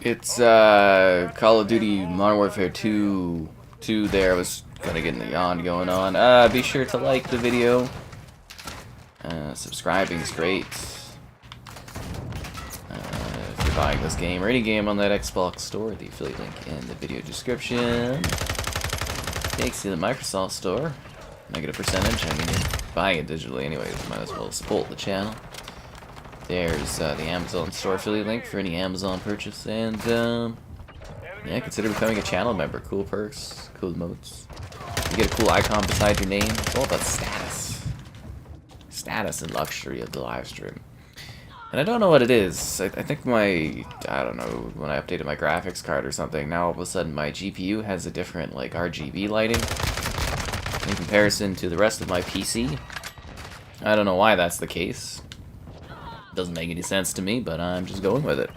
It's Call of Duty Modern Warfare 2 there. I was kind of getting the yawn going on. Be sure to like the video. Subscribing is great. If you're buying this game or any game on that Xbox store, the affiliate link in the video description takes you to the Microsoft store. Negative percentage. I mean, you're buying it digitally anyways. Might as well support the channel. There's the Amazon store affiliate link for any Amazon purchase, and yeah, consider becoming a channel member. Cool perks, cool emotes. You get a cool icon beside your name. It's all about status and luxury of the live stream. And I don't know what it is. I think I don't know, when I updated my graphics card or something, now all of a sudden my GPU has a different like RGB lighting in comparison to the rest of my PC. I don't know why that's the case. Doesn't make any sense to me, but I'm just going with it.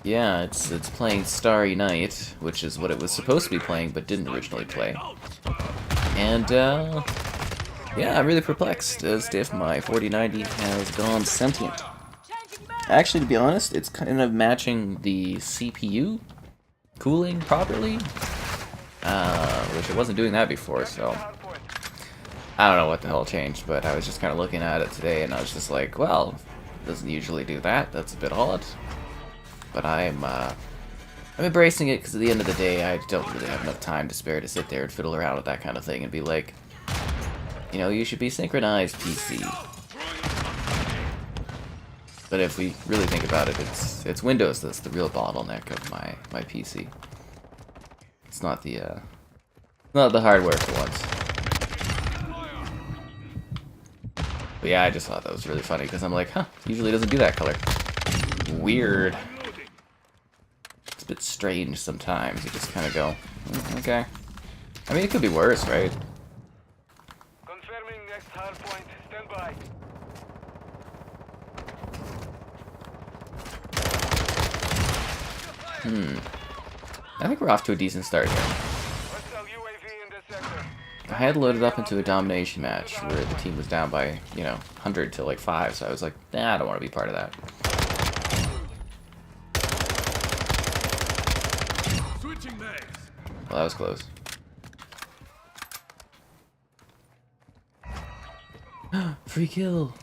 Yeah, it's playing Starry Night, which is what it was supposed to be playing, but didn't originally play. And yeah, I'm really perplexed as to if my 4090 has gone sentient. Actually, to be honest, it's kind of matching the CPU cooling properly, which it wasn't doing that before, so I don't know what the hell changed, but I was just kind of looking at it today, and I was just like, well, doesn't usually do that. That's a bit odd. But I'm embracing it because at the end of the day, I don't really have enough time to spare to sit there and fiddle around with that kind of thing and be like, you know, you should be synchronized, PC. But if we really think about it, it's Windows that's the real bottleneck of my PC. It's not the hardware for once. But yeah, I just thought that was really funny because I'm like, huh, usually doesn't do that color. Weird. It's a bit strange sometimes. You just kind of go, okay. I mean, it could be worse, right? Confirming next hardpoint. Stand by. I think we're off to a decent start here. I had loaded up into a domination match where the team was down by, you know, 100 to like 5, so I was like, nah, I don't want to be part of that. Well, that was close. Free kill!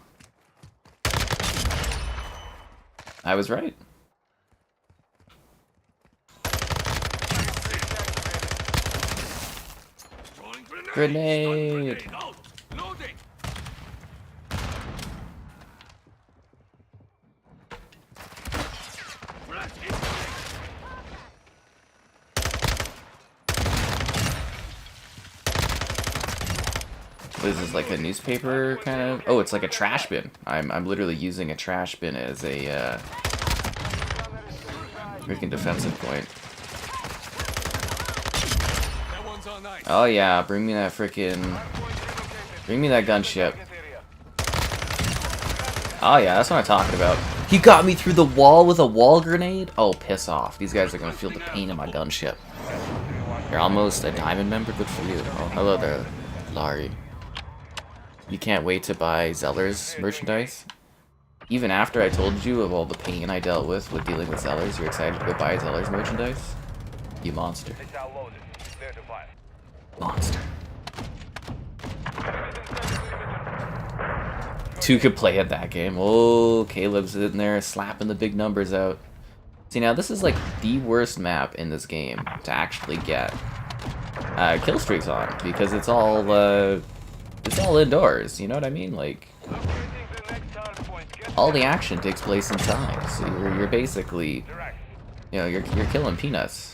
I was right. Grenade! What is this, like a newspaper kind of? Oh, it's like a trash bin. I'm literally using a trash bin as a freaking defensive point. Oh yeah, bring me that gunship. Oh yeah, that's what I'm talking about. He got me through the wall with a wall grenade? Oh, piss off. These guys are gonna feel the pain of my gunship. You're almost a diamond member? Good for you. Oh, hello there, Larry. You can't wait to buy Zeller's merchandise? Even after I told you of all the pain I dealt with dealing with Zeller's, you're excited to go buy Zeller's merchandise? You monster. Monster. Two could play at that game. Oh, Caleb's in there slapping the big numbers out. See, now this is like the worst map in this game to actually get kill streaks on, because it's all indoors. You know what I mean? Like, all the action takes place inside, so you're basically, you know, you're killing peanuts.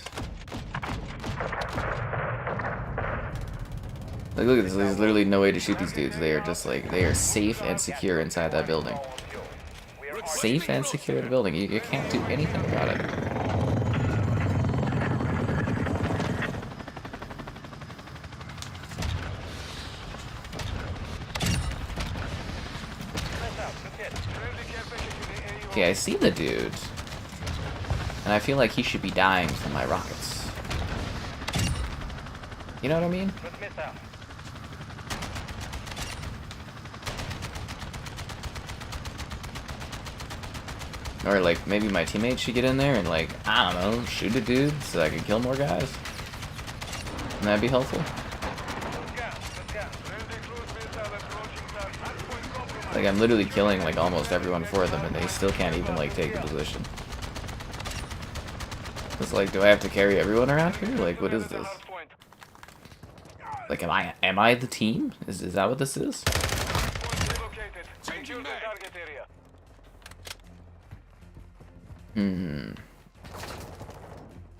Like, look at this, there's literally no way to shoot these dudes. They are just like, they are safe and secure inside that building. Safe and secure in the building. You can't do anything about it. Okay, I see the dude. And I feel like he should be dying from my rockets. You know what I mean? Or like maybe my teammates should get in there and like, I don't know, shoot a dude so I can kill more guys. Wouldn't that be helpful? Like I'm literally killing like almost everyone for them and they still can't even like take the position. It's like, do I have to carry everyone around here? Like, what is this? Like, am I the team? Is that what this is?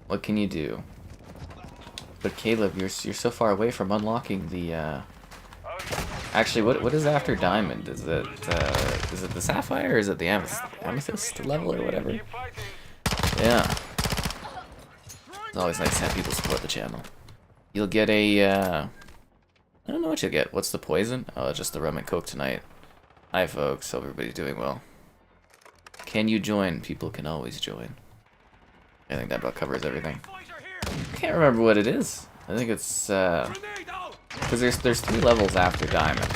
What can you do? But Caleb, you're so far away from unlocking the. Actually, what is after diamond? Is it the sapphire or is it the amethyst level or whatever? Yeah. It's always nice to have people support the channel. You'll get a. I don't know what you'll get. What's the poison? Oh, just the rum and coke tonight. Hi, folks. Hope everybody's doing well. Can you join? People can always join. I think that about covers everything. I can't remember what it is. I think it's because there's 3 levels after diamond.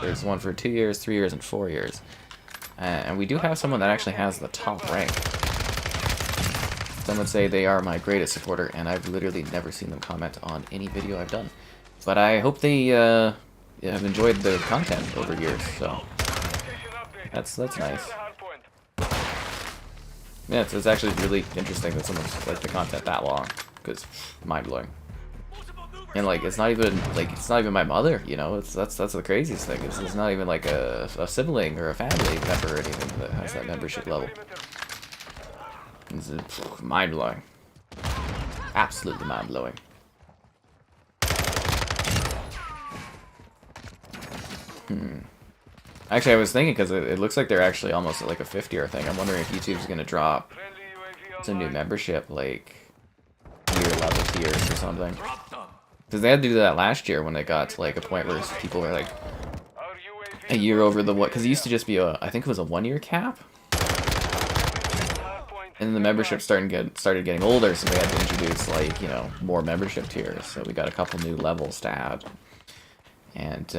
There's one for 2 years, 3 years, and 4 years. And we do have someone that actually has the top rank. Some would say they are my greatest supporter, and I've literally never seen them comment on any video I've done. But I hope they have enjoyed the content over years. So that's nice. Yeah, it's actually really interesting that someone's liked the content that long, because mind-blowing. And like, it's not even my mother, you know. That's the craziest thing. It's not even like a sibling or a family member or anything that has that membership level. It's mind-blowing. Absolutely mind-blowing. Actually, I was thinking, because it looks like they're actually almost at like a 50-year thing. I'm wondering if YouTube's going to drop some new membership, like year level tiers or something. Because they had to do that last year when they got to like a point where people were like a year over the what? Because it used to just be I think it was a 1-year cap. And then the membership started getting older, so they had to introduce like, you know, more membership tiers. So we got a couple new levels to add. And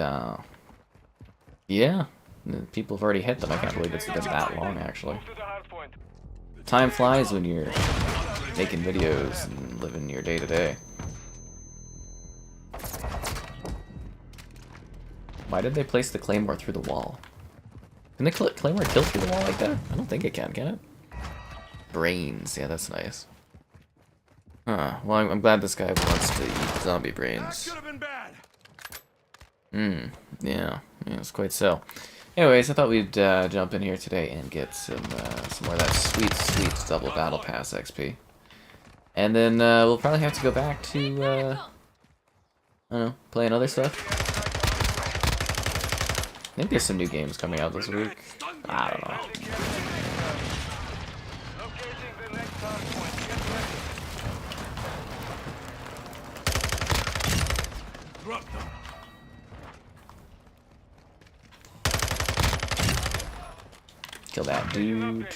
yeah, people have already hit them. I can't believe it's been that long, actually. Time flies when you're making videos and living your day-to-day. Why did they place the claymore through the wall? Can the claymore kill through the wall like that? I don't think it can it? Brains, yeah, that's nice. Huh, well, I'm glad this guy wants to eat zombie brains. Yeah, it's quite so. Anyways, I thought we'd jump in here today and get some more of that sweet double battle pass XP. And then we'll probably have to go back to, I don't know, playing other stuff. I think there's some new games coming out this week. I don't know. Kill that dude.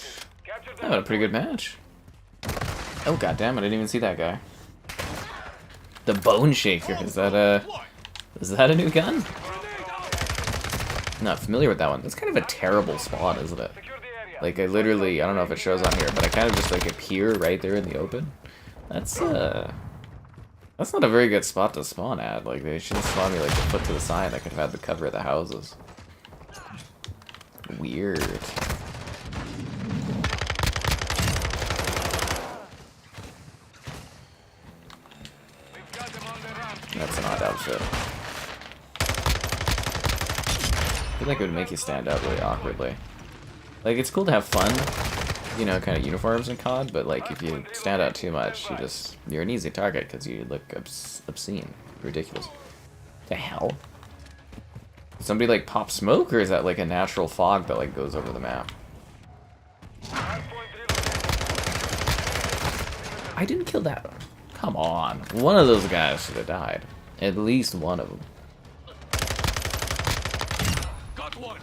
Oh, what a pretty good match. Oh, goddamn, I didn't even see that guy. The Bone Shaker, is that a new gun? Not familiar with that one. That's kind of a terrible spawn, isn't it? Like, I don't know if it shows on here, but I kind of just like appear right there in the open. That's not a very good spot to spawn at. Like, they should have spawned me like a foot to the side. I could have had the cover of the houses. Weird. That's an odd outfit. I feel like it would make you stand out really awkwardly. Like, it's cool to have fun, you know, kind of uniforms in COD, but like, if you stand out too much, you're an easy target because you look obscene, ridiculous. The hell? Did somebody like pop smoke, or is that like a natural fog that like goes over the map? I didn't kill that one. Come on, one of those guys should have died. At least one of them. Got one.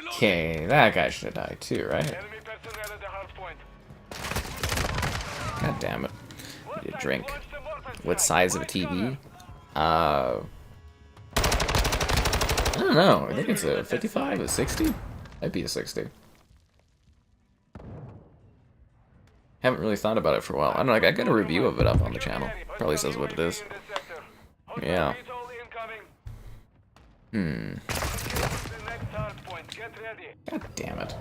Okay, that guy should have died too, right? God damn it. Need a drink. What size of a TV? I don't know. I think it's a 55, a 60? Might be a 60. Haven't really thought about it for a while. I don't know, I got a review of it up on the channel. Probably says what it is. Yeah. God damn it.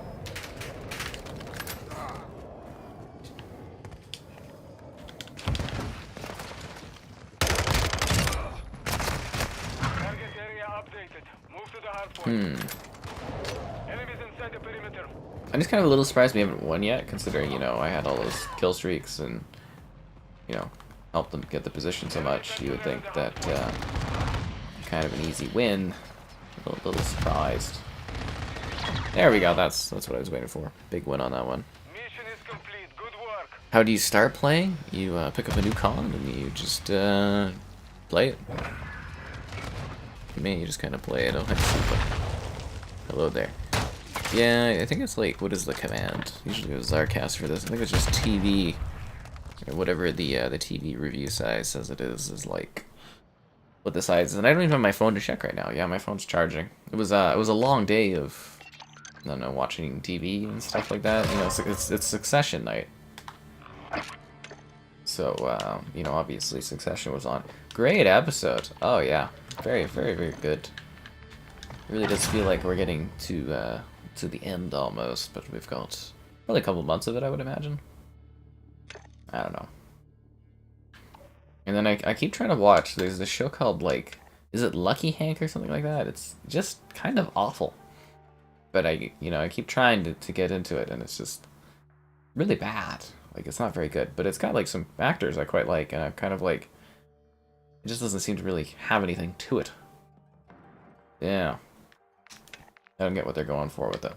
I'm just kind of a little surprised we haven't won yet, considering, you know, I had all those kill streaks and, you know, helped them get the position so much. You would think that kind of an easy win. A little surprised. There we go. That's what I was waiting for. Big win on that one. Mission is complete. Good work. How do you start playing? You pick up a new con and you just play it. For me, you just kind of play it. Oh, hello there. Yeah, I think it's like, what is the command? Usually it was Zarcast for this. I think it's just TV, or whatever the TV review size says it is like what the size is. And I don't even have my phone to check right now. Yeah, my phone's charging. It was a long day of, I don't know, watching TV and stuff like that. You know, it's Succession night. So, you know, obviously Succession was on. Great episode. Oh yeah, very, very, very good. It really does feel like we're getting to the end almost, but we've got probably a couple months of it, I would imagine. I don't know. And then I keep trying to watch, there's this show called, like, is it Lucky Hank or something like that? It's just kind of awful. But I keep trying to get into it, and it's just really bad. Like, it's not very good, but it's got, like, some actors I quite like, and I'm kind of like, it just doesn't seem to really have anything to it. Yeah. I don't get what they're going for with it.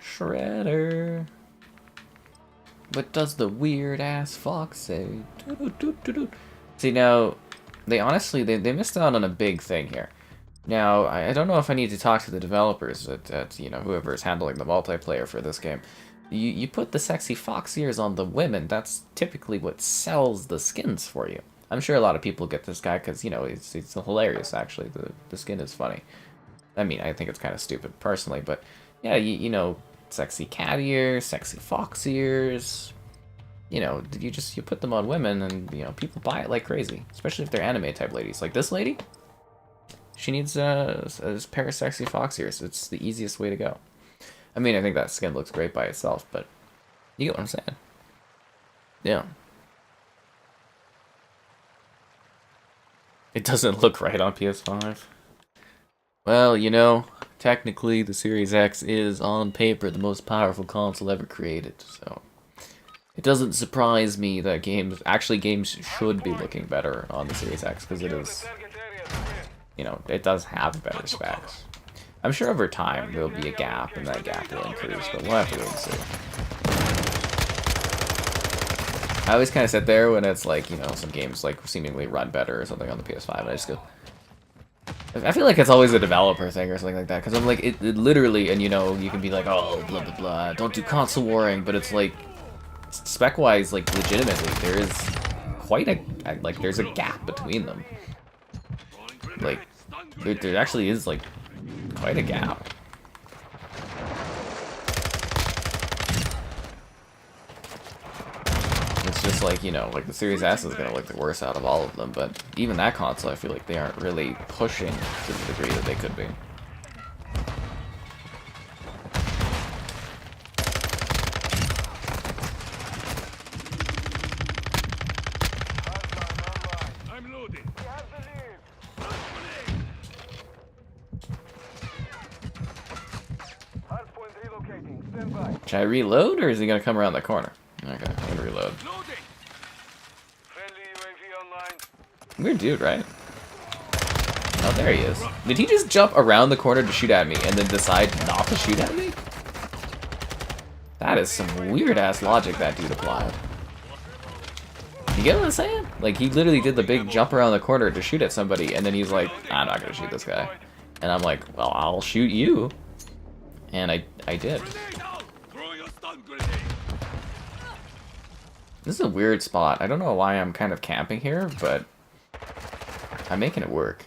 Shredder. What does the weird ass fox say? See, now, they honestly, they missed out on a big thing here. Now, I don't know if I need to talk to the developers at you know, whoever is handling the multiplayer for this game. You put the sexy fox ears on the women, that's typically what sells the skins for you. I'm sure a lot of people get this guy because, you know, it's hilarious, actually. The skin is funny. I mean, I think it's kind of stupid, personally, but yeah, you know, sexy cat ears, sexy fox ears, you know, you put them on women and, you know, people buy it like crazy, especially if they're anime type ladies. Like this lady, she needs a pair of sexy fox ears. It's the easiest way to go. I mean, I think that skin looks great by itself, but you get what I'm saying. Yeah. It doesn't look right on PS5. Well, you know, technically the Series X is, on paper, the most powerful console ever created, so it doesn't surprise me that games should be looking better on the Series X, because it is, you know, it does have better specs. I'm sure over time there'll be a gap, and that gap will increase, but we'll have to wait and see. I always kind of sit there when it's like, you know, some games like seemingly run better or something on the PS5, and I just go, I feel like it's always a developer thing or something like that, because I'm like, it literally, and you know, you can be like, oh, blah, blah, blah, don't do console warring, but it's like, spec-wise, like, legitimately, there is quite a, like, there's a gap between them. Like, there actually is, like, quite a gap. It's just like, you know, like the Series S is going to look the worst out of all of them, but even that console, I feel like they aren't really pushing to the degree that they could be. I'm loading. We have the lead. Hardpoint relocating. Stand by. Should I reload, or is he going to come around the corner? Okay, I'm going to reload. Loading. Friendly UAV online. Weird dude, right? Oh, there he is. Did he just jump around the corner to shoot at me and then decide not to shoot at me? That is some weird-ass logic that dude applied. You get what I'm saying? Like, he literally did the big jump around the corner to shoot at somebody, and then he's like, I'm not gonna shoot this guy. And I'm like, well, I'll shoot you. And I did. This is a weird spot. I don't know why I'm kind of camping here, but I'm making it work.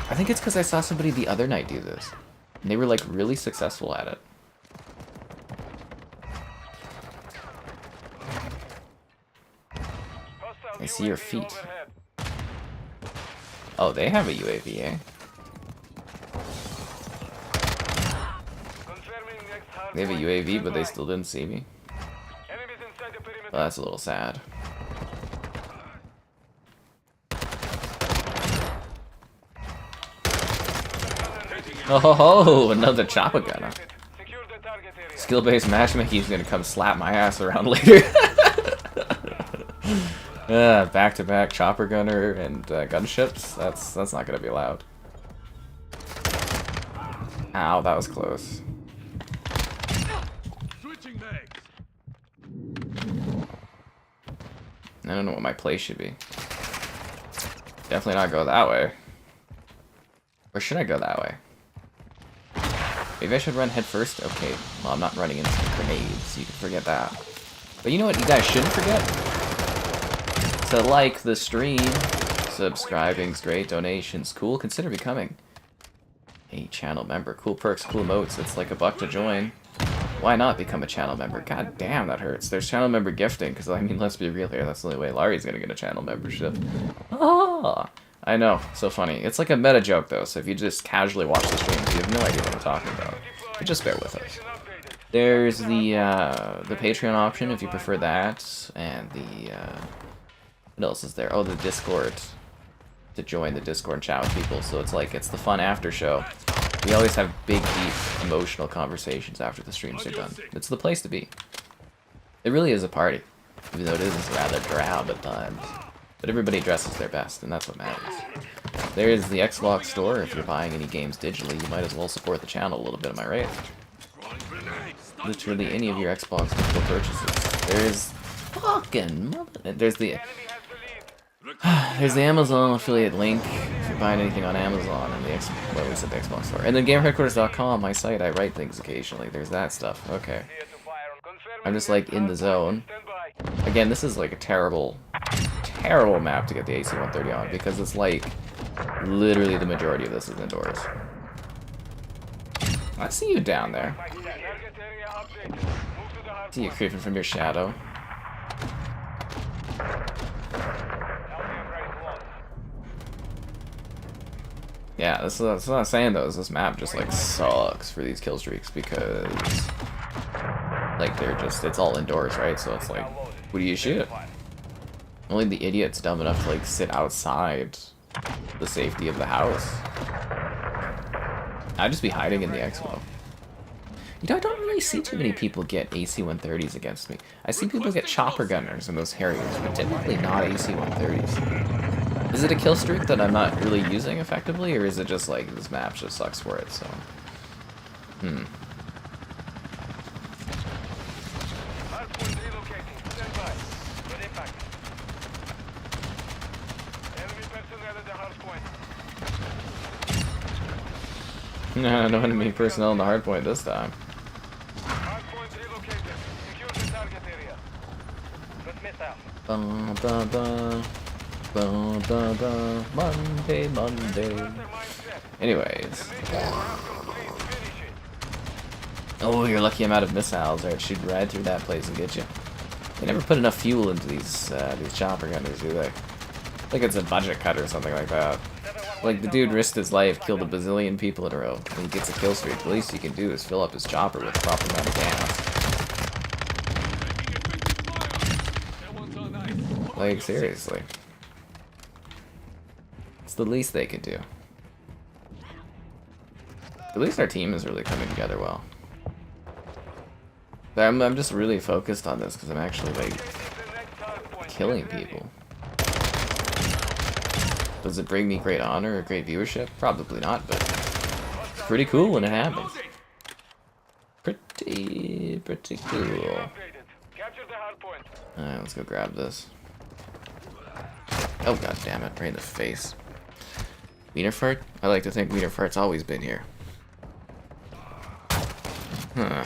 I think it's because I saw somebody the other night do this. And they were like really successful at it. I see your feet. Oh, they have a UAV, eh? They have a UAV, but they still didn't see me. Well, that's a little sad. Oh ho ho! Another chopper gunner. Skill-based matchmaking is gonna come slap my ass around later. Back-to-back chopper gunner and gunships. That's not gonna be allowed. Ow, that was close. I don't know what my play should be. Definitely not go that way. Or should I go that way? Maybe I should run head first? Okay, well I'm not running into grenades, you can forget that. But you know what you guys shouldn't forget? To like the stream. Subscribing's great, donations cool, consider becoming a channel member. Cool perks, cool emotes, it's like $1 to join. Why not become a channel member? God damn, that hurts. There's channel member gifting, because I mean, let's be real here, that's the only way Larry's gonna get a channel membership. Ah, I know, so funny. It's like a meta joke though, so if you just casually watch the streams, you have no idea what I'm talking about. But just bear with us. There's the Patreon option if you prefer that, and the what else is there? Oh, the Discord. To join the Discord and chat with people, so it's like, it's the fun after show. We always have big, deep, emotional conversations after the streams are done. It's the place to be. It really is a party, even though it is rather drab at times. But everybody dresses their best, and that's what matters. There's the Xbox store. If you're buying any games digitally, you might as well support the channel a little bit, am I right? Literally any of your Xbox digital purchases. There's fucking mother... There's the Amazon affiliate link if you're buying anything on Amazon and the well, we said the Xbox store. And then GamerHeadquarters.com, my site, I write things occasionally. There's that stuff. Okay. I'm just like in the zone. Again, this is like a terrible, terrible map to get the AC-130 on because it's like literally the majority of this is indoors. I see you down there. I see you creeping from your shadow. Yeah, that's what I'm saying though, is this map just like sucks for these kill streaks because like they're just, it's all indoors, right? So it's like, what do you shoot? Only the idiot's dumb enough to like sit outside the safety of the house. I'd just be hiding in the Expo. You know, I don't really see too many people get AC-130s against me. I see people get chopper gunners in those Harriers, but typically not AC-130s. Is it a kill streak that I'm not really using effectively, or is it just like this map just sucks for it, so... No, no enemy personnel in the hardpoint this time. Monday, Monday. Anyways. Oh, you're lucky I'm out of missiles. Or it should ride through that place and get you. They never put enough fuel into these chopper gunners, do they? I think it's a budget cut or something like that. Like, the dude risked his life, killed a bazillion people in a row, and he gets a kill streak. The least you can do is fill up his chopper with the proper amount of gas. Like, seriously. It's the least they could do. At least our team is really coming together well. But I'm just really focused on this because I'm actually, like, killing people. Does it bring me great honor or great viewership? Probably not, but it's pretty cool when it happens. Pretty cool. Alright, let's go grab this. Oh, god damn it, right in the face. Wiener fart? I like to think Wiener fart's always been here. Huh.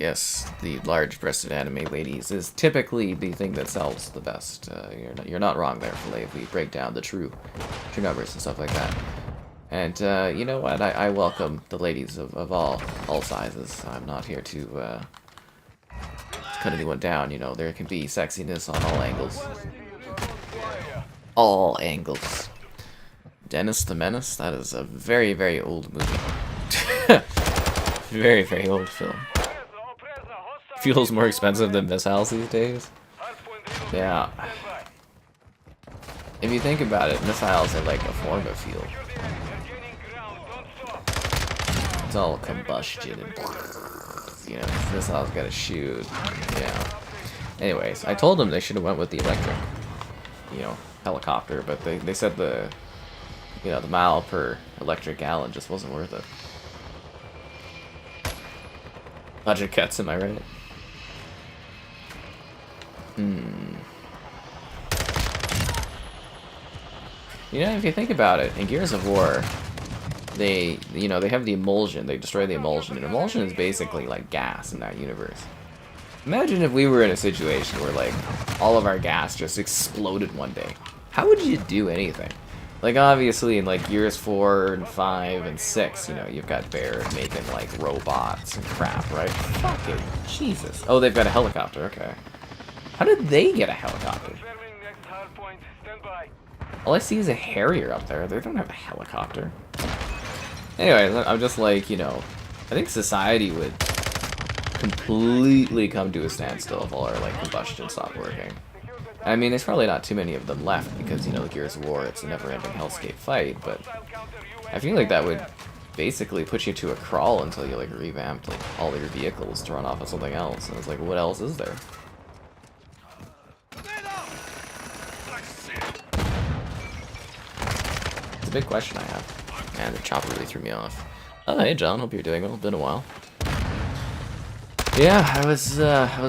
Yes, the large-breasted anime ladies is typically the thing that sells the best. You're not wrong there, Filet, if we break down the true numbers and stuff like that. And you know what? I welcome the ladies of all sizes. I'm not here to cut anyone down. You know, there can be sexiness on all angles. All angles. Dennis the Menace? That is a very, very old movie. Very, very old film. Fuel's more expensive than missiles these days. Yeah. If you think about it, missiles are like a form of fuel. It's all combustion and, you know, missiles gotta shoot. Yeah. Anyways, I told them they should have went with the electric, you know, helicopter, but they said the, you know, the mile per electric gallon just wasn't worth it. Budget cuts, am I right? You know, if you think about it, in Gears of War, they have the emulsion. They destroy the emulsion, and emulsion is basically like gas in that universe. Imagine if we were in a situation where, like, all of our gas just exploded one day. How would you do anything? Like, obviously, in, like, Gears 4 and 5 and 6, you know, you've got Bear making, like, robots and crap, right? Fucking Jesus. Oh, they've got a helicopter, okay. How did they get a helicopter? All I see is a Harrier up there. They don't have a helicopter. Anyway, I'm just like, you know, I think society would completely come to a standstill if all our, like, combustion stopped working. I mean, there's probably not too many of them left because, you know, the Gears of War, it's a never-ending hellscape fight, but I feel like that would basically put you to a crawl until you, like, revamped, like, all your vehicles to run off of something else, and it's like, what else is there? It's a big question I have. Man, the chopper really threw me off. Oh, hey, John, hope you're doing well. Been a while. Yeah, I was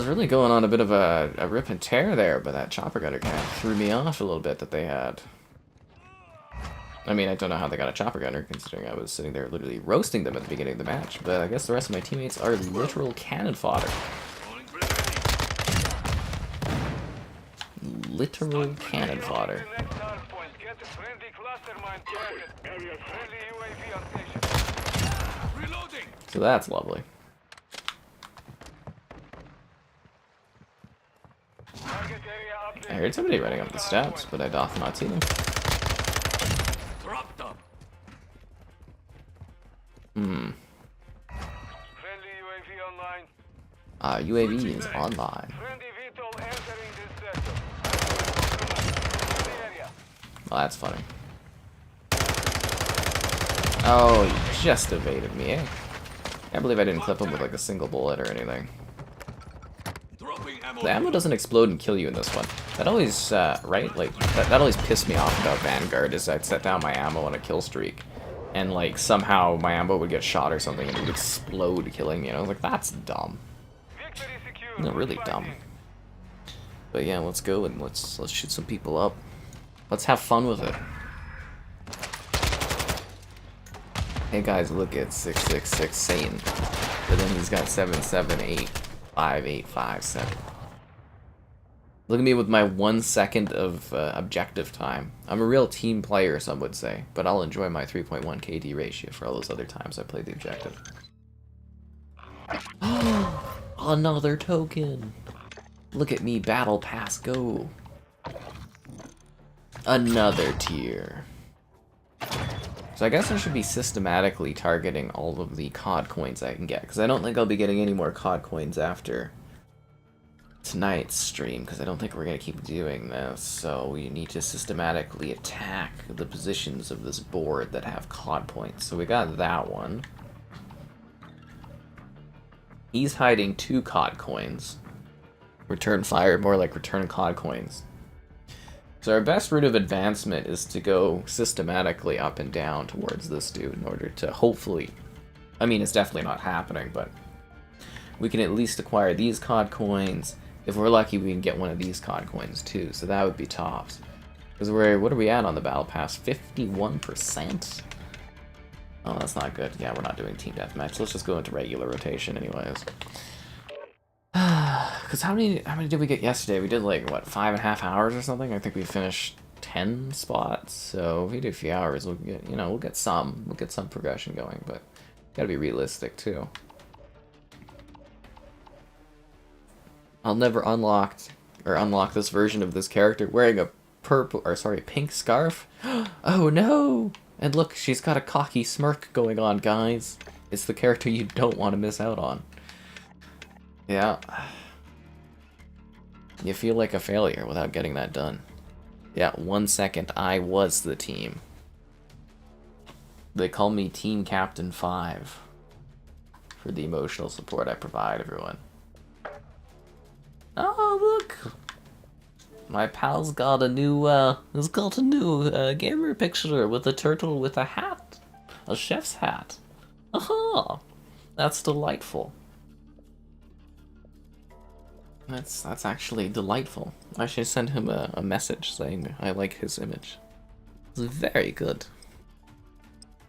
really going on a bit of a rip and tear there, but that chopper gunner kind of threw me off a little bit that they had. I mean, I don't know how they got a chopper gunner, considering I was sitting there literally roasting them at the beginning of the match, but I guess the rest of my teammates are literal cannon fodder. Literal cannon fodder. So that's lovely. I heard somebody running up the steps, but I doth not see them. UAV is online. Well, that's funny. Oh, he just evaded me, eh? Can't believe I didn't clip him with like a single bullet or anything. The ammo doesn't explode and kill you in this one. That always, right? Like, that always pissed me off about Vanguard, is I'd set down my ammo on a kill streak, and, like, somehow my ammo would get shot or something, and it would explode, killing me, and I was like, that's dumb. No, really dumb. But yeah, let's go and let's shoot some people up. Let's have fun with it. Hey guys, look at 666 Satan. But then he's got 778 5857. Look at me with my 1 second of objective time. I'm a real team player, some would say, but I'll enjoy my 3.1 KD ratio for all those other times I played the objective. Another token! Look at me, battle pass, go! Another tier. So I guess I should be systematically targeting all of the COD coins I can get, because I don't think I'll be getting any more COD coins after tonight's stream, because I don't think we're going to keep doing this. So we need to systematically attack the positions of this board that have COD points. So we got that one. He's hiding 2 COD coins. Return fire, more like return COD coins. So our best route of advancement is to go systematically up and down towards this dude in order to hopefully, I mean, it's definitely not happening, but we can at least acquire these COD coins. If we're lucky, we can get one of these COD coins too, so that would be tops. Because what are we at on the battle pass? 51%? Oh, that's not good. Yeah, we're not doing team deathmatch. Let's just go into regular rotation anyways. Because how many did we get yesterday? We did like what, 5.5 hours or something? I think we finished 10 spots. So if we do a few hours, we'll get we'll get some progression going, but gotta be realistic too. I'll never unlock this version of this character wearing a pink scarf. Oh no! And look, she's got a cocky smirk going on, guys. It's the character you don't want to miss out on. Yeah. You feel like a failure without getting that done. Yeah, 1 second, I was the team. They call me Team Captain 5 for the emotional support I provide everyone. Oh, look! My pal's got a new, gamer picture with a turtle with a hat. A chef's hat. Aha! That's delightful. That's actually delightful. I should send him a message saying I like his image. It's very good.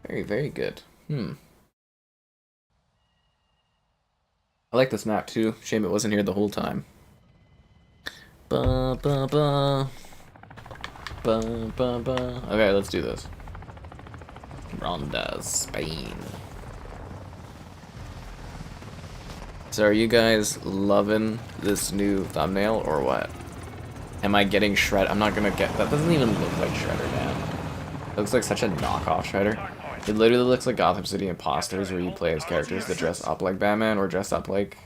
Very, very good. I like this map too. Shame it wasn't here the whole time. Ba ba ba. Ba ba ba. Okay, let's do this. Ronda, Spain. So are you guys loving this new thumbnail or what? Am I getting Shred? I'm not gonna get... That doesn't even look like Shredder, man. It looks like such a knockoff Shredder. It literally looks like Gotham City Imposters where you play as characters that dress up like Batman or dress up like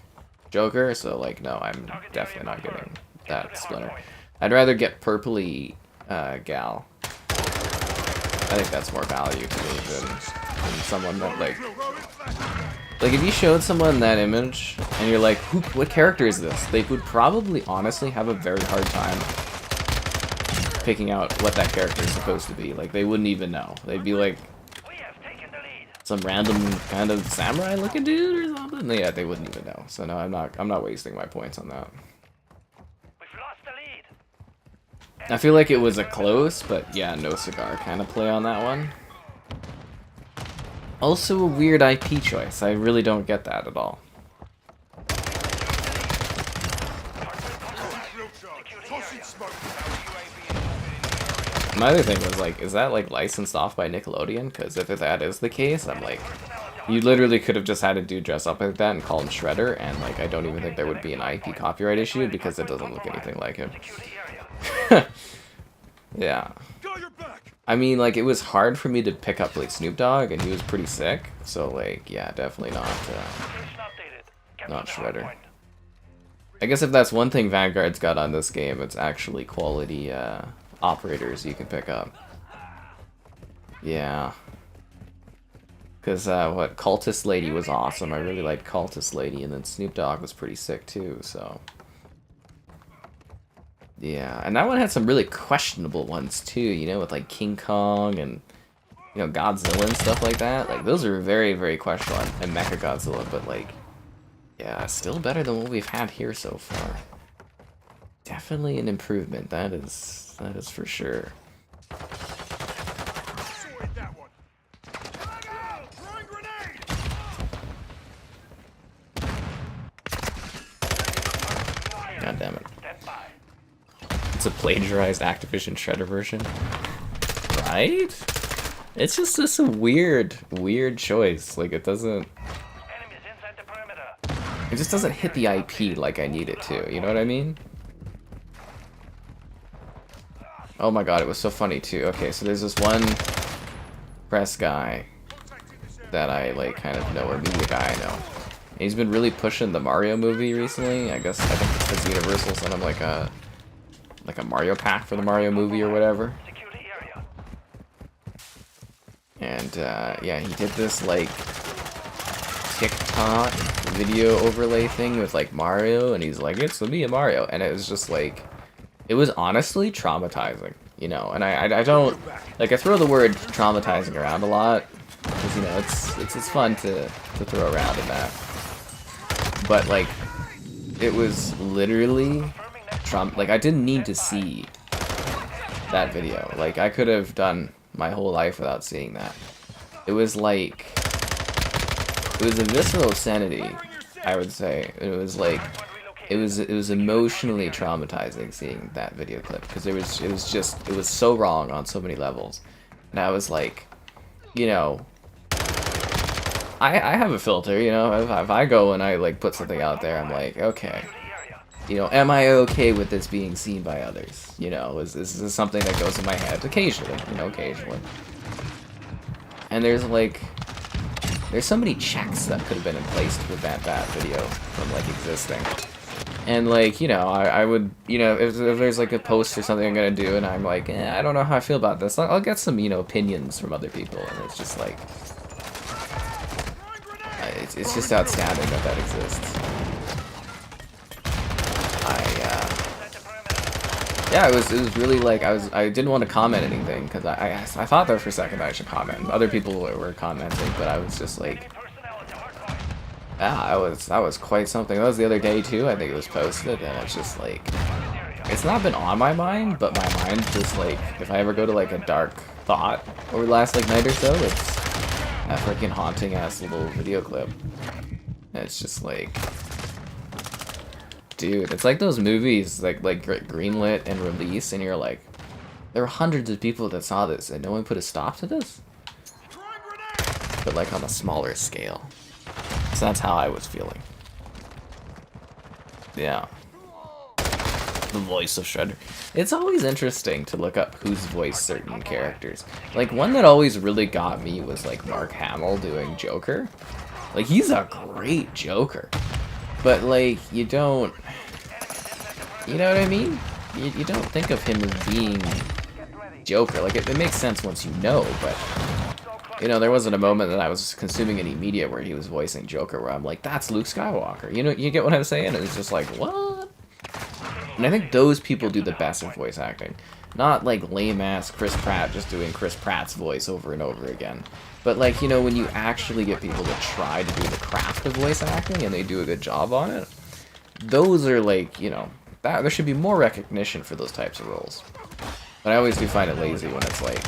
Joker. So, like, no, I'm definitely not getting that Splinter. I'd rather get Purpley Gal. I think that's more value to me than someone that, like, if you showed someone that image and you're like, what character is this? They would probably honestly have a very hard time picking out what that character is supposed to be. Like, they wouldn't even know. They'd be like, some random kind of samurai looking dude or something? Yeah, they wouldn't even know. So no, I'm not wasting my points on that. I feel like it was a close, but yeah, no cigar kind of play on that one. Also a weird IP choice. I really don't get that at all. My other thing was like, is that like licensed off by Nickelodeon? Because if that is the case, I'm like, you literally could have just had a dude dress up like that and call him Shredder, and like, I don't even think there would be an IP copyright issue because it doesn't look anything like him. Yeah. I mean, like, it was hard for me to pick up like Snoop Dogg, and he was pretty sick. So like, yeah, definitely not Shredder. I guess if that's one thing Vanguard's got on this game, it's actually quality operators you can pick up. Yeah. Because what, Cultist Lady was awesome. I really liked Cultist Lady, and then Snoop Dogg was pretty sick too. So. Yeah, and that one had some really questionable ones too, you know, with like King Kong and, you know, Godzilla and stuff like that. Like, those are very, very questionable, and Mechagodzilla, but like, yeah, still better than what we've had here so far. Definitely an improvement, that is for sure. God damn it. It's a plagiarized Activision Shredder version. Right? It's just a weird choice. Like, it just doesn't hit the IP like I need it to, you know what I mean? Oh my god, it was so funny too. Okay, so there's this one press guy that I like kind of know, or media guy I know. And he's been really pushing the Mario movie recently. I think it's because Universal sent him like a Mario pack for the Mario movie or whatever. And yeah, he did this like TikTok video overlay thing with like Mario, and he's like, it's me and Mario, and it was just like, it was honestly traumatizing, you know. And I don't like, I throw the word traumatizing around a lot because, you know, it's fun to throw around in that, but like, it was literally like, I didn't need to see that video. Like, I could have done my whole life without seeing that. It was like, it was a visceral sanity, I would say. It was like, it was emotionally traumatizing seeing that video clip because it was so wrong on so many levels, and I was like, you know, I have a filter, you know, if I go and I like put something out there, I'm like, okay, you know, am I okay with this being seen by others? You know, is this something that goes in my head occasionally, you know, occasionally. And there's so many checks that could have been in place to prevent that video from like existing. And like, you know, I would, you know, if there's like a post or something I'm gonna do and I'm like, I don't know how I feel about this, I'll get some, you know, opinions from other people, and it's just like, it's just outstanding that that exists. Yeah, it was really like, I didn't want to comment anything, because I thought there for a second I should comment. Other people were commenting, but I was just like, yeah, that was quite something. That was the other day too, I think it was posted, and it's just like, it's not been on my mind, but my mind just like, if I ever go to like a dark thought over the last like night or so, it's a freaking haunting ass little video clip. And it's just like, dude, it's like those movies like greenlit and release, and you're like, there were hundreds of people that saw this and no one put a stop to this? But like on a smaller scale. So that's how I was feeling. Yeah. The voice of Shredder. It's always interesting to look up who's voiced certain characters. Like, one that always really got me was like Mark Hamill doing Joker. Like, he's a great Joker. But like, you don't, you know what I mean? You don't think of him as being Joker. Like, it makes sense once you know, but you know, there wasn't a moment that I was consuming any media where he was voicing Joker where I'm like, that's Luke Skywalker. You know, you get what I'm saying? And it's just like, what? And I think those people do the best in voice acting. Not like lame-ass Chris Pratt just doing Chris Pratt's voice over and over again. But like, you know, when you actually get people to try to do the craft of voice acting and they do a good job on it, those are like, you know, there should be more recognition for those types of roles. But I always do find it lazy when it's like,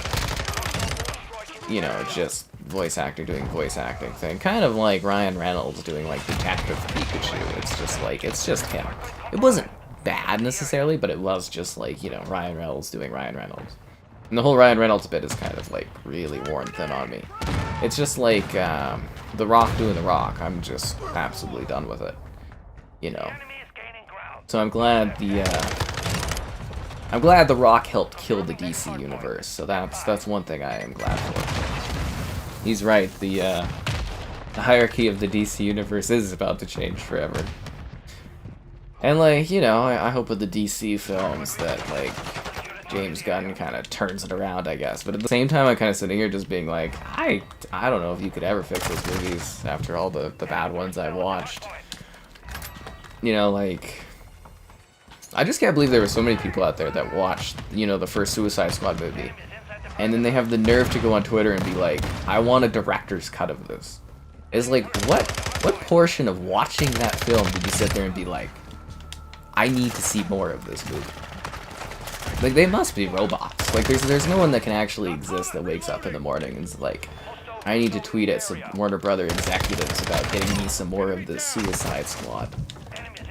you know, just voice actor doing voice acting thing. Kind of like Ryan Reynolds doing like Detective Pikachu. It's just like, it's just him. It wasn't bad necessarily, but it was just like, you know, Ryan Reynolds doing Ryan Reynolds. And the whole Ryan Reynolds bit is kind of like really worn thin on me. It's just like The Rock doing The Rock. I'm just absolutely done with it, you know. So I'm glad The Rock helped kill the DC universe. So that's one thing I am glad for. He's right. The hierarchy of the DC universe is about to change forever. And like, you know, I hope with the DC films that like James Gunn kind of turns it around, I guess. But at the same time, I'm kind of sitting here just being like, I don't know if you could ever fix those movies after all the bad ones I watched. You know, like, I just can't believe there were so many people out there that watched, you know, the first Suicide Squad movie, and then they have the nerve to go on Twitter and be like, I want a director's cut of this. It's like, what portion of watching that film did you sit there and be like, I need to see more of this movie? Like, they must be robots. Like, there's no one that can actually exist that wakes up in the morning and is like, I need to tweet at some Warner Brother executives about getting me some more of this Suicide Squad.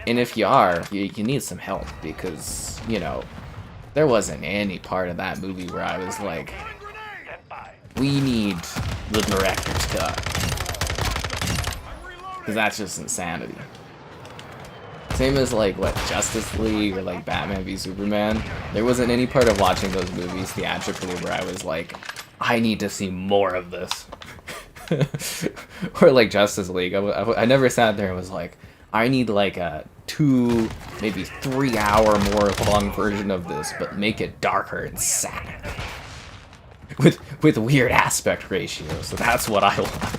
And if you are, you need some help, because, you know, there wasn't any part of that movie where I was like, we need the director's cut. Because that's just insanity. Same as like, what, Justice League or like Batman v Superman. There wasn't any part of watching those movies theatrically where I was like, I need to see more of this. Or like Justice League. I never sat there and was like, I need like a 2, maybe 3 hour more long version of this, but make it darker and sad. With weird aspect ratios. So that's what I want.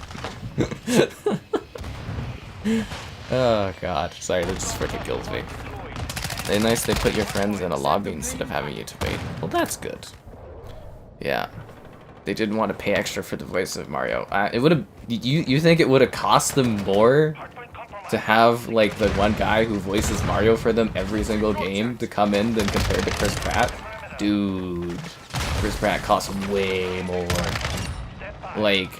Oh god, sorry, that just freaking kills me. They're nice they put your friends in a lobby instead of having you to wait. Well, that's good. Yeah. They didn't want to pay extra for the voice of Mario. It would have. You think it would have cost them more to have like the one guy who voices Mario for them every single game to come in than compared to Chris Pratt? Dude, Chris Pratt costs way more. Like,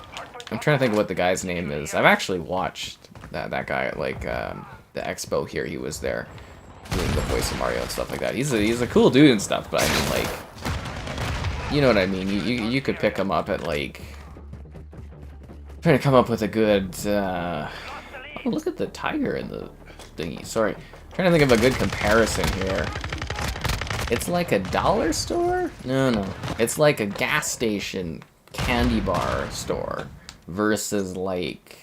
I'm trying to think of what the guy's name is. I've actually watched that guy, like, the Expo here, he was there doing the voice of Mario and stuff like that. He's a cool dude and stuff, but I mean, like, you know what I mean? You could pick him up at, like, trying to come up with a good, oh, look at the tiger in the thingy. Sorry. Trying to think of a good comparison here. It's like a dollar store? No. It's like a gas station candy bar store versus, like,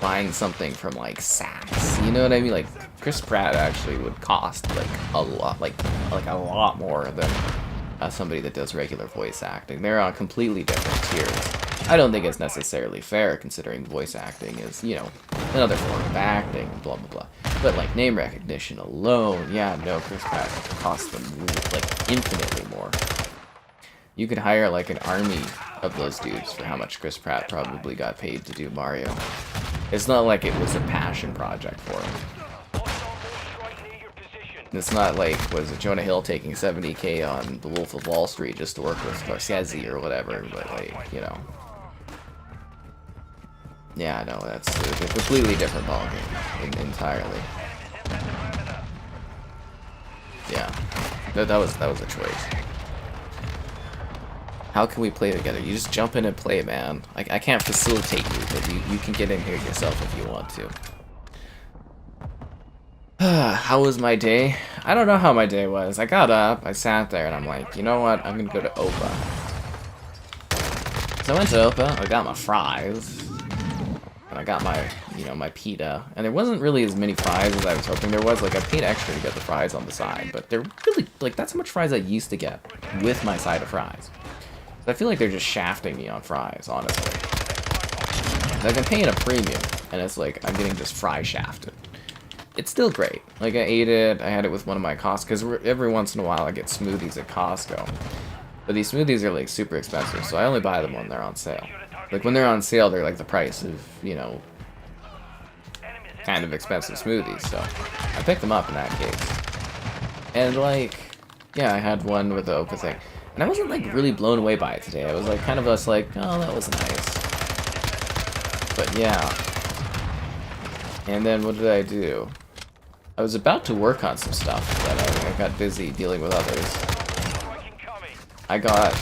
buying something from, like, Saks. You know what I mean? Like, Chris Pratt actually would cost, like, a lot, like a lot more than somebody that does regular voice acting. They're on completely different tiers. I don't think it's necessarily fair, considering voice acting is, you know, another form of acting, blah, blah, blah. But, like, name recognition alone, yeah, no, Chris Pratt costs them, like, infinitely more. You could hire, like, an army of those dudes for how much Chris Pratt probably got paid to do Mario. It's not like it was a passion project for him. It's not like, was it Jonah Hill taking $70K on The Wolf of Wall Street just to work with Scorsese or whatever, but, like, you know. Yeah, no, that's a completely different ballgame, entirely. Yeah, that was a choice. How can we play together? You just jump in and play, man. I can't facilitate you, but you can get in here yourself if you want to. How was my day? I don't know how my day was. I got up, I sat there, and I'm like, you know what? I'm gonna go to Opa. So I went to Opa, I got my fries, and I got my, you know, my pita. And there wasn't really as many fries as I was hoping there was. Like, I paid extra to get the fries on the side, but they're really, like, that's how much fries I used to get with my side of fries. So I feel like they're just shafting me on fries, honestly. I've been paying a premium, and it's like, I'm getting just fry shafted. It's still great. Like, I ate it, I had it with one of my Costco, because every once in a while I get smoothies at Costco. But these smoothies are, like, super expensive, so I only buy them when they're on sale. Like, when they're on sale, they're, like, the price of, you know, kind of expensive smoothies, so I picked them up in that case. And, like, yeah, I had one with the Opa thing. And I wasn't, like, really blown away by it today. I was, like, kind of just like, oh, that was nice. But, yeah. And then what did I do? I was about to work on some stuff, but I got busy dealing with others. I got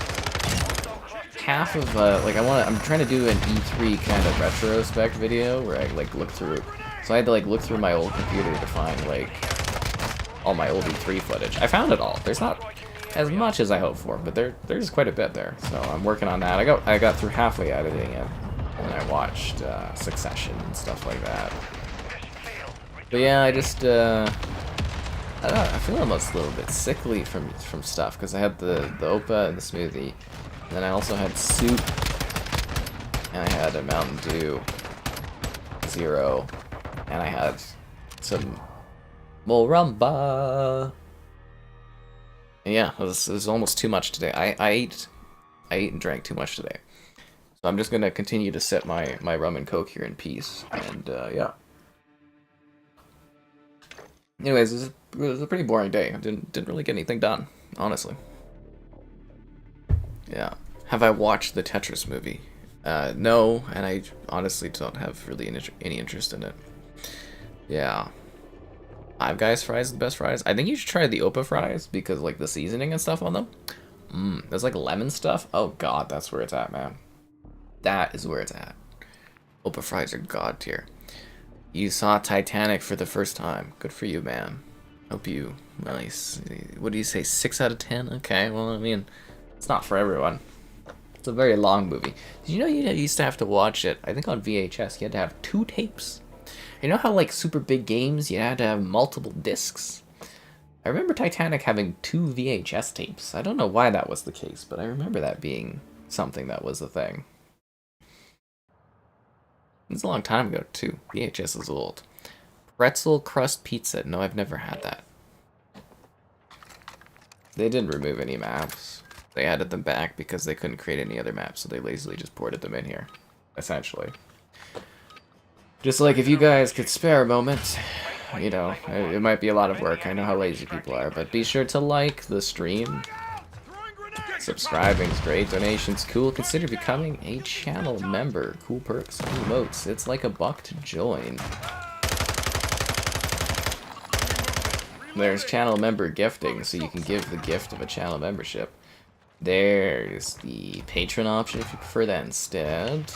half of, like, I'm trying to do an E3 kind of retrospect video where I, like, look through, so I had to, like, look through my old computer to find, like, all my old E3 footage. I found it all. There's not as much as I hoped for, but there's quite a bit there, so I'm working on that. I got through halfway editing it, and I watched Succession and stuff like that. But yeah, I just, I don't know, I feel almost a little bit sickly from stuff, because I had the Opa and the smoothie, and then I also had soup, and I had a Mountain Dew Zero, and I had some Moramba. And yeah, it was almost too much today. I ate and drank too much today. So I'm just gonna continue to sip my rum and coke here in peace, and yeah. Anyways, it was a pretty boring day. I didn't really get anything done, honestly. Yeah. Have I watched the Tetris movie? No, and I honestly don't have really any interest in it. Yeah. Five Guys fries are the best fries. I think you should try the Opa fries, because, like, the seasoning and stuff on them. There's, like, lemon stuff. Oh, God, that's where it's at, man. That is where it's at. Opa fries are god tier. You saw Titanic for the first time. Good for you, man. Hope you, nice. What do you say, 6 out of 10? Okay, well, I mean, it's not for everyone. It's a very long movie. Did you know you used to have to watch it, I think on VHS, you had to have 2 tapes? You know how, like, super big games, you had to have multiple discs? I remember Titanic having 2 VHS tapes. I don't know why that was the case, but I remember that being something that was a thing. It's a long time ago, too. VHS is old. Pretzel crust pizza. No, I've never had that. They didn't remove any maps. They added them back because they couldn't create any other maps, so they lazily just ported them in here, essentially. Just like if you guys could spare a moment, you know, it might be a lot of work. I know how lazy people are, but be sure to like the stream. Subscribing's great. Donations cool. Consider becoming a channel member. Cool perks, cool emotes. It's like $1 to join. There's channel member gifting, so you can give the gift of a channel membership. There's the patron option if you prefer that instead.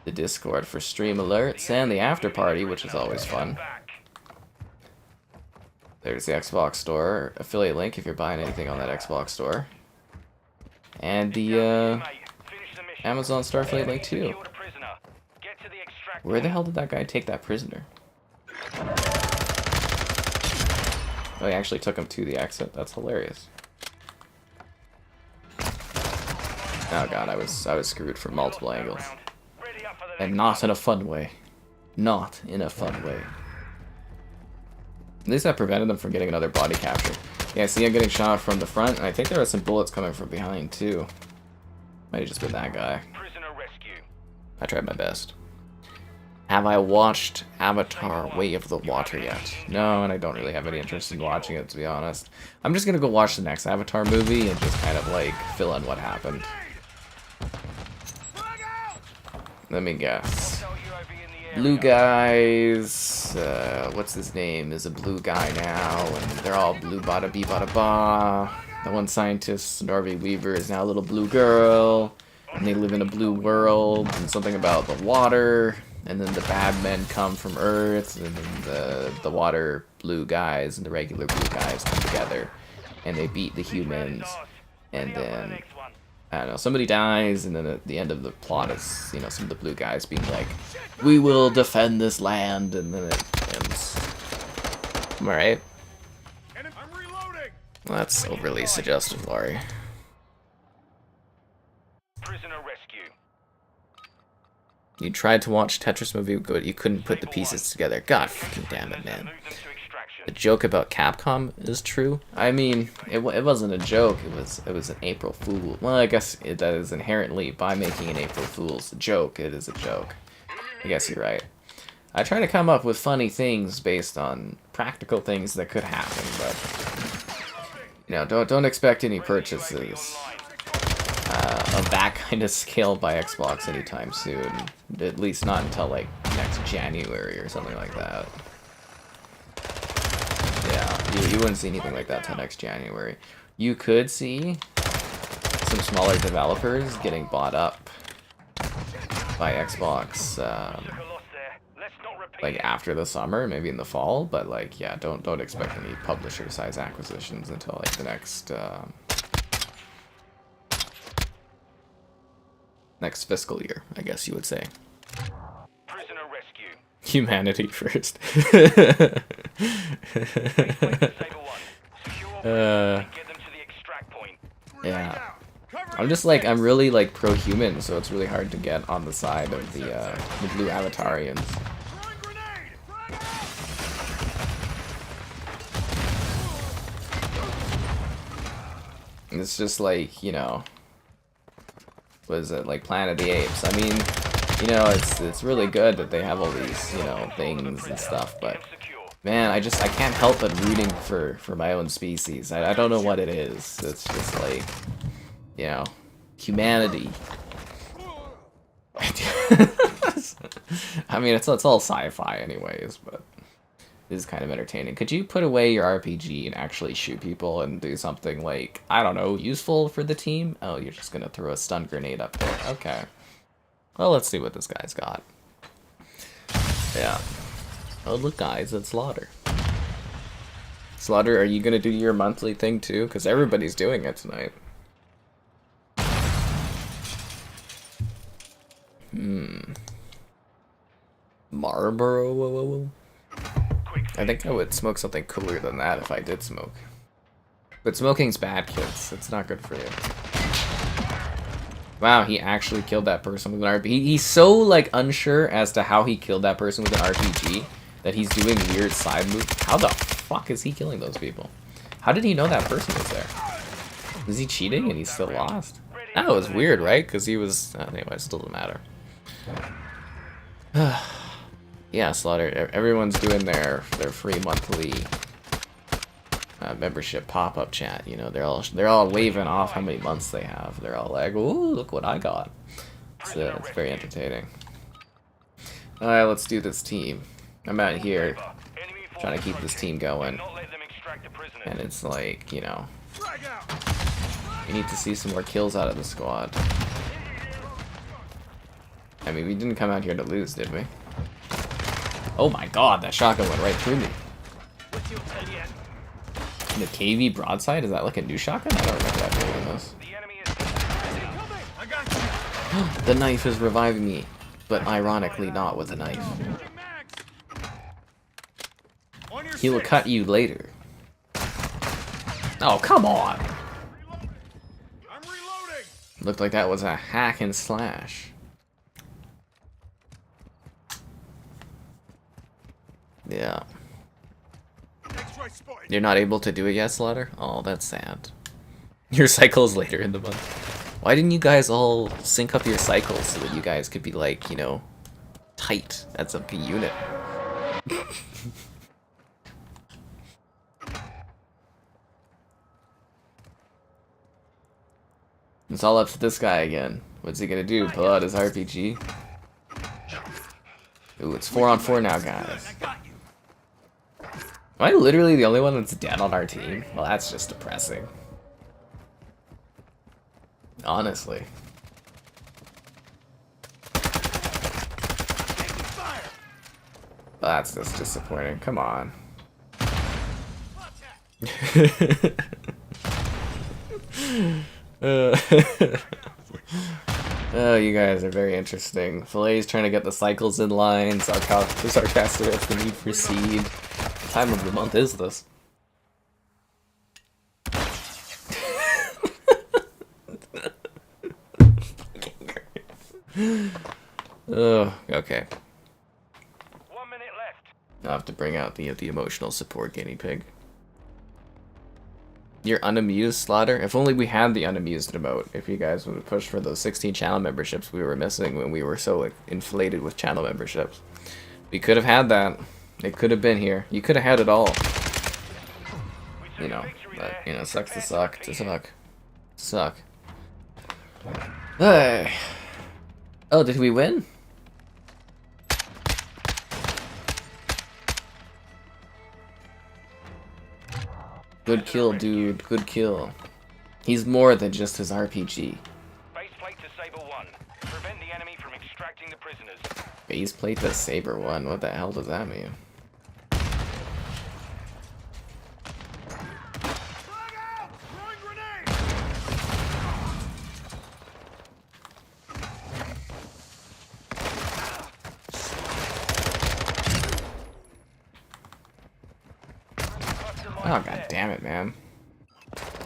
The Discord for stream alerts, and the after party, which is always fun. There's the Xbox store affiliate link if you're buying anything on that Xbox store. And the Amazon store affiliate link too. Where the hell did that guy take that prisoner? Oh, he actually took him to the exit. That's hilarious. Oh god, I was screwed from multiple angles. And not in a fun way. Not in a fun way. At least that prevented them from getting another body capture. Yeah, see, I'm getting shot from the front, and I think there are some bullets coming from behind, too. Might have just been that guy. I tried my best. Have I watched Avatar Way of the Water yet? No, and I don't really have any interest in watching it, to be honest. I'm just gonna go watch the next Avatar movie and just kind of, like, fill in what happened. Let me guess. Blue guys, what's his name, is a blue guy now, and they're all blue bada bee bada ba. The one scientist, Norby Weaver, is now a little blue girl, and they live in a blue world, and something about the water, and then the bad men come from Earth, and then the water blue guys and the regular blue guys come together, and they beat the humans, and then I don't know, somebody dies, and then at the end of the plot is, you know, some of the blue guys being like, we will defend this land, and then it ends. Am I right? Well, that's overly suggestive, Laurie. Prisoner rescue. You tried to watch Tetris movie, but you couldn't put the pieces together. God fucking damn it, man. The joke about Capcom is true. I mean, it wasn't a joke. It was an April Fool. Well, I guess that is inherently, by making an April Fool's joke, it is a joke. I guess you're right. I try to come up with funny things based on practical things that could happen, but you know, don't expect any purchases of that kind of scale by Xbox anytime soon. At least not until like next January or something like that. Yeah, you wouldn't see anything like that till next January. You could see some smaller developers getting bought up by Xbox, like after the summer, maybe in the fall. But like, yeah, don't expect any publisher-size acquisitions until like the next fiscal year, I guess you would say. Prisoner rescue. Humanity first. Yeah. I'm really like pro-human, so it's really hard to get on the side of the blue Avatarians. It's just like, you know, was it like Planet of the Apes? I mean, you know, it's really good that they have all these, you know, things and stuff, but man, I can't help but rooting for my own species. I don't know what it is. It's just like, you know, humanity. I mean, it's all sci-fi anyways, but it is kind of entertaining. Could you put away your RPG and actually shoot people and do something like, I don't know, useful for the team? Oh, you're just gonna throw a stun grenade up there. Okay. Well, let's see what this guy's got. Yeah. Oh, look, guys, it's Slaughter. Slaughter, are you gonna do your monthly thing too? Because everybody's doing it tonight. Marlboro? I think I would smoke something cooler than that if I did smoke. But smoking's bad, kids. It's not good for you. Wow, he actually killed that person with an RPG. He's so, like, unsure as to how he killed that person with an RPG that he's doing weird side moves. How the fuck is he killing those people? How did he know that person was there? Is he cheating and he still lost? That was weird, right? Because he was... anyway, it still doesn't matter. Yeah, Slaughter, everyone's doing their free monthly membership pop-up chat. You know, they're all waving off how many months they have. They're all like, "Ooh, look what I got." It's very entertaining. All right, let's do this team. I'm out here trying to keep this team going. Not let them extract the prisoners. And it's like, you know, we need to see some more kills out of the squad. I mean, we didn't come out here to lose, did we? Oh my god, that shotgun went right through me. The KV broadside? Is that like a new shotgun? I don't remember that being in this. The enemy is I got you. The knife is reviving me, but ironically not with a knife. He will cut you later. Oh, come on! I'm reloading. Looked like that was a hack and slash. Yeah. You're not able to do it yet, Slaughter? Oh, that's sad. Your cycle's later in the month. Why didn't you guys all sync up your cycles so that you guys could be like, you know, tight as a unit? It's all up to this guy again. What's he gonna do? Pull out his RPG? Ooh, it's 4-on-4 now, guys. Am I literally the only one that's dead on our team? Well, that's just depressing. Honestly. That's just disappointing. Come on. Oh, you guys are very interesting. Fille's trying to get the cycles in line. Sarcastic has the need for seed. What time of the month is this? Oh, okay. 1 minute left. I'll have to bring out the emotional support guinea pig. You're unamused, Slaughter? If only we had the unamused emote. If you guys would have pushed for those 16 channel memberships we were missing when we were so like inflated with channel memberships. We could have had that. It could have been here. You could have had it all. You know, but, you know, sucks to suck. To suck. Suck. Hey. Oh, did we win? Good kill, dude. Good kill. He's more than just his RPG. Base plate to Saber 1. Prevent the enemy from extracting the prisoners. Base plate to Saber 1. What the hell does that mean? Oh, god damn it, man.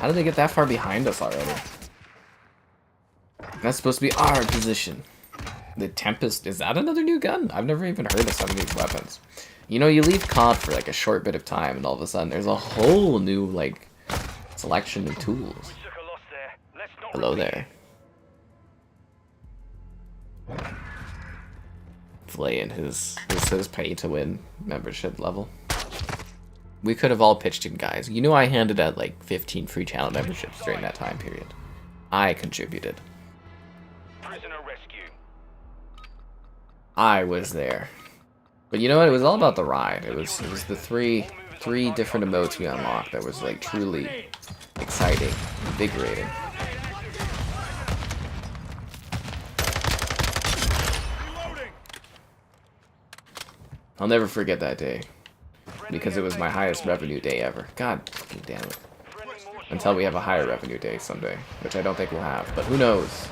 How did they get that far behind us already? That's supposed to be our position. The Tempest, is that another new gun? I've never even heard of some of these weapons. You know, you leave COD for like a short bit of time and all of a sudden there's a whole new, like, selection of tools. Hello there. Flay in his pay to win membership level. We could have all pitched in, guys. You know I handed out like 15 free channel memberships during that time period. I contributed. Prisoner rescue. I was there. But you know what? It was all about the ride. It was the three different emotes we unlocked that was like truly exciting, invigorating. I'll never forget that day. Because it was my highest revenue day ever. God fucking damn it. Until we have a higher revenue day someday. Which I don't think we'll have. But who knows?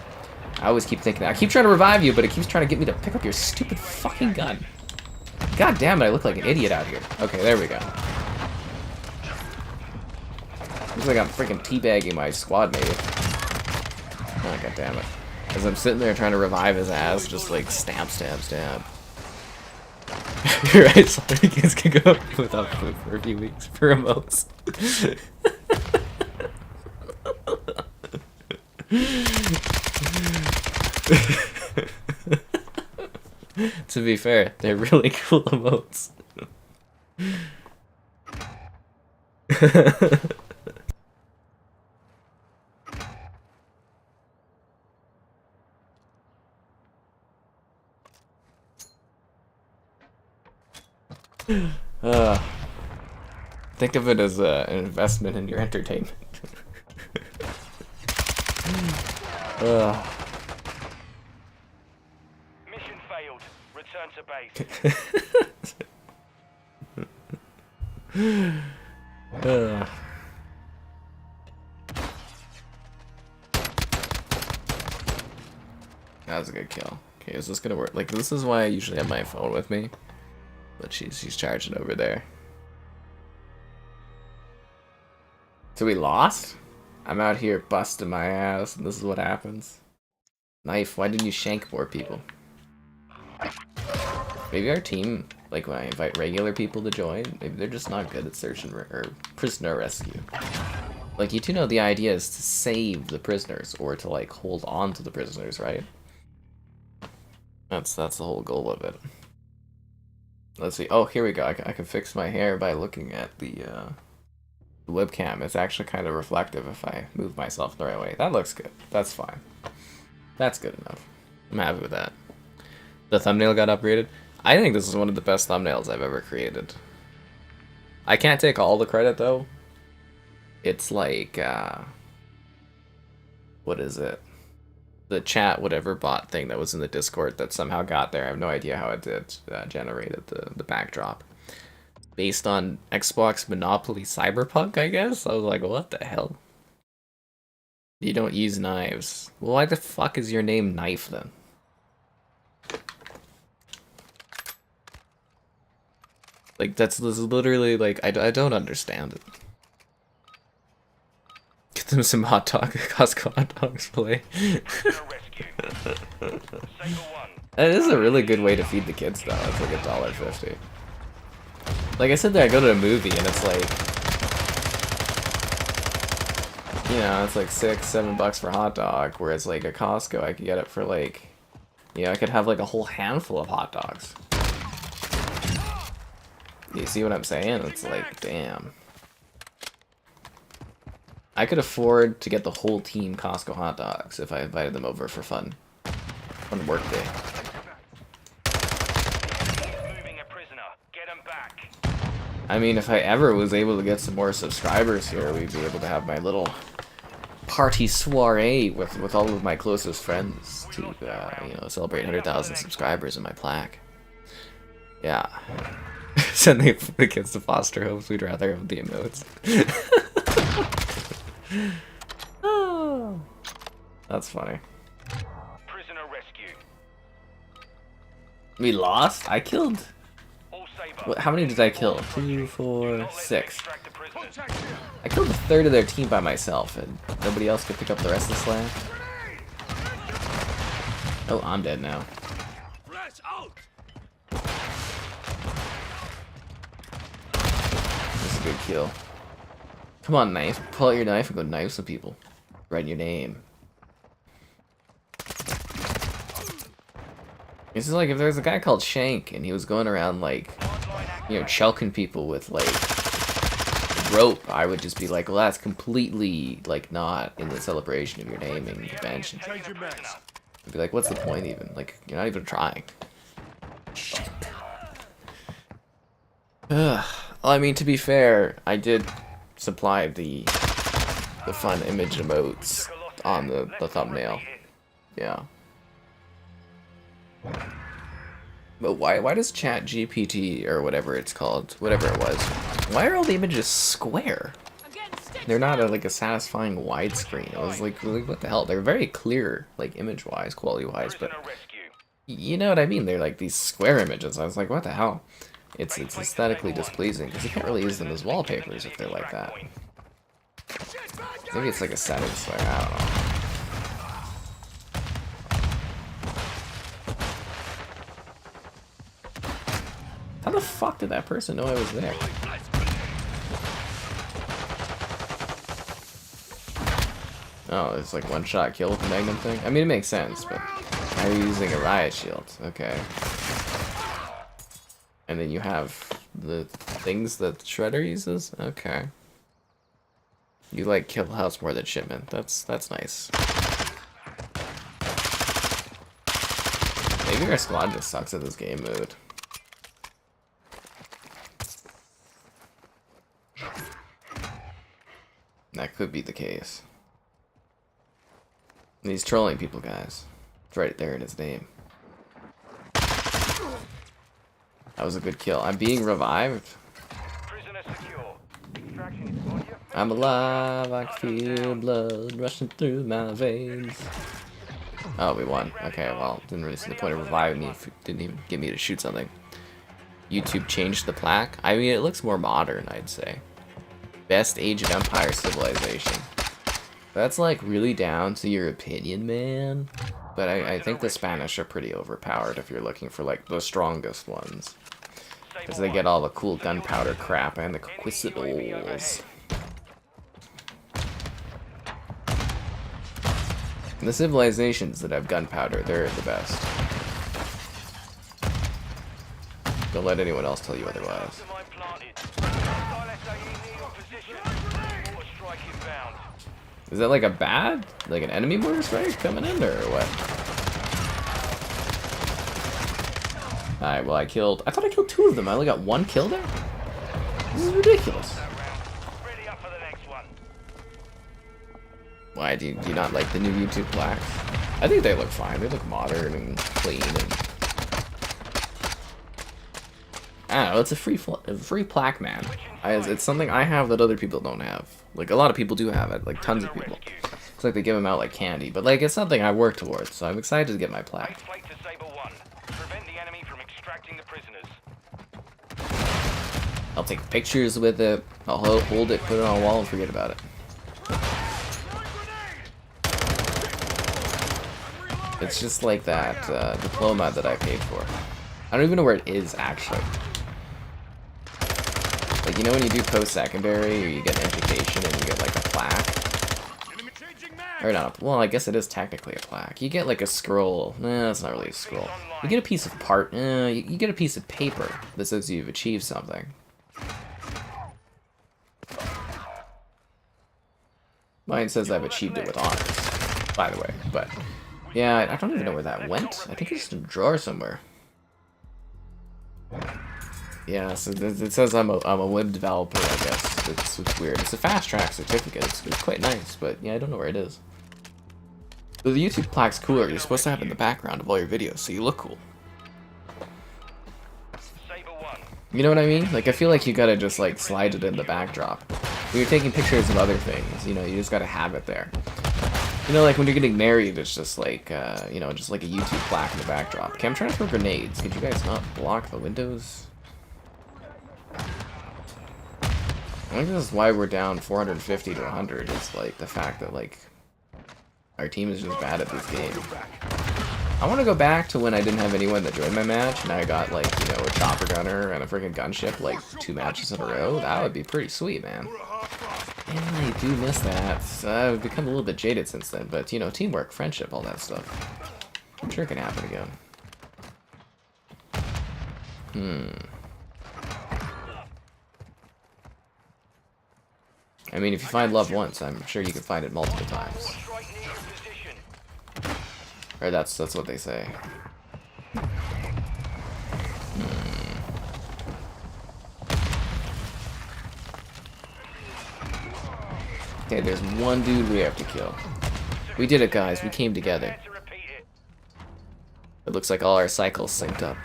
I always keep thinking that. I keep trying to revive you, but it keeps trying to get me to pick up your stupid fucking gun. God damn it, I look like an idiot out here. Okay, there we go. Looks like I'm freaking teabagging my squad mate. Oh, god damn it. As I'm sitting there trying to revive his ass, just like stab, stab, stab. You're right, sorry, kids can go without food for a few weeks for emotes. To be fair, they're really cool emotes. Think of it as an investment in your entertainment. Ugh. Mission failed. Return to base. Ugh. That was a good kill. Okay, is this gonna work? Like, this is why I usually have my phone with me. But she's charging over there. So we lost? I'm out here busting my ass, and this is what happens. Knife, why didn't you shank more people? Maybe our team, like when I invite regular people to join, maybe they're just not good at search and or prisoner rescue. Like, you do know the idea is to save the prisoners, or to like hold on to the prisoners, right? That's the whole goal of it. Let's see. Oh, here we go. I can fix my hair by looking at the webcam. It's actually kind of reflective if I move myself the right way. That looks good. That's fine. That's good enough. I'm happy with that. The thumbnail got upgraded. I think this is one of the best thumbnails I've ever created. I can't take all the credit though. It's like, what is it? The chat whatever bot thing that was in the Discord that somehow got there. I have no idea how it did generated the backdrop. Based on Xbox Monopoly Cyberpunk, I guess? I was like, what the hell? You don't use knives. Well, why the fuck is your name Knife then? Like, this is literally, like, I don't understand it. Get them some hot dog, Costco hot dogs, play. That is a really good way to feed the kids, though. It's like $1.50. Like I said there, I go to a movie, and it's like, you know, it's like $6-7 for a hot dog, whereas like at Costco, I could get it for like, you know, I could have like a whole handful of hot dogs. You see what I'm saying? It's like, damn. I could afford to get the whole team Costco hot dogs if I invited them over for fun on a work day. Moving a prisoner. Get him back. I mean, if I ever was able to get some more subscribers here, we'd be able to have my little party soiree with all of my closest friends to, you know, celebrate 100,000 subscribers in my plaque. Yeah. Send the kids to foster homes. We'd rather have the emotes. Oh, that's funny. Prisoner rescue. We lost? I killed... All saber. What, how many did I kill? 2, 4, 6. Extract the prisoners. I killed a third of their team by myself, and nobody else could pick up the rest of the slack. Oh, I'm dead now. This is a good kill. Come on, knife. Pull out your knife and go knife some people. Write your name. This is like if there's a guy called Shank and he was going around like, you know, choking people with like rope, I would just be like, well, that's completely like not in the celebration of your naming convention. I'd be like, what's the point even? Like, you're not even trying. Well, I mean, to be fair, I did supply the fun image emotes on the thumbnail. Yeah. But why does Chat GPT or whatever it's called, whatever it was, why are all the images square? They're not like a satisfying widescreen. It was like, what the hell? They're very clear, like image-wise, quality-wise, but you know what I mean? They're like these square images. I was like, what the hell? It's aesthetically displeasing because you can't really use them as wallpapers if they're like that. Maybe it's like a settings thing. I don't know. How the fuck did that person know I was there? Oh, it's like one-shot kill with the Magnum thing? I mean, it makes sense, but now you're using a riot shield. Okay. And then you have the things that Shredder uses? Okay. You like Kill House more than Shipment. That's nice. Maybe our squad just sucks at this game mode. That could be the case. And he's trolling people, guys. It's right there in his name. That was a good kill. I'm being revived. Prisoner secure. Extraction is on your I'm alive. I can feel blood rushing through my veins. Oh, we won. Okay, well, didn't really see the point of reviving me if it didn't even get me to shoot something. YouTube changed the plaque. I mean, it looks more modern, I'd say. Best Age of Empire civilization. That's like really down to your opinion, man. But I think the Spanish are pretty overpowered if you're looking for like the strongest ones. Because they get all the cool gunpowder crap and the conquistadors. And the civilizations that have gunpowder, they're the best. Don't let anyone else tell you otherwise. Is that like a bad, like an enemy mortar strike coming in, or what? Alright, well I thought I killed 2 of them. I only got 1 kill there? This is ridiculous. Why, do you not like the new YouTube plaques? I think they look fine. They look modern and clean. And I don't know, it's a free plaque, man. It's something I have that other people don't have. Like, a lot of people do have it, like tons of people. It's like they give them out like candy, but like it's something I work towards, so I'm excited to get my plaque. I'll take pictures with it, I'll hold it, put it on a wall, and forget about it. It's just like that diploma that I paid for. I don't even know where it is, actually. Like, you know when you do post-secondary, or you get an education and you get like a plaque? Or not, well, I guess it is technically a plaque. You get like a scroll. Nah, that's not really a scroll. You get a piece of you get a piece of paper that says you've achieved something. Mine says I've achieved it with honors, by the way, but yeah, I don't even know where that went. I think it's in a drawer somewhere. Yeah, so it says I'm a web developer, I guess. It's weird. It's a fast track certificate. It's quite nice, but yeah, I don't know where it is. So the YouTube plaque's cooler. You're supposed to have it in the background of all your videos, so you look cool. You know what I mean? Like, I feel like you gotta just like slide it in the backdrop. When you're taking pictures of other things, you know, you just gotta have it there. You know, like when you're getting married, it's just like, you know, just like a YouTube plaque in the backdrop. Okay, I'm trying to throw grenades. Could you guys not block the windows? I think this is why we're down 450 to 100. It's like the fact that like our team is just bad at this game. I want to go back to when I didn't have anyone that joined my match, and I got like, you know, a chopper gunner and a freaking gunship like 2 matches in a row. That would be pretty sweet, man. And I do miss that. I've become a little bit jaded since then, but you know, teamwork, friendship, all that stuff. I'm sure it can happen again. I mean, if you find love once, I'm sure you can find it multiple times. Or that's what they say. Okay, there's one dude we have to kill. We did it, guys. We came together. It looks like all our cycles synced up.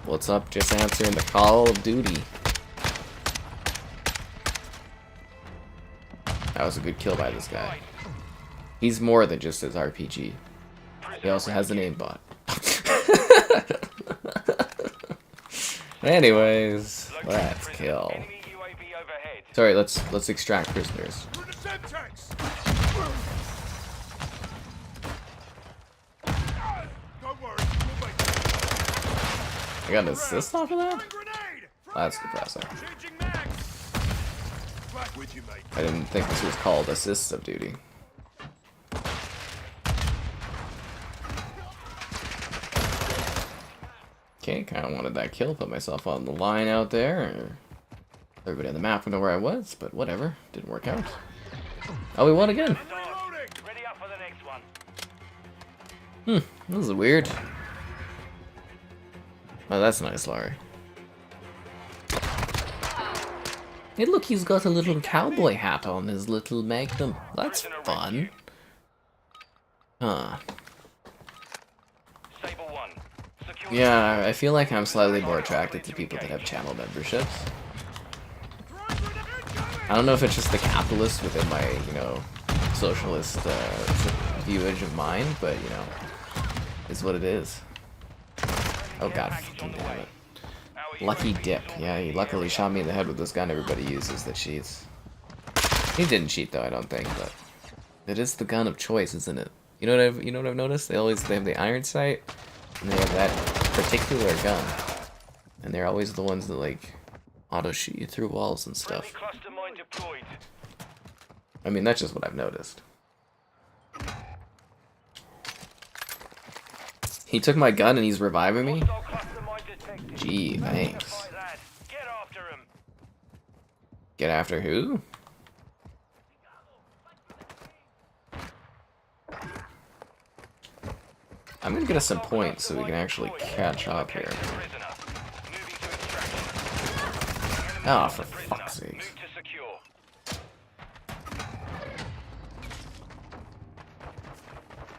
What's up? Just answering the call of duty. That was a good kill by this guy. He's more than just his RPG. He also has an aimbot. Anyways, let's kill. Sorry, let's extract prisoners. I got an assist off of that? That's depressing. I didn't think this was called assists of duty. Okay, kind of wanted that kill, put myself on the line out there. Everybody on the map would know where I was, but whatever, didn't work out. Oh, we won again. This is weird. Oh, that's nice, Laurie. Hey, look, he's got a little cowboy hat on his little Magnum. That's fun. Huh. Sable 1. Secure Yeah, I feel like I'm slightly more attracted to people that have channel memberships. I don't know if it's just the capitalist within my, you know, socialist viewage of mind, but, you know, it's what it is. Oh god, fucking damn it. Lucky dip. Yeah, he luckily shot me in the head with this gun everybody uses that cheats. He didn't cheat though, I don't think, but it is the gun of choice, isn't it? You know what I've noticed? They have the iron sight and they have that particular gun. And they're always the ones that like auto shoot you through walls and stuff. cluster mine deployed. I mean, that's just what I've noticed. He took my gun and he's reviving me? Hostile cluster mine detected. Gee, thanks. Fight that. Get after him. Get after who? I'm gonna get us some points so we can actually catch up here. Prisoner. Moving to extraction. Oh, for fuck's sake. Move to secure.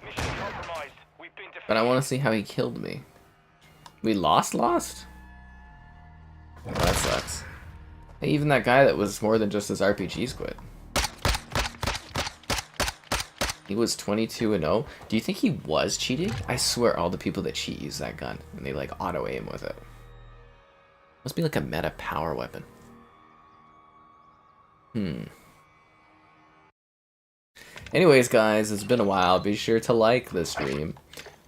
Mission compromised. We've been But I want to see how he killed me. We lost? Oh, that sucks. Hey, even that guy that was more than just his RPGs quit. He was 22-0. Do you think he was cheating? I swear all the people that cheat use that gun. And they like auto-aim with it. Must be like a meta power weapon. Anyways, guys, it's been a while. Be sure to like the stream.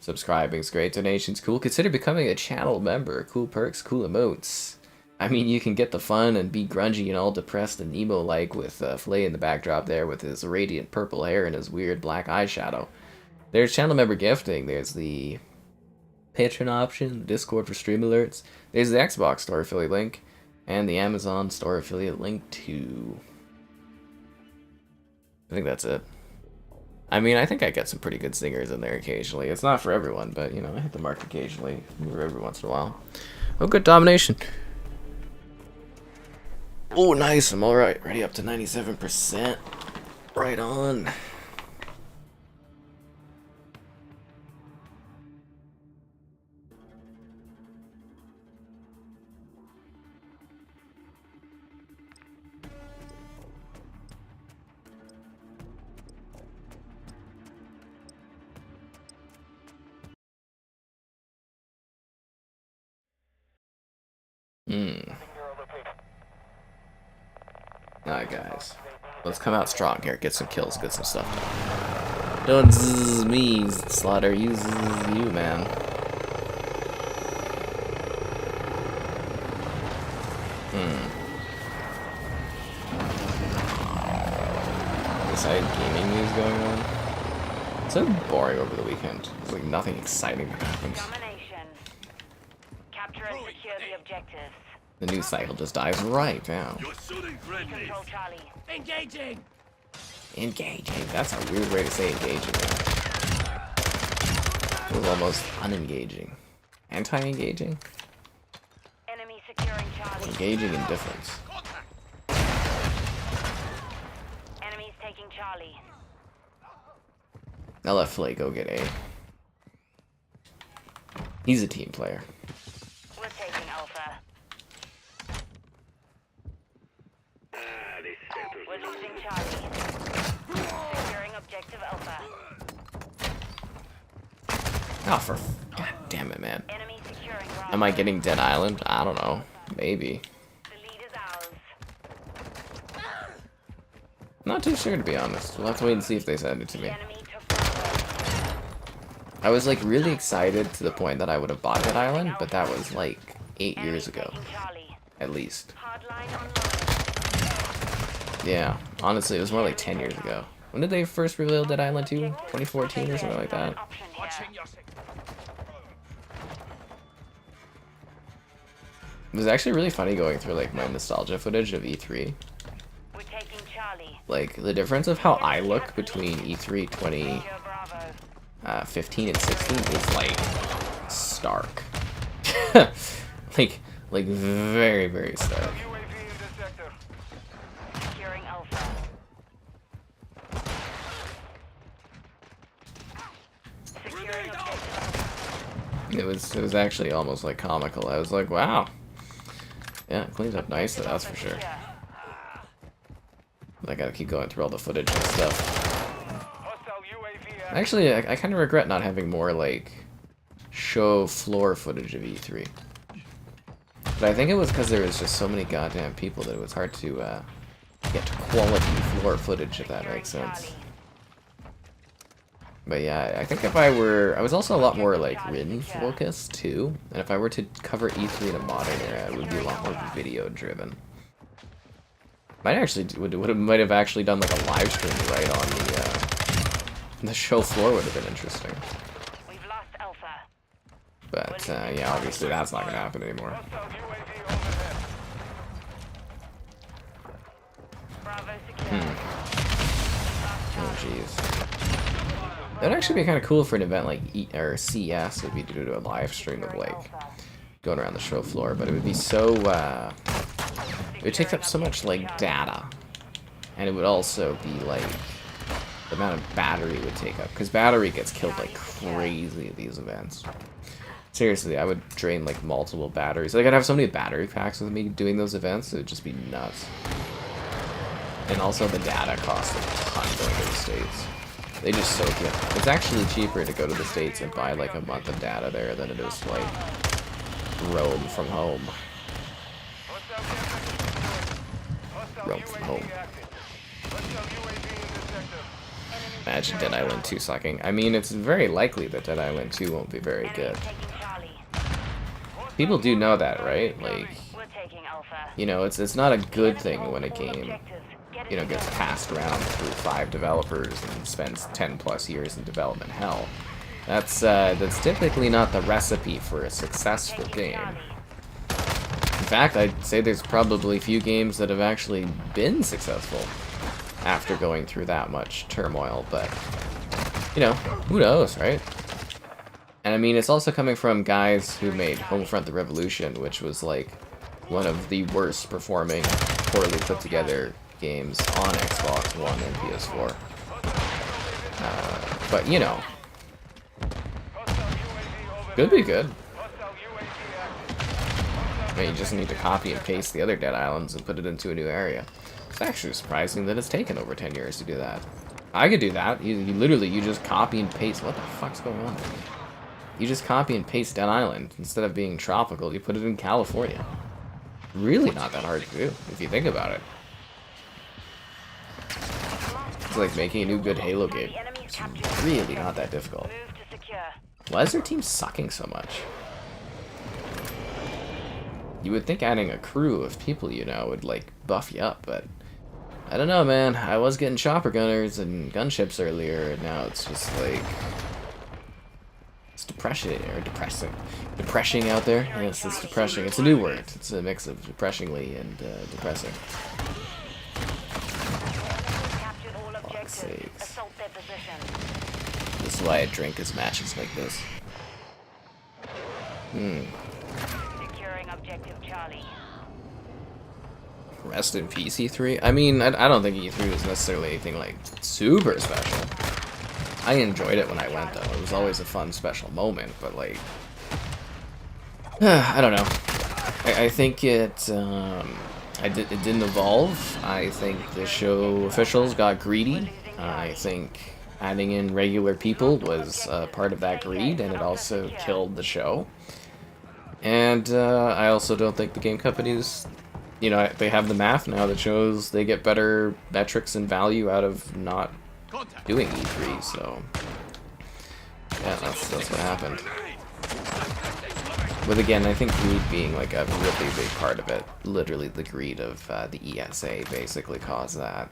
Subscribing's great. Donations cool. Consider becoming a channel member. Cool perks, cool emotes. I mean, you can get the fun and be grungy and all depressed and emo-like with Flay in the backdrop there with his radiant purple hair and his weird black eyeshadow. There's channel member gifting. There's the Patreon option, the Discord for stream alerts. There's the Xbox store affiliate link, and the Amazon store affiliate link too. I think that's it. I mean, I think I get some pretty good singers in there occasionally. It's not for everyone, but, you know, I hit the mark occasionally, every once in a while. Oh, good domination. Oh, nice. I'm alright. Ready up to 97%. Right on. Alright, guys. Let's come out strong here. Get some kills, get some stuff done. Don't zzz me, Slaughter. You zzz you, man. Exciting gaming news going on. It's so boring over the weekend. It's like nothing exciting happens. Domination. Capture and secure the objectives. The news cycle just dies right now. You're shooting friendly. Control Charlie. Engaging. Engaging. That's a weird way to say engaging. It was almost unengaging. Anti-engaging? Enemy securing Charlie. Engaging indifference. Enemies taking Charlie. I'll let Flay go get A. He's a team player. We're taking Alpha. We're losing Charlie. Securing objective Alpha. Oh, for... God damn it, man. Enemy securing Bravo. Am I getting Dead Island? I don't know. Maybe. The lead is ours. Not too sure, to be honest. We'll have to wait and see if they send it to me. The enemy took Bravo. I was, like, really excited to the point that I would have bought Dead Island, but that was, like, 8 years ago. Taking Charlie. At least. Hardline online. Yeah. Honestly, it was more like 10 years ago. When did they first reveal Dead Island 2? 2014 or something like that? Option here. Watching your six. It was actually really funny going through, like, my nostalgia footage of E3. We're taking Charlie. Like, the difference of how I look between E3 Secure Bravo. 15 and 16 is, like, stark. like, very, very stark. UAV in the sector. It was actually almost like comical. I was like, wow. Yeah, it cleans up nicely, that's for sure. But I gotta keep going through all the footage and stuff. Actually, I kind of regret not having more, like, show floor footage of E3. But I think it was because there was just so many goddamn people that it was hard to get quality floor footage, if that makes sense. But yeah, I think if I was also a lot more, like, written focused, too. And if I were to cover E3 in a modern era, it would be a lot more video driven. Might have actually done, like, a live stream right on the show floor would have been interesting. We've lost Alpha. But, yeah, obviously that's not gonna happen anymore. Bravo secure. Oh, jeez. That'd actually be kind of cool for an event like CS, would be to do a live stream of, like, going around the show floor, but it would be so, it would take up so much, like, data. And it would also be, like, the amount of battery it would take up, because battery gets killed like crazy at these events. Seriously, I would drain, like, multiple batteries. Like, I'd have so many battery packs with me doing those events, it would just be nuts. And also the data costs a ton going to the States. They just soak it. It's actually cheaper to go to the States and buy, like, a month of data there than it is to, like, roam from home. Roam from home. Imagine Dead Island 2 sucking. I mean, it's very likely that Dead Island 2 won't be very good. People do know that, right? Like, you know, it's not a good thing when a game, you know, gets passed around through 5 developers and spends 10+ years in development hell. That's typically not the recipe for a successful game. In fact, I'd say there's probably few games that have actually been successful after going through that much turmoil, but, you know, who knows, right? And I mean, it's also coming from guys who made Homefront the Revolution, which was, like, one of the worst performing, poorly put together games on Xbox One and PS4. But, you know, could be good. I mean, you just need to copy and paste the other Dead Islands and put it into a new area. It's actually surprising that it's taken over 10 years to do that. I could do that. You literally, you just copy and paste. What the fuck's going on? You just copy and paste Dead Island. Instead of being tropical, you put it in California. Really not that hard to do, if you think about it. It's like making a new good Halo game. It's really not that difficult. Why is their team sucking so much? You would think adding a crew of people, you know, would, like, buff you up, but I don't know, man. I was getting chopper gunners and gunships earlier, and now it's just, like, it's depressing out there. Yes, it's depressing. It's a new word. It's a mix of depressingly and depressing. Fuck's sakes. This is why I drink as matches like this. Securing objective Charlie. Rest in peace, E3. I mean, I don't think E3 was necessarily anything, like, super special. I enjoyed it when I went, though. It was always a fun, special moment, but, like, I don't know. I think it didn't evolve. I think the show officials got greedy. I think adding in regular people was part of that greed, and it also killed the show. And I also don't think the game companies, you know, they have the math now that shows they get better metrics and value out of not doing E3, so yeah, that's what happened. But again, I think greed being, like, a really big part of it. Literally the greed of the ESA basically caused that.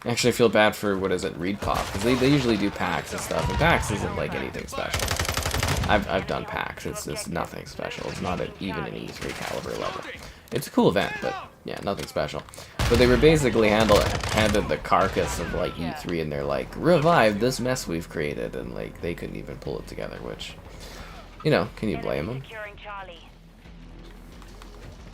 Actually, I feel bad for, what is it, ReedPop, because they usually do packs and stuff, and packs isn't, like, anything special. I've done packs. It's nothing special. It's not even an E3 caliber level. It's a cool event, but yeah, nothing special. But they were basically handed the carcass of, like, E3, and they're like, revive this mess we've created, and, like, they couldn't even pull it together, which, you know, can you blame them?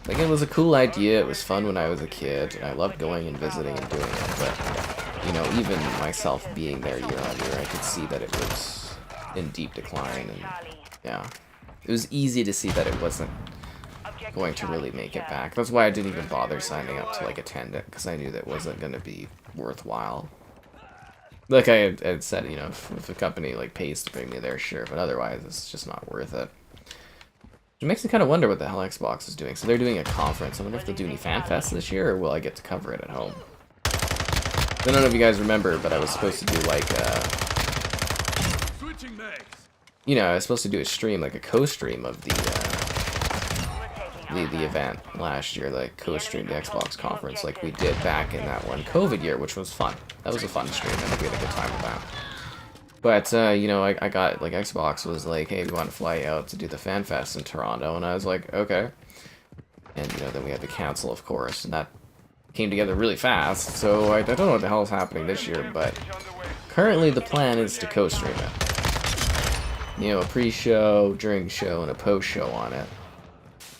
Like, it was a cool idea, it was fun when I was a kid, and I loved going and visiting and doing it, but you know, even myself being there year on year, I could see that it was in deep decline, and yeah, it was easy to see that it wasn't going to really make it back. That's why I didn't even bother signing up to like attend it, because I knew that wasn't going to be worthwhile. Like I had said, you know, if a company like pays to bring me there, sure, but otherwise it's just not worth it. It makes me kind of wonder what the hell Xbox is doing. So they're doing a conference. I wonder if they'll do any fan fests this year, or will I get to cover it at home? I don't know if you guys remember, but I was supposed to do like you know, I was supposed to do a stream, like a co-stream of the event last year, like co-stream the Xbox conference, like we did back in that one COVID year, which was fun. That was a fun stream. I think we had a good time with that. But you know, I got like Xbox was like, hey, we want to fly out to do the Fan Fest in Toronto, and I was like, okay. And you know, then we had to cancel, of course, and that came together really fast. So I don't know what the hell is happening this year, but currently the plan is to co-stream it. You know, a pre-show, during show, and a post-show on it.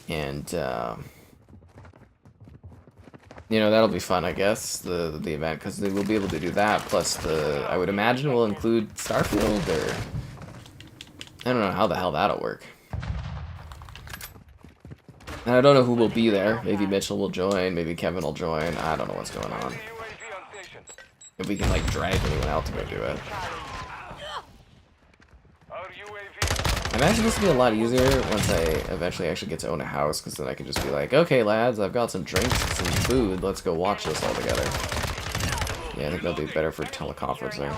And you know, that'll be fun, I guess, the event, because we'll be able to do that, plus I would imagine will include Starfield, or I don't know how the hell that'll work. And I don't know who will be there. Maybe Mitchell will join, maybe Kevin will join, I don't know what's going on. If we can like drag anyone else to go do it. I imagine this will be a lot easier once I eventually actually get to own a house, because then I can just be like, okay lads, I've got some drinks and some food, let's go watch this all together. Yeah, I think that'll be better for teleconferencing.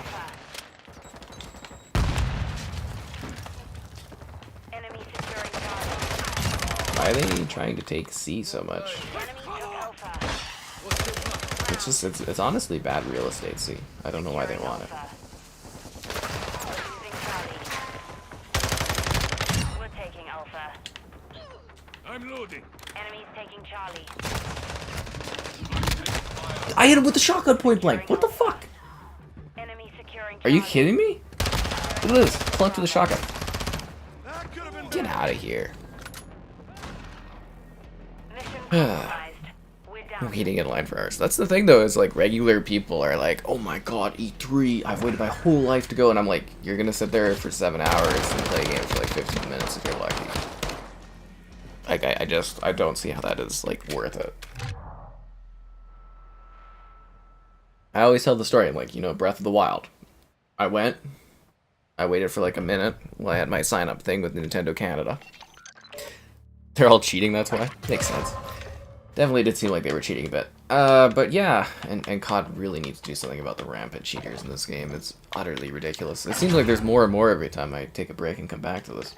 Why are they trying to take C so much? It's just, it's honestly bad real estate, C. I don't know why they want it. I'm loading. Enemies taking Charlie. I hit him with the shotgun point blank. What the fuck? Enemy securing Are you Charlie. kidding me? Look at this. Clunked with a shotgun. Get out of here. Mission compromised. We're down. I'm waiting in line for hours. That's the thing, though, is like regular people are like, oh my god, E3, I've waited my whole life to go, and I'm like, you're gonna sit there for 7 hours and play a game for like 15 minutes if you're lucky. Like, I don't see how that is, like, worth it. I always tell the story, I'm like, you know, Breath of the Wild. I went, I waited for like a minute while I had my sign-up thing with Nintendo Canada. They're all cheating, that's why. Makes sense. Definitely did seem like they were cheating a bit. But yeah, and COD really needs to do something about the rampant cheaters in this game. It's utterly ridiculous. It seems like there's more and more every time I take a break and come back to this.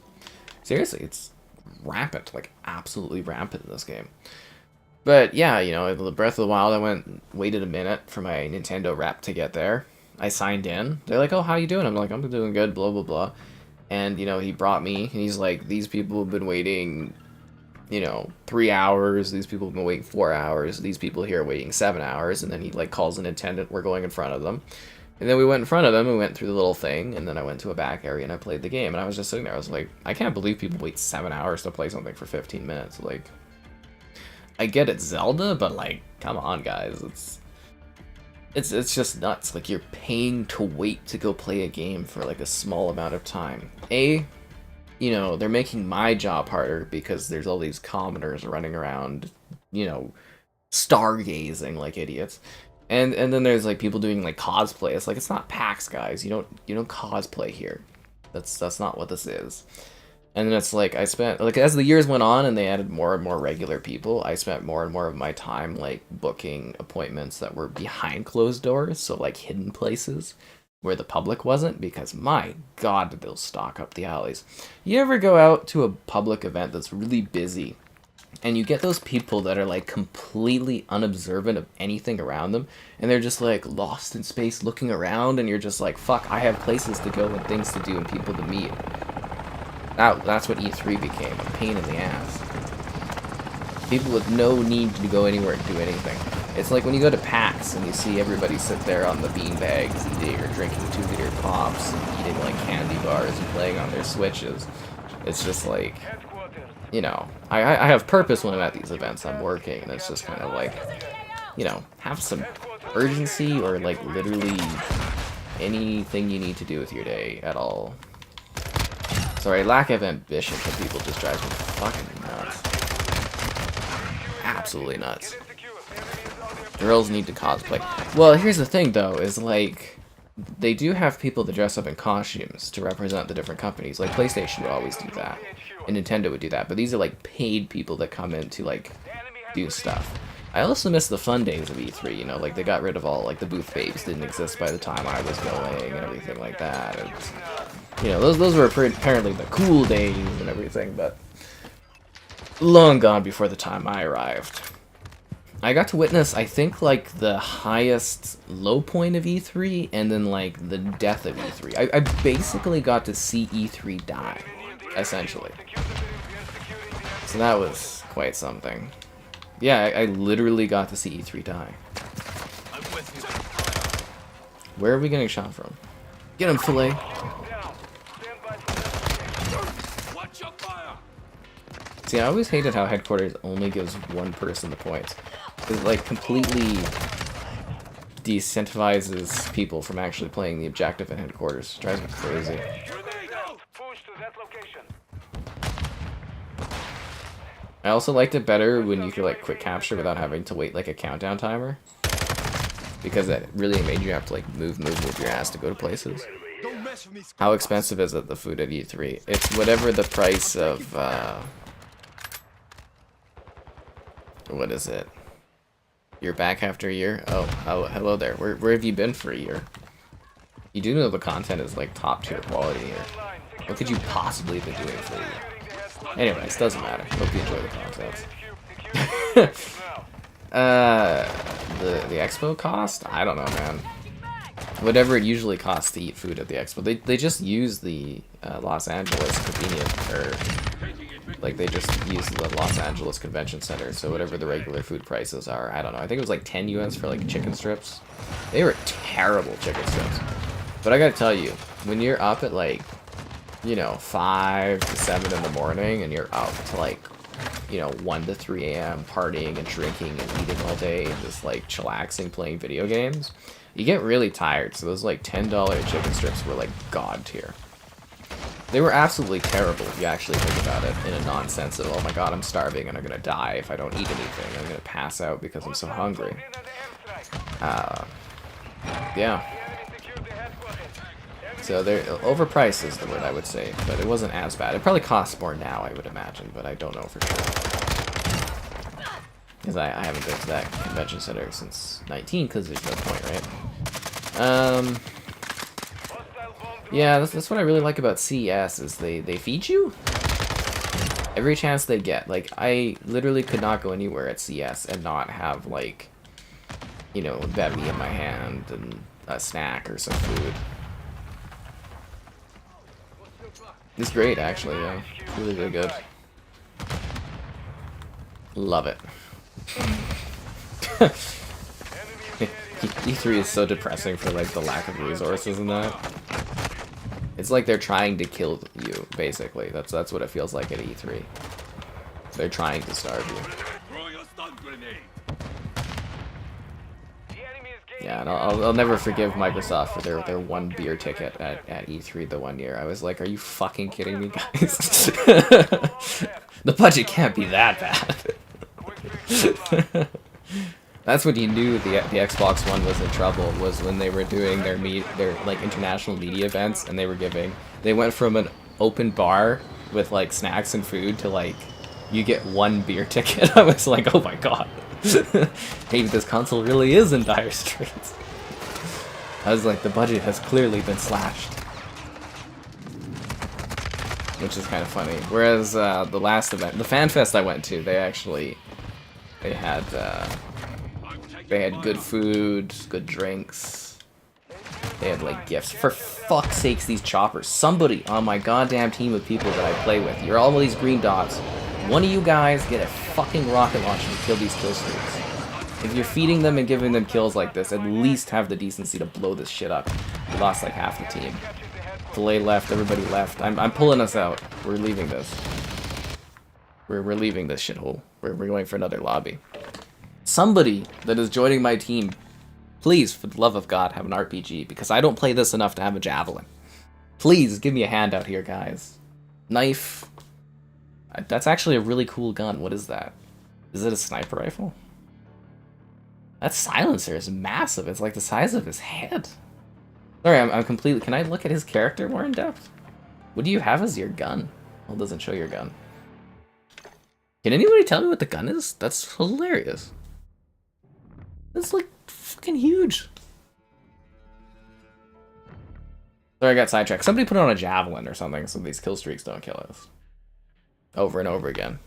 Seriously, it's rampant, like absolutely rampant in this game. But yeah, you know, the Breath of the Wild, I waited a minute for my Nintendo rep to get there. I signed in. They're like, oh, how you doing? I'm like, I'm doing good, blah, blah, blah. And, you know, he brought me, and he's like, these people have been waiting, you know, 3 hours. These people have been waiting 4 hours. These people here are waiting 7 hours. And then he, like, calls an attendant. We're going in front of them. And then we went in front of them, and we went through the little thing, and then I went to a back area, and I played the game. And I was just sitting there. I was like, I can't believe people wait 7 hours to play something for 15 minutes. Like, I get it, Zelda, but, like, come on, guys. It's just nuts. Like, you're paying to wait to go play a game for, like, a small amount of time. You know, they're making my job harder because there's all these commoners running around, you know, stargazing like idiots. And then there's like people doing like cosplay. It's like, it's not PAX, guys. You don't cosplay here. That's not what this is. And then it's like, I spent, like, as the years went on and they added more and more regular people, I spent more and more of my time like booking appointments that were behind closed doors, so like hidden places where the public wasn't, because my god did they'll stock up the alleys. You ever go out to a public event that's really busy and you get those people that are like completely unobservant of anything around them, and they're just like lost in space looking around, and you're just like, fuck, I have places to go and things to do and people to meet. That's what E3 became, a pain in the ass. People with no need to go anywhere and do anything. It's like when you go to PAX and you see everybody sit there on the beanbags eating or drinking 2-liter pops and eating like candy bars and playing on their Switches. It's just like, you know, I have purpose when I'm at these events. I'm working, and it's just kind of like, you know, have some urgency or like literally anything you need to do with your day at all. Sorry, lack of ambition for people just drives me fucking nuts. Absolutely nuts. Girls need to cosplay. Well, here's the thing though, is like, they do have people that dress up in costumes to represent the different companies. Like PlayStation would always do that, and Nintendo would do that. But these are like paid people that come in to like do stuff. I also miss the fun days of E3. You know, like they got rid of all like the booth babes didn't exist by the time I was going and everything like that. And, you know, those were apparently the cool days and everything, but long gone before the time I arrived. I got to witness, I think, like, the highest low point of E3, and then, like, the death of E3. I basically got to see E3 die, essentially. So that was quite something. Yeah, I literally got to see E3 die. Where are we getting shot from? Get him, Filet! See, I always hated how Headquarters only gives one person the points. It, like, completely decentralizes people from actually playing the objective at Headquarters. It drives me crazy. I also liked it better when you could, like, quick capture without having to wait, like, a countdown timer. Because that really made you have to, like, move your ass to go to places. How expensive is it, the food at E3? It's whatever the price of, what is it? You're back after a year? Oh, hello there. Where have you been for a year? You do know the content is like top tier quality here. What could you possibly have been doing for a year? Anyways, doesn't matter. Hope you enjoy the content. The Expo cost? I don't know, man. Whatever it usually costs to eat food at the Expo. They just use the Los Angeles convenient, or like they just use the Los Angeles Convention Center, so whatever the regular food prices are, I don't know. I think it was like 10 US for like chicken strips. They were terrible chicken strips. But I gotta tell you, when you're up at like, you know, 5 to 7 in the morning, and you're up to like, you know, 1 to 3 a.m. partying and drinking and eating all day and just like chillaxing playing video games, you get really tired. So those like $10 chicken strips were like god tier. They were absolutely terrible if you actually think about it in a non-sense of, oh my god, I'm starving and I'm gonna die if I don't eat anything. I'm gonna pass out because I'm so hungry. Yeah. So they're overpriced is the word I would say, but it wasn't as bad. It probably costs more now, I would imagine, but I don't know for sure. Because I haven't been to that convention center since 19, because there's no point, right? Yeah, that's what I really like about CES, is they feed you every chance they get. Like, I literally could not go anywhere at CES and not have, like, you know, a bevy in my hand and a snack or some food. It's great, actually, yeah. Really, really good. Love it. E3 is so depressing for, like, the lack of resources in that. It's like they're trying to kill you, basically. That's what it feels like at E3. They're trying to starve you. Yeah, and I'll never forgive Microsoft for their one beer ticket at E3 the one year. I was like, are you fucking kidding me, guys? The budget can't be that bad. That's when you knew the Xbox One was in trouble, was when they were doing their like international media events, and they went from an open bar with like snacks and food to like you get one beer ticket. I was like, oh my god. Maybe this console really is in dire straits. I was like, the budget has clearly been slashed. Which is kind of funny. Whereas the last event, the FanFest I went to, they had good food, good drinks. They had like gifts. For fuck's sakes, these choppers. Somebody on my goddamn team of people that I play with, you're all these green dots. One of you guys get a fucking rocket launcher to kill these kill streaks. If you're feeding them and giving them kills like this, at least have the decency to blow this shit up. We lost like half the team. Delay left, everybody left. I'm pulling us out. We're leaving this. We're leaving this shithole. We're going for another lobby. Somebody that is joining my team Please, for the love of God, have an RPG, because I don't play this enough to have a javelin. Please, give me a handout here, guys. Knife. That's actually a really cool gun. What is that? Is it a sniper rifle? That silencer is massive. It's like the size of his head. Sorry, I'm completely... Can I look at his character more in depth? What do you have as your gun? Well, it doesn't show your gun. Can anybody tell me what the gun is? That's hilarious. That's like fucking huge. Sorry, I got sidetracked. Somebody put on a javelin or something so these kill streaks don't kill us. Over and over again.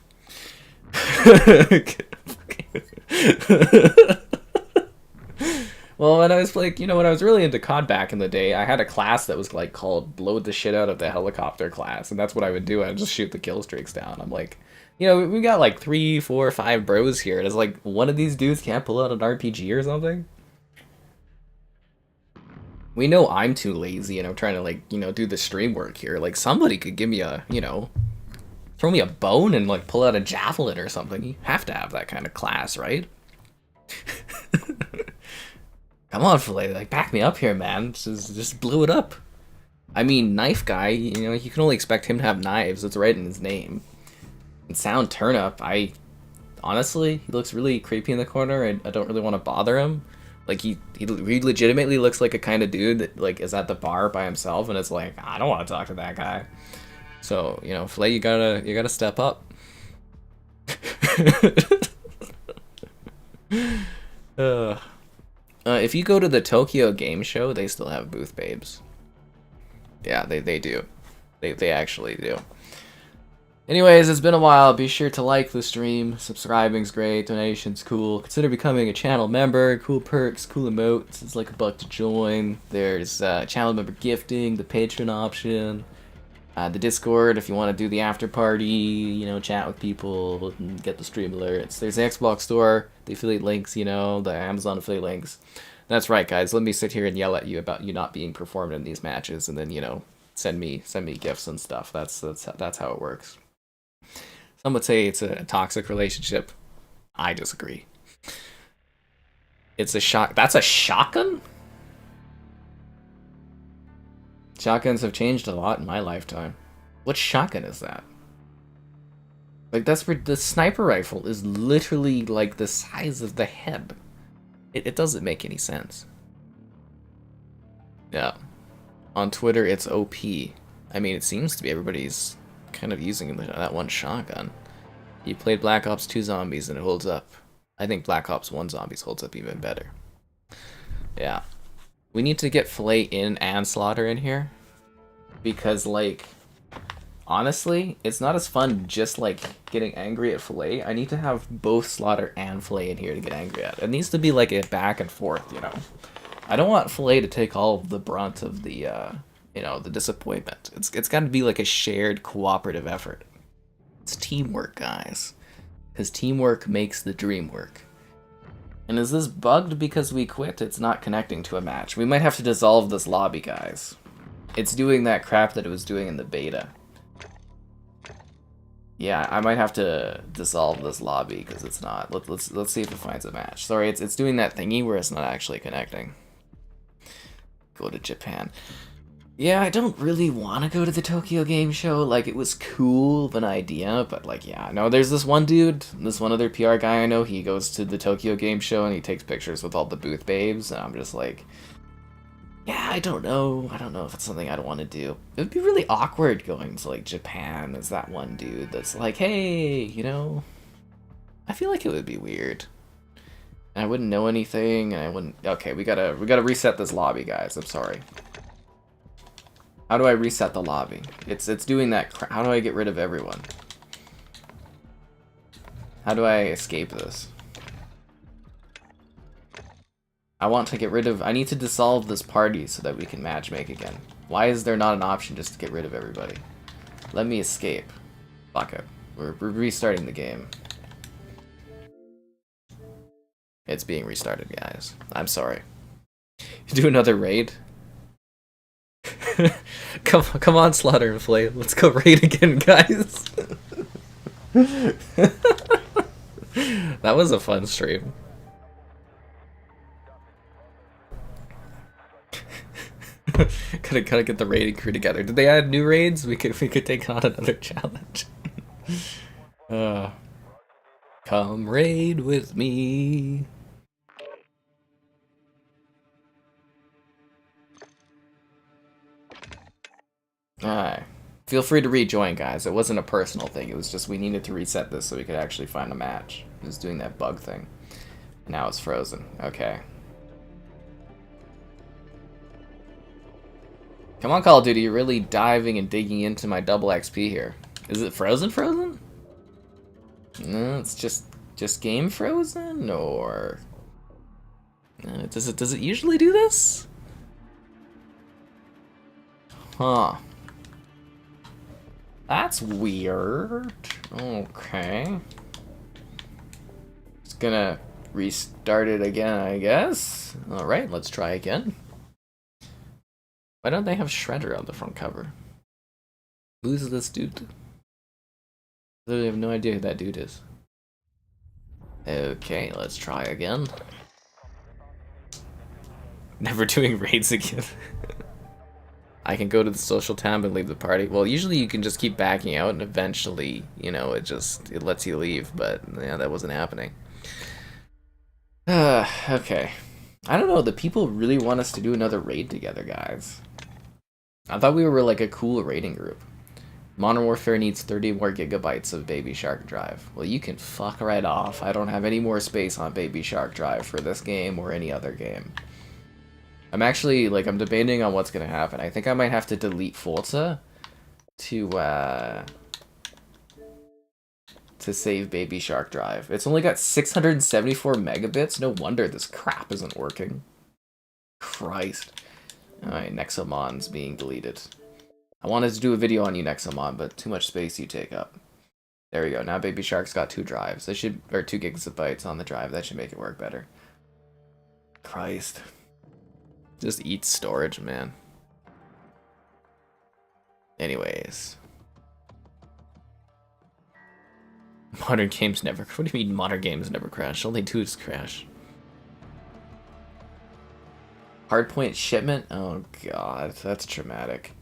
Well, when I was like, you know, when I was really into COD back in the day, I had a class that was like called blow the shit out of the helicopter class, and that's what I would do. I'd just shoot the kill streaks down. I'm like, you know, we got like 3, 4, 5 bros here, and it's like one of these dudes can't pull out an RPG or something. We know I'm too lazy, and I'm trying to like, you know, do the stream work here. Like somebody could give me a, you know, throw me a bone and like pull out a javelin or something. You have to have that kind of class, right? Come on, Filet, like back me up here, man. Just blew it up. I mean, knife guy, you know, you can only expect him to have knives. It's right in his name. And Sound Turnip, honestly, he looks really creepy in the corner. I don't really want to bother him. Like he legitimately looks like a kind of dude that like is at the bar by himself, and it's like, I don't want to talk to that guy. So, you know, Filet, you gotta step up. If you go to the Tokyo Game Show, they still have booth babes. Yeah, they do. They actually do. Anyways, it's been a while. Be sure to like the stream. Subscribing's great. Donation's cool. Consider becoming a channel member. Cool perks, cool emotes. It's like $1 to join. There's channel member gifting, the Patreon option, the Discord if you want to do the after party, you know, chat with people and get the stream alerts. There's the Xbox store, the affiliate links, you know, the Amazon affiliate links. That's right, guys. Let me sit here and yell at you about you not being performed in these matches, and then, you know, send me gifts and stuff. That's how it works. Some would say it's a toxic relationship. I disagree. It's a shock. That's a shotgun? Shotguns have changed a lot in my lifetime. What shotgun is that? Like, that's for the sniper rifle is literally like the size of the head. It doesn't make any sense. Yeah. On Twitter, it's OP. I mean, it seems to be everybody's kind of using that one shotgun. You played Black Ops 2 Zombies and it holds up. I think Black Ops 1 Zombies holds up even better. Yeah. We need to get Filet in and Slaughter in here. Because, like, honestly, it's not as fun just, like, getting angry at Filet. I need to have both Slaughter and Filet in here to get angry at. It needs to be, like, a back and forth, you know? I don't want Filet to take all of the brunt of the, you know, the disappointment. It's got to be, like, a shared cooperative effort. It's teamwork, guys. Because teamwork makes the dream work. And is this bugged because we quit? It's not connecting to a match. We might have to dissolve this lobby, guys. It's doing that crap that it was doing in the beta. Yeah, I might have to dissolve this lobby because it's not. Let's see if it finds a match. Sorry, it's doing that thingy where it's not actually connecting. Go to Japan. Yeah, I don't really want to go to the Tokyo Game Show. Like, it was cool of an idea, but like, yeah, no, there's this one dude, this one other PR guy I know, he goes to the Tokyo Game Show and he takes pictures with all the booth babes, and I'm just like, yeah, I don't know if it's something I'd want to do. It would be really awkward going to, like, Japan as that one dude that's like, hey, you know, I feel like it would be weird. And I wouldn't know anything, and I wouldn't, okay, we gotta reset this lobby, guys, I'm sorry. How do I reset the lobby? It's doing that how do I get rid of everyone? How do I escape this? I want to get rid of... I need to dissolve this party so that we can matchmake again. Why is there not an option just to get rid of everybody? Let me escape. Fuck it. We're restarting the game. It's being restarted, guys. I'm sorry. Do another raid? Come on, Slaughter and Flay. Let's go raid again, guys. That was a fun stream. Gotta get the raiding crew together. Did they add new raids? We could take on another challenge. Come raid with me. Alright. Feel free to rejoin, guys. It wasn't a personal thing. It was just we needed to reset this so we could actually find a match. It was doing that bug thing. Now it's frozen. Okay. Come on, Call of Duty. You're really diving and digging into my double XP here. Is it frozen? No, it's just game frozen, or does it usually do this? Huh. That's weird. Okay. Just gonna restart it again, I guess. Alright, let's try again. Why don't they have Shredder on the front cover? Who's this dude? I literally have no idea who that dude is. Okay, let's try again. Never doing raids again. I can go to the social tab and leave the party. Well, usually you can just keep backing out and eventually, you know, it lets you leave, but yeah, that wasn't happening. Okay. I don't know, the people really want us to do another raid together, guys. I thought we were like a cool raiding group. Modern Warfare needs 30 more gigabytes of Baby Shark drive. Well, you can fuck right off. I don't have any more space on Baby Shark drive for this game or any other game. I'm actually, like, I'm debating on what's gonna happen. I think I might have to delete Forza to save Baby Shark drive. It's only got 674 megabits. No wonder this crap isn't working. Christ. Alright, Nexomon's being deleted. I wanted to do a video on you, Nexomon, but too much space you take up. There we go. Now Baby Shark's got 2 drives. That should, or 2 gigabytes on the drive. That should make it work better. Christ. Just eat storage, man. Anyways. Modern games never... What do you mean modern games never crash? Only 2's crash. Hardpoint shipment? Oh god, that's traumatic.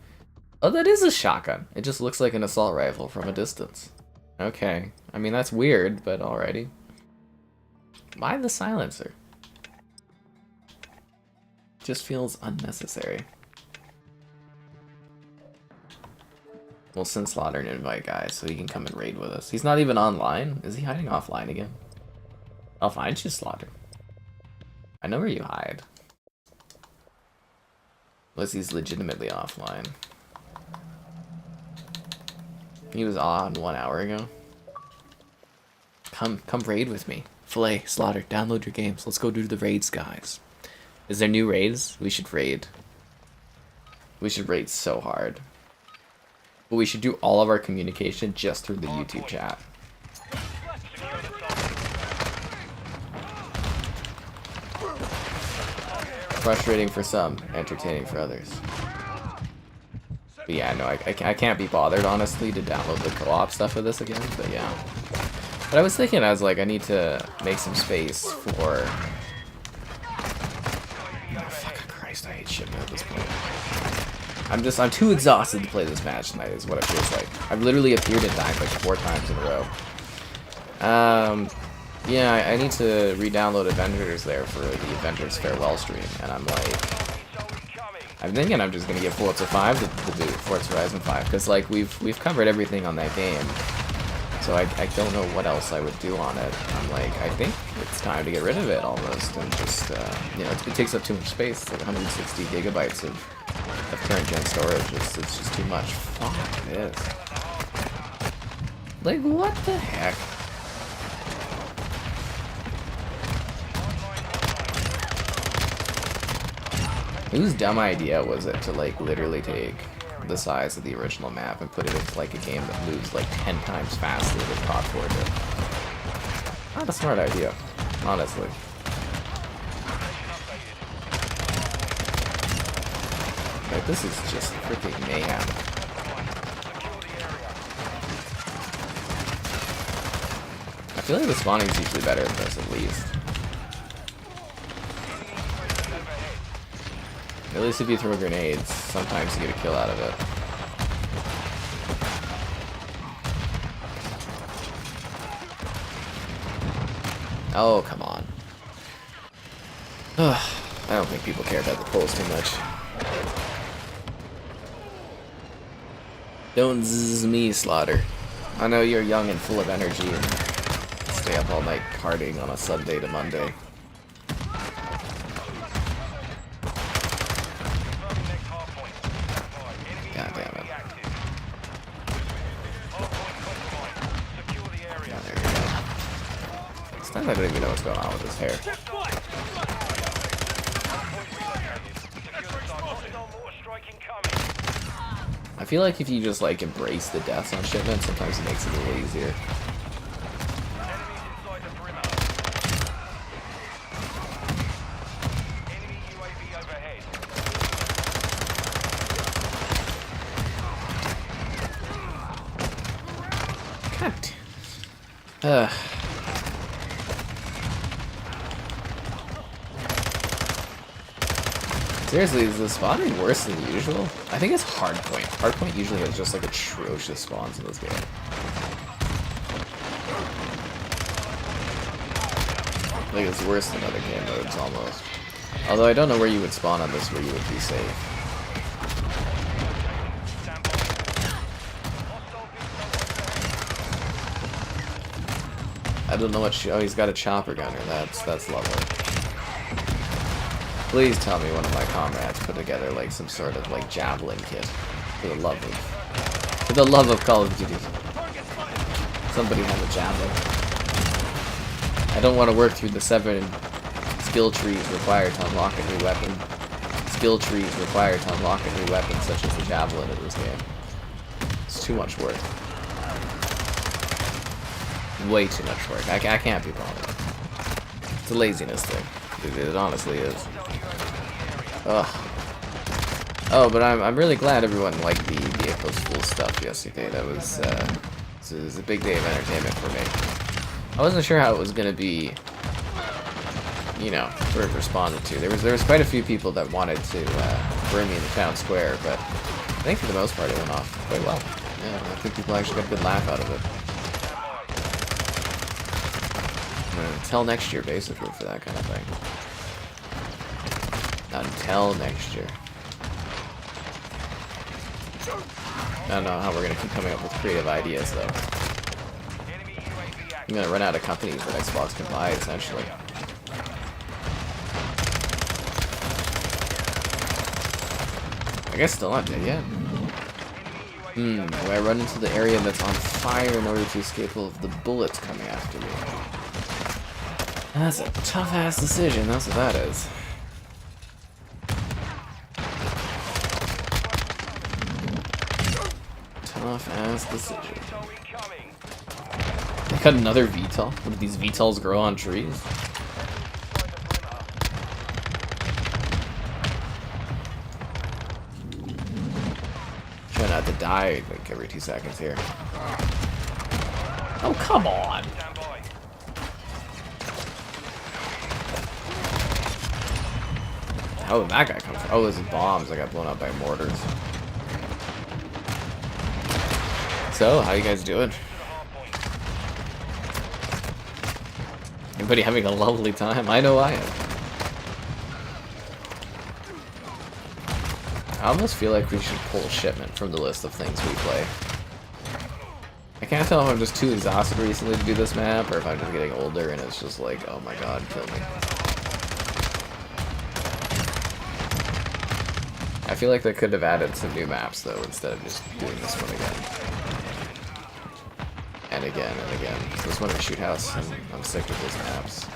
Oh, that is a shotgun. It just looks like an assault rifle from a distance. Okay. I mean, that's weird, but alrighty. Why the silencer? Just feels unnecessary. We'll send Slaughter an invite, guys, so he can come and raid with us. He's not even online. Is he hiding offline again? I'll find you, Slaughter. I know where you hide. Unless he's legitimately offline. He was on 1 hour ago. Come raid with me. Filet, Slaughter, download your games. Let's go do the raids, guys. Is there new raids? We should raid. We should raid so hard. But we should do all of our communication just through the YouTube chat. Frustrating for some, entertaining for others. But yeah, no, I can't be bothered, honestly, to download the co-op stuff of this again, but yeah. But I was thinking, I was like, I need to make some space for... Oh, fuck Christ, I hate Shipment at this point. I'm too exhausted to play this match tonight, is what it feels like. I've literally appeared and died like 4 times in a row. Yeah, I need to re-download Avengers there for the Avengers Farewell stream, and I'm like... I'm thinking I'm just gonna give Forza 5 the boot, Forza Horizon 5, because like we've covered everything on that game, so I don't know what else I would do on it. I'm like, I think it's time to get rid of it almost, and just you know, it takes up too much space. It's like 160 gigabytes of current gen storage. It's just too much. Fuck this. Like what the heck? Whose dumb idea was it to like literally take the size of the original map and put it into like a game that moves like 10 times faster than COD 4 did? Not a smart idea, honestly. Like this is just freaking mayhem. I feel like the spawning's usually better than this at least. At least if you throw grenades, sometimes you get a kill out of it. Oh, come on. I don't think people care about the polls too much. Don't zzz me, Slaughter. I know you're young and full of energy and stay up all night partying on a Sunday to Monday. God damn it. Yeah, there you go. Sometimes I don't even know what's going on with his hair. I feel like if you just like embrace the deaths on Shipment, sometimes it makes it a little easier. God. Seriously, is the spawning worse than usual? I think it's Hardpoint. Hardpoint usually has just like atrocious spawns in this game. I think it's worse than other game modes almost. Although I don't know where you would spawn on this where you would be safe. I don't know what. Oh, he's got a chopper gunner. That's lovely. Please tell me one of my comrades put together like some sort of like javelin kit. For the love of Call of Duty. Somebody have a javelin. I don't want to work through the 7 skill trees required to unlock a new weapon. Skill trees required to unlock a new weapon such as the javelin in this game. It's too much work. Way too much work. I can't be bothered. It's a laziness thing. It honestly is. Ugh. Oh, but I'm really glad everyone liked the April Fool's stuff yesterday. That was it was a big day of entertainment for me. I wasn't sure how it was gonna be, you know, sort of responded to. There was quite a few people that wanted to burn me in the town square, but I think for the most part it went off quite well. Yeah, I think people actually got a good laugh out of it. Until next year, basically, for that kind of thing. Until next year. I don't know how we're going to keep coming up with creative ideas, though. I'm going to run out of companies that Xbox can buy, essentially. I guess still not dead yet. Do I run into the area that's on fire in order to escape all of the bullets coming after me? That's a tough-ass decision, that's what that is. Tough-ass decision. I got another VTOL? What, do these VTOLs grow on trees? Try not to die like every 2 seconds here. Oh, come on! How did that guy come from? Oh, those bombs that got blown up by mortars. So, how you guys doing? Anybody having a lovely time? I know I am. I almost feel like we should pull Shipment from the list of things we play. I can't tell if I'm just too exhausted recently to do this map, or if I'm just getting older and it's just like, oh my god, kill me. I feel like they could have added some new maps, though, instead of just doing this one again. And again, and again. This one in the shoot house, I'm sick of those maps.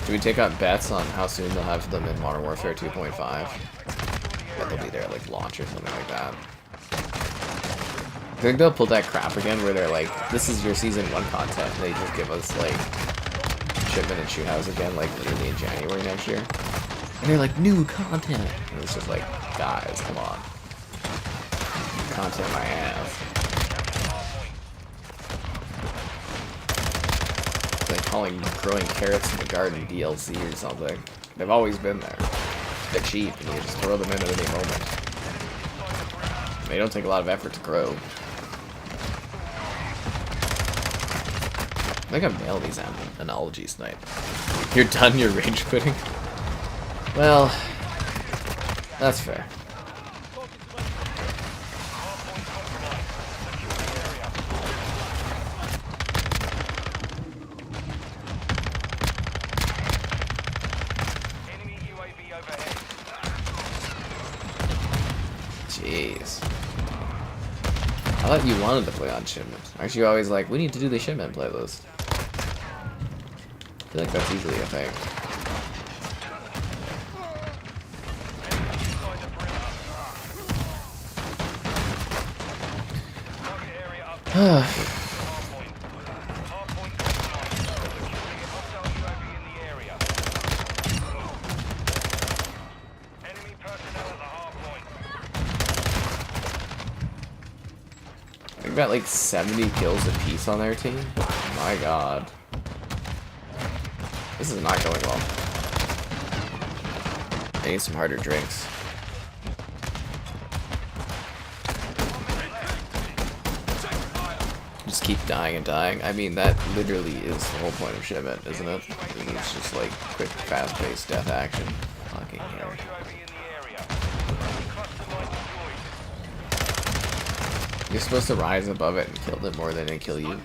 Do we take out bets on how soon they'll have them in Modern Warfare 2.5? I bet they'll be there at, like, launch or something like that. I think they'll pull that crap again where they're like, this is your Season 1 content, and they just give us, like, Shipment and shoot house again, like, literally in January next year. And they're like, new content! And it's just like, guys, come on. Content my ass. It's like calling growing carrots in the garden DLC or something. They've always been there. They're cheap, and you just throw them in at any moment. They don't take a lot of effort to grow. I think I've nailed these analogies tonight. You're done, you're rage quitting? Well, that's fair. Jeez. I thought you wanted to play on Shipment. Aren't you always like, we need to do the Shipment playlist? I feel like that's usually a thing. They've got like 70 kills apiece on their team. My god. This is not going well. I need some harder drinks. Just keep dying and dying. I mean, that literally is the whole point of Shipment, isn't it? It's just like quick, fast-paced death action. Fucking hell. You're supposed to rise above it and kill it more than it kill you.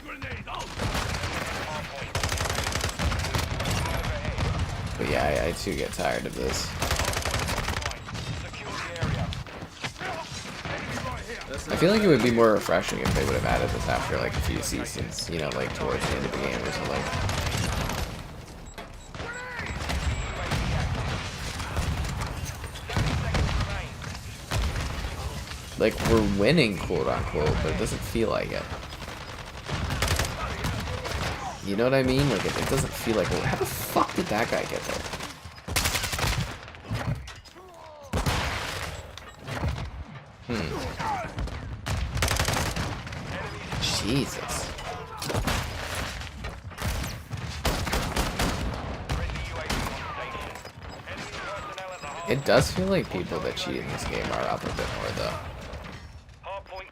But yeah, I too get tired of this. I feel like it would be more refreshing if they would have added this after like a few seasons, you know, like towards the end of the game or something. Like, we're winning, quote-unquote, but it doesn't feel like it. You know what I mean? Like, it doesn't feel like... Well, how the fuck did that guy get there? Jesus. It does feel like people that cheat in this game are up a bit more, though.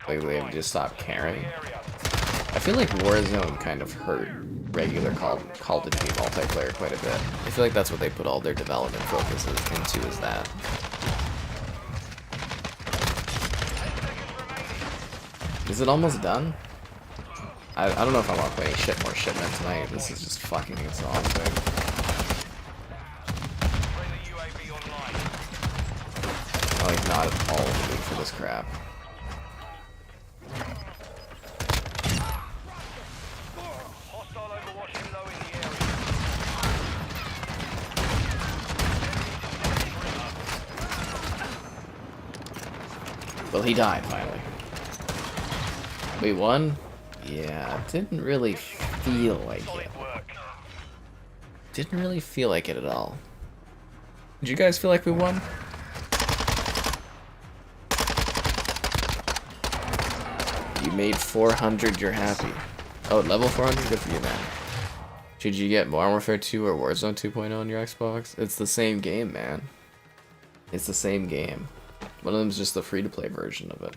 Like, they've just stopped caring. I feel like Warzone kind of hurt regular Call of Duty multiplayer quite a bit. I feel like that's what they put all their development focuses into, is that. Is it almost done? I don't know if I want to play more Shipment tonight. This is just fucking exhausting. I'm like not at all in the mood for this crap. Well, he died finally. We won? Yeah, it didn't really feel like it. Didn't really feel like it at all. Did you guys feel like we won? You made 400, you're happy. Oh, level 400? Good for you, man. Should you get Modern Warfare 2 or Warzone 2.0 on your Xbox? It's the same game, man. It's the same game. One of them's just the free-to-play version of it.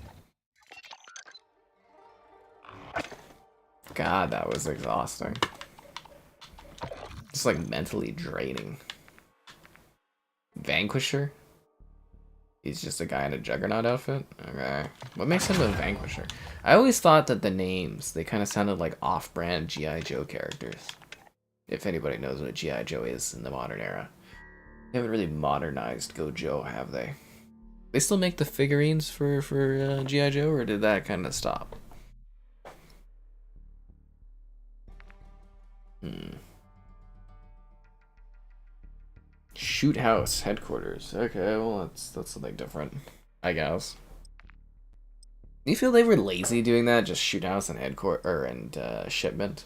God, that was exhausting. Just like mentally draining. Vanquisher? He's just a guy in a Juggernaut outfit? Okay. What makes him a Vanquisher? I always thought that the names, they kind of sounded like off-brand G.I. Joe characters. If anybody knows what G.I. Joe is in the modern era. They haven't really modernized Go Joe, have they? They still make the figurines for G.I. Joe, or did that kind of stop? Shoot House Headquarters. Okay, well that's something different, I guess. Do you feel they were lazy doing that? Just Shoot House and Shipment.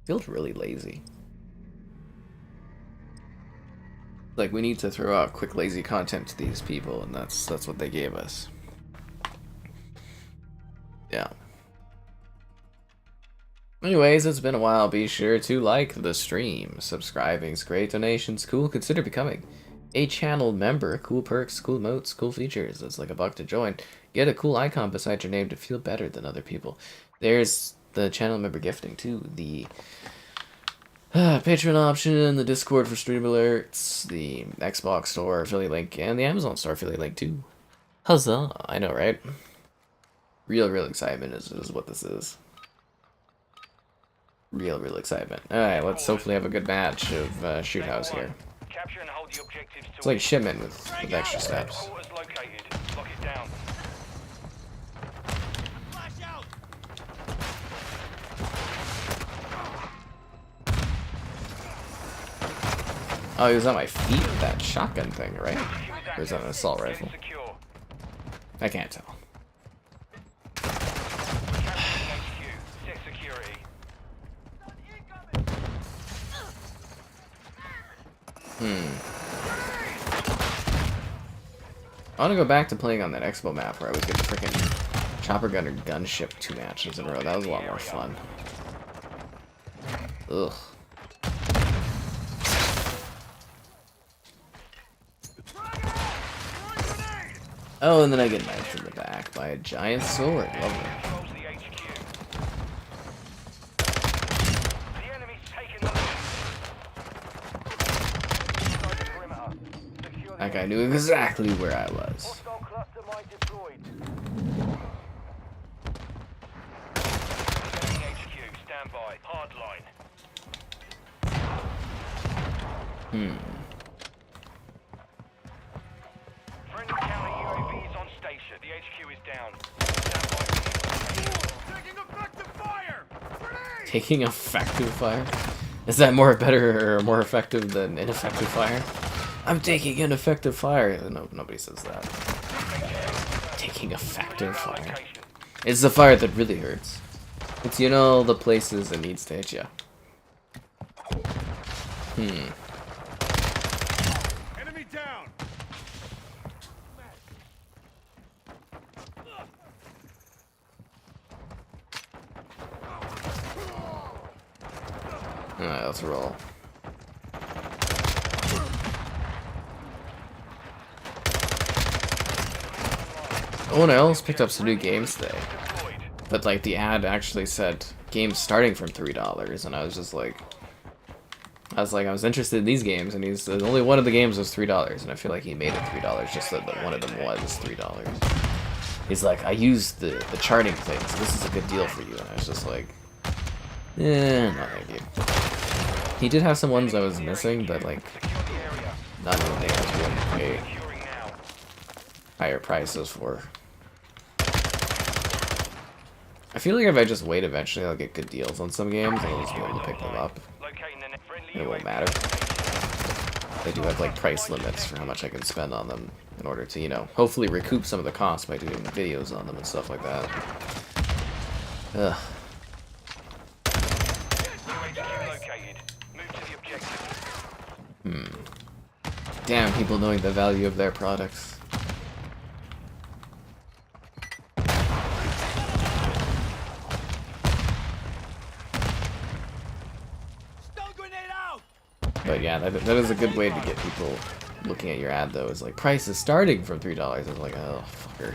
Feels really lazy. Like, we need to throw out quick, lazy content to these people, and that's what they gave us. Yeah. Anyways, it's been a while. Be sure to like the stream. Subscribing's great. Donations cool. Consider becoming A channel member, cool perks, cool emotes, cool features. It's like $1 to join. Get a cool icon beside your name to feel better than other people. There's the channel member gifting too. The Patreon option, the Discord for stream alerts, the Xbox store affiliate link, and the Amazon store affiliate link too. Huzzah! I know, right? Real excitement is what this is. Real excitement. Alright, let's hopefully have a good match of Shoot House here. Capture and hold the objectives to It's like Shipment with extra steps. Headquarters located. Lock it down. Oh, he was on my feet with that shotgun thing, right? Or is that an assault rifle? Secure. I can't tell. Capture HQ. Set security. I want to go back to playing on that Expo map where I was getting freaking chopper gun or gunship 2 matches in a row. That was a lot more fun. Ugh. Oh, and then I get knifed in the back by a giant sword. Lovely. Controls the HQ. The enemy's taken the lead. Inside the perimeter. Secure the That guy knew exactly where I was. hostile cluster mine deployed. Enemy HQ. Stand by. Hard line. Friendly counter UAV is on station. The HQ is down. Stand by. Taking effective fire! Grenade! Taking effective fire? Is that more better or more effective than ineffective fire? I'm taking ineffective fire. No, nobody says that. Taking effective fire. It's the fire that really hurts. It's, you know, the places it needs to hit you. Enemy down. Alright, let's roll. Oh, and I almost picked up some new games today. But, like, the ad actually said games starting from $3, and I was just like... I was interested in these games, and only one of the games was $3, and I feel like he made it $3 just so that one of them was $3. He's like, I used the charting thing, so this is a good deal for you, and I was just like... no thank you. He did have some ones I was missing, but, like, not anything I was willing to pay higher prices for. I feel like if I just wait, eventually I'll get good deals on some games, and I'll just be able to pick them up. It won't matter. They do have, like, price limits for how much I can spend on them in order to, you know, hopefully recoup some of the costs by doing videos on them and stuff like that. Ugh. Damn, people knowing the value of their products. But yeah, that is a good way to get people looking at your ad, though. Is like, price is starting from $3. I was like, oh, fucker.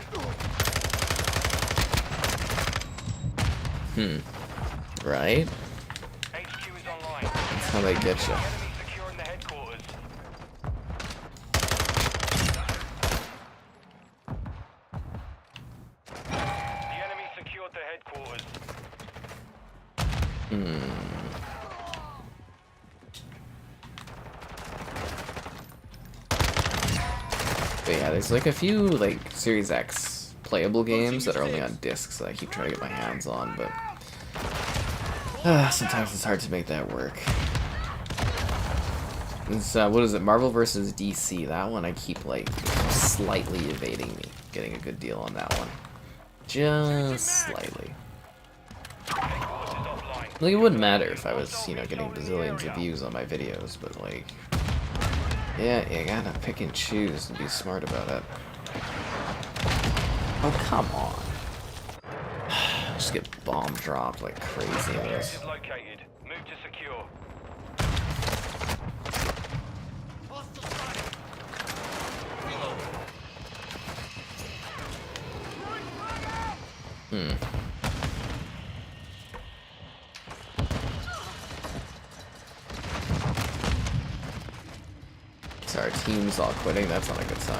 Right? HQ is online. That's how they get you. Enemy securing the headquarters. The enemy secured the headquarters. But yeah, there's like a few like Series X playable games that are only on discs that I keep trying to get my hands on, but sometimes it's hard to make that work. It's, what is it, Marvel vs. DC? That one I keep like slightly evading me getting a good deal on that one. Just slightly. Like, it wouldn't matter if I was, you know, getting bazillions of views on my videos, but like, yeah, you gotta pick and choose and be smart about it. Oh, come on. Just get bomb dropped like crazy in this. Objective located. Move to secure. Hmm. So our team's all quitting, that's not a good sign.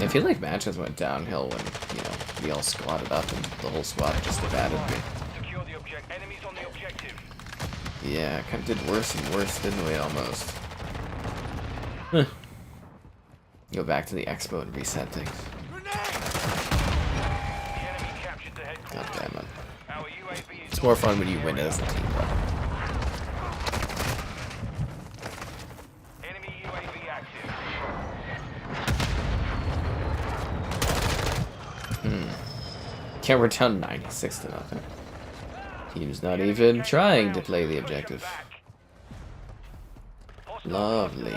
I feel like matches went downhill when, you know, we all squatted up and the whole squad just abandoned me. Secure the object. Enemies on the objective. Yeah, kind of did worse and worse, didn't we, almost? Huh. Go back to the Expo and reset things. The enemy captured the God headquarters. damn it. Our UAV is It's more fun when you win as a team, though. enemy UAV active. Okay, we're down 96 to nothing. Team's not even trying to play the objective. Lovely.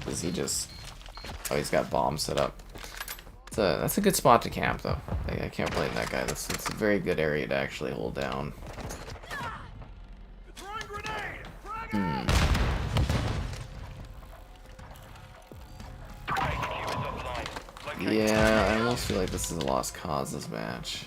Does he just... Oh, he's got bombs set up. That's a good spot to camp, though. I can't blame that guy. That's a very good area to actually hold down. Yeah, I almost feel like this is a lost cause, this match.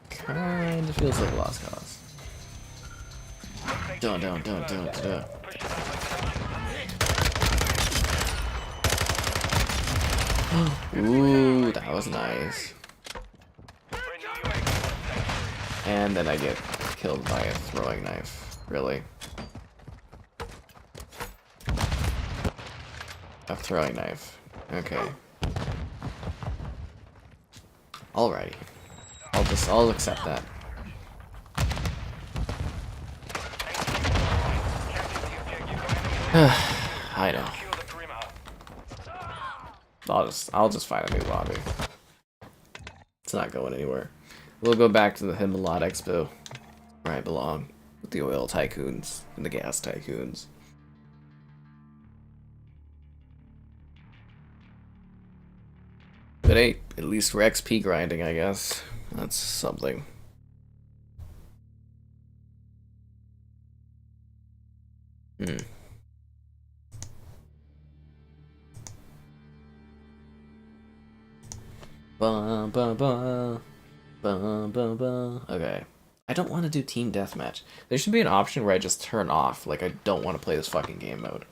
Kinda feels like a lost cause. Don't. Ooh, that was nice. And then I get killed by a throwing knife. Really? A throwing knife. Okay. Alrighty. I'll accept that. I know. I'll just find a new lobby. It's not going anywhere. We'll go back to the Himmelot Expo, where I belong, with the oil tycoons and the gas tycoons. But hey, at least we're XP grinding, I guess. That's something. Ba ba ba ba ba ba. Okay. I don't want to do team deathmatch. There should be an option where I just turn off, like I don't want to play this fucking game mode.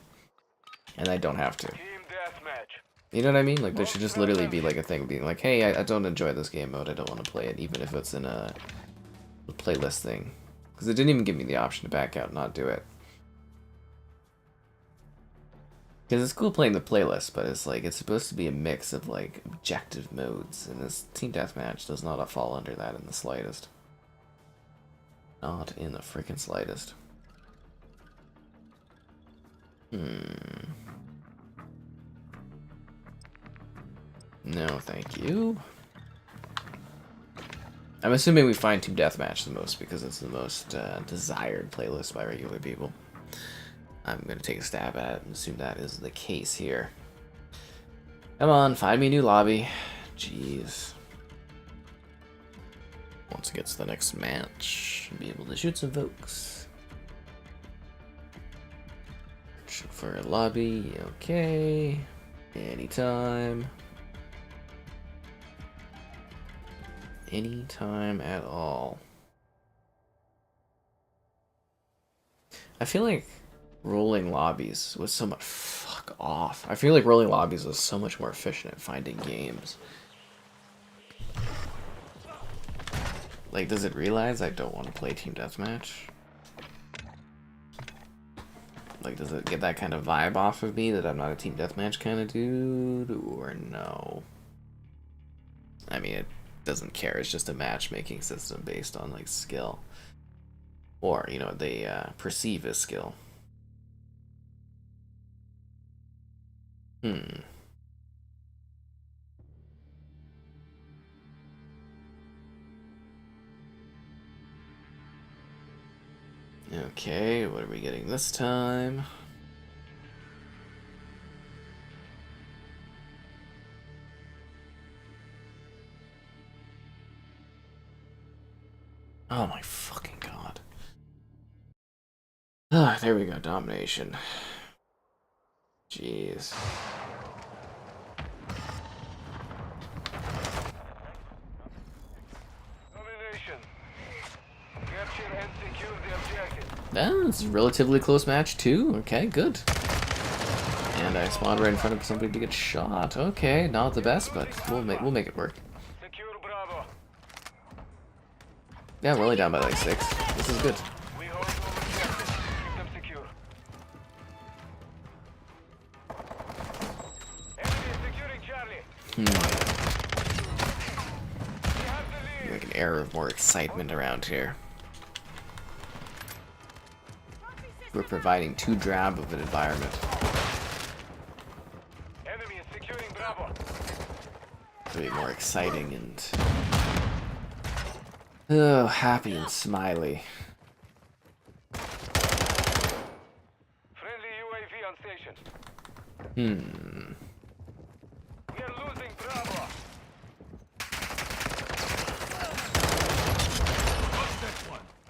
And I don't have to. Team deathmatch. You know what I mean? Like there should just literally be like a thing being like, hey, I don't enjoy this game mode, I don't want to play it, even if it's in a playlist thing. Because it didn't even give me the option to back out and not do it. Because it's cool playing the playlist, but it's like, it's supposed to be a mix of like objective modes, and this team deathmatch does not fall under that in the slightest. Not in the freaking slightest. No, thank you. I'm assuming we find Team Deathmatch the most because it's the most desired playlist by regular people. I'm gonna take a stab at it and assume that is the case here. Come on, find me a new lobby. Jeez. Once it gets to the next match, I'll be able to shoot some folks. Shoot for a lobby, okay. Anytime. Anytime at all. I feel like rolling lobbies was so much... Fuck off. I feel like rolling lobbies was so much more efficient at finding games. Like, does it realize I don't want to play Team Deathmatch? Like, does it get that kind of vibe off of me that I'm not a Team Deathmatch kind of dude? Or no? I mean, it doesn't care. It's just a matchmaking system based on, like, skill. Or, you know, they perceive as skill. Okay, what are we getting this time? Oh my fucking god. Ah, there we go, domination. Jeez. Domination. Capture and secure the objective. It's a relatively close match too. Okay, good. And I spawned right in front of somebody to get shot. Okay, not the best, but we'll make it work. Secure Bravo. Yeah, we're only down by like 6. This is good. We hold all objectives. Keep them secure. Enemy is securing Charlie. We have the lead. Like an air of more excitement around here. We're providing too drab of an environment. Enemy is securing Bravo. To be more exciting and happy and smiley. Friendly UAV on station. Hmm. We are losing Bravo.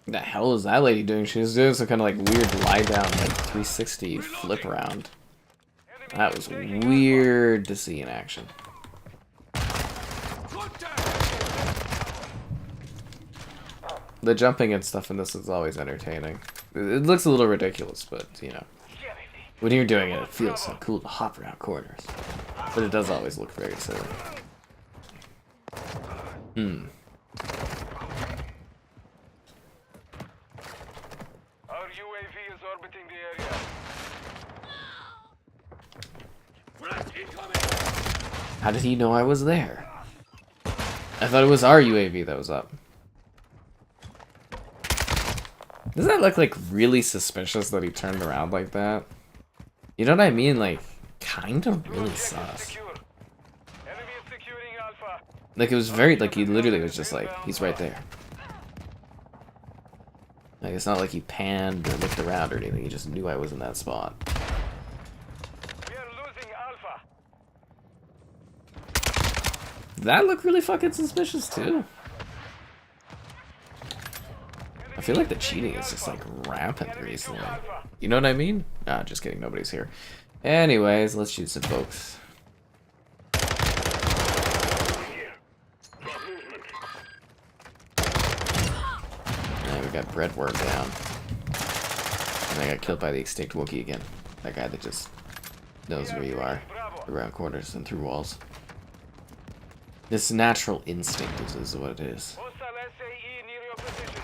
The hell is that lady doing? She was doing some kind of like weird lie down, like 360 flip around. That was weird to see in action. The jumping and stuff in this is always entertaining. It looks a little ridiculous, but you know, when you're doing it, it feels so cool to hop around corners. But it does always look very silly. Our UAV is orbiting the area. How did he know I was there? I thought it was our UAV that was up. Doesn't that look like really suspicious that he turned around like that? You know what I mean? Like, kind of really sus. Secure. Enemy is securing Alpha. Like, it was very, like, he literally was just like, he's right there. Like, it's not like he panned or looked around or anything, he just knew I was in that spot. We are losing Alpha. That looked really fucking suspicious, too. I feel like the cheating is just, like, rampant recently. You know what I mean? Ah, just kidding, nobody's here. Anyways, let's shoot some folks. And we got Breadworm down. And I got killed by the extinct Wookiee again. That guy that just knows where you are. Around corners and through walls. This natural instinct is what it is. Hostile SAE near your position.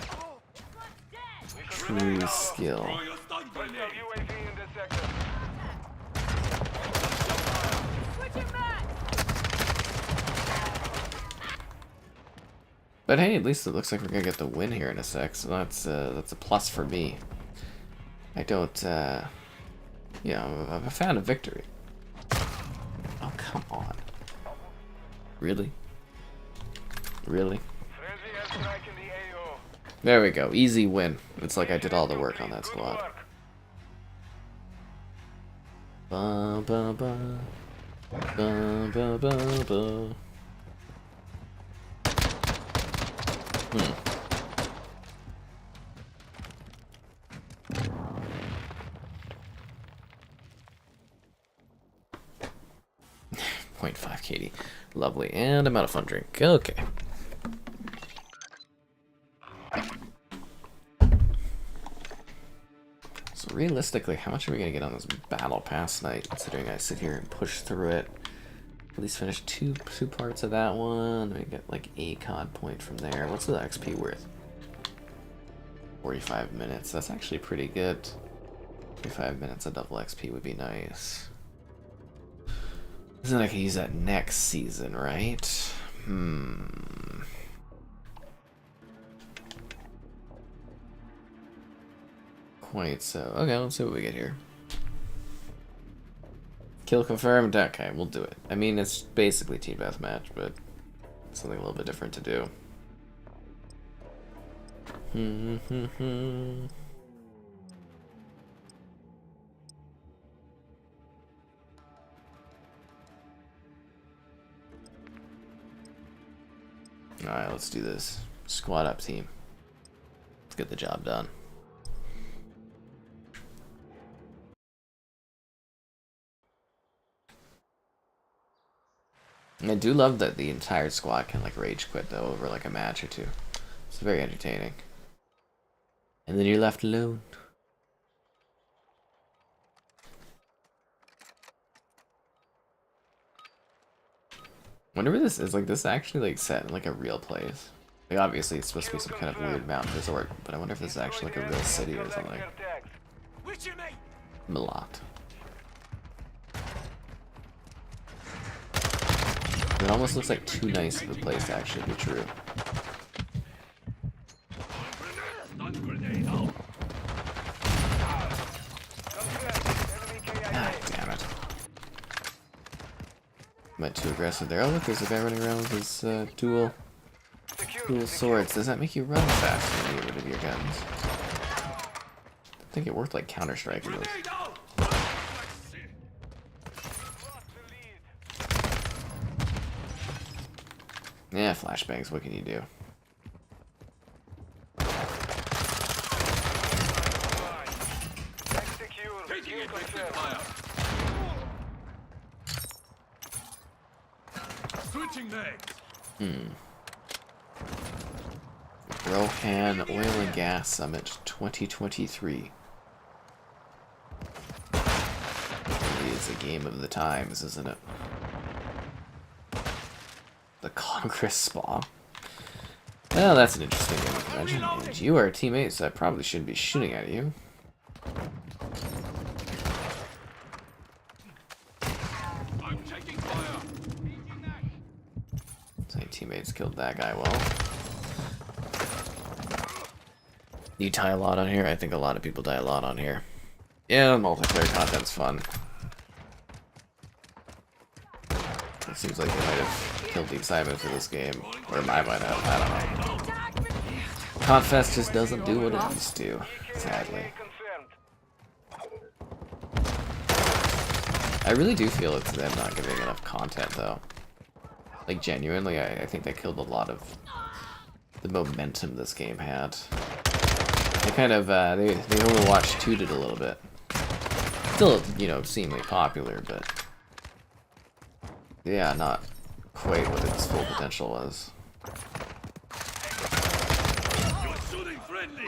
True skill. Hostile UAV in this sector. But hey, at least it looks like we're gonna get the win here in a sec, so that's a plus for me. I don't, you know, I'm a fan of victory. Oh, come on. Really? Really? Friendly airstrike in the AO. There we go, easy win. It's like I did all the work on that squad. Ba ba ba. Ba ba ba ba. 0.5 KD. Lovely. And I'm out of fun drink. Okay. So realistically, how much are we going to get on this battle pass night, considering I sit here and push through it? At least finish two parts of that one. We get like a COD point from there. What's the XP worth? 45 minutes. That's actually pretty good. 45 minutes of double XP would be nice. Isn't I can use that next season, right? Quite so. Okay, let's see what we get here. Kill confirmed. Okay, we'll do it. I mean, it's basically team deathmatch, but something a little bit different to do. Alright, let's do this. Squad up, team. Let's get the job done. And I do love that the entire squad can like rage quit though over like a match or two. It's very entertaining. And then you're left alone. Wonder where this is. Like, this actually like set in like a real place. Like, obviously it's supposed to be some kind of weird mountain resort, but I wonder if this is actually like a real city or something. Milat. It almost looks like too nice of a place to actually be true. Ah, damn it. Am I too aggressive there? Oh look, there's a guy running around with his dual swords. Does that make you run faster when you get rid of your guns? I think it worked like Counter-Strike in those. Yeah, flashbangs, what can you do? Rohan Oil and Gas Summit 2023. Really is a game of the times, isn't it? The Congress Spa. Well, that's an interesting game of convention. And you are a teammate, so I probably shouldn't be shooting at you. I'm taking fire. So your teammates killed that guy well. You die a lot on here? I think a lot of people die a lot on here. Yeah, multiplayer content's fun. It seems like they might have killed the excitement for this game. Or I might have, I don't know. Confest just doesn't do what it used to, sadly. I really do feel it's them not giving enough content, though. Like, genuinely, I think they killed a lot of the momentum this game had. They kind of, they Overwatch 2'd it a little bit. Still, you know, obscenely popular, but... yeah, not quite what its full potential was. You're shooting friendly.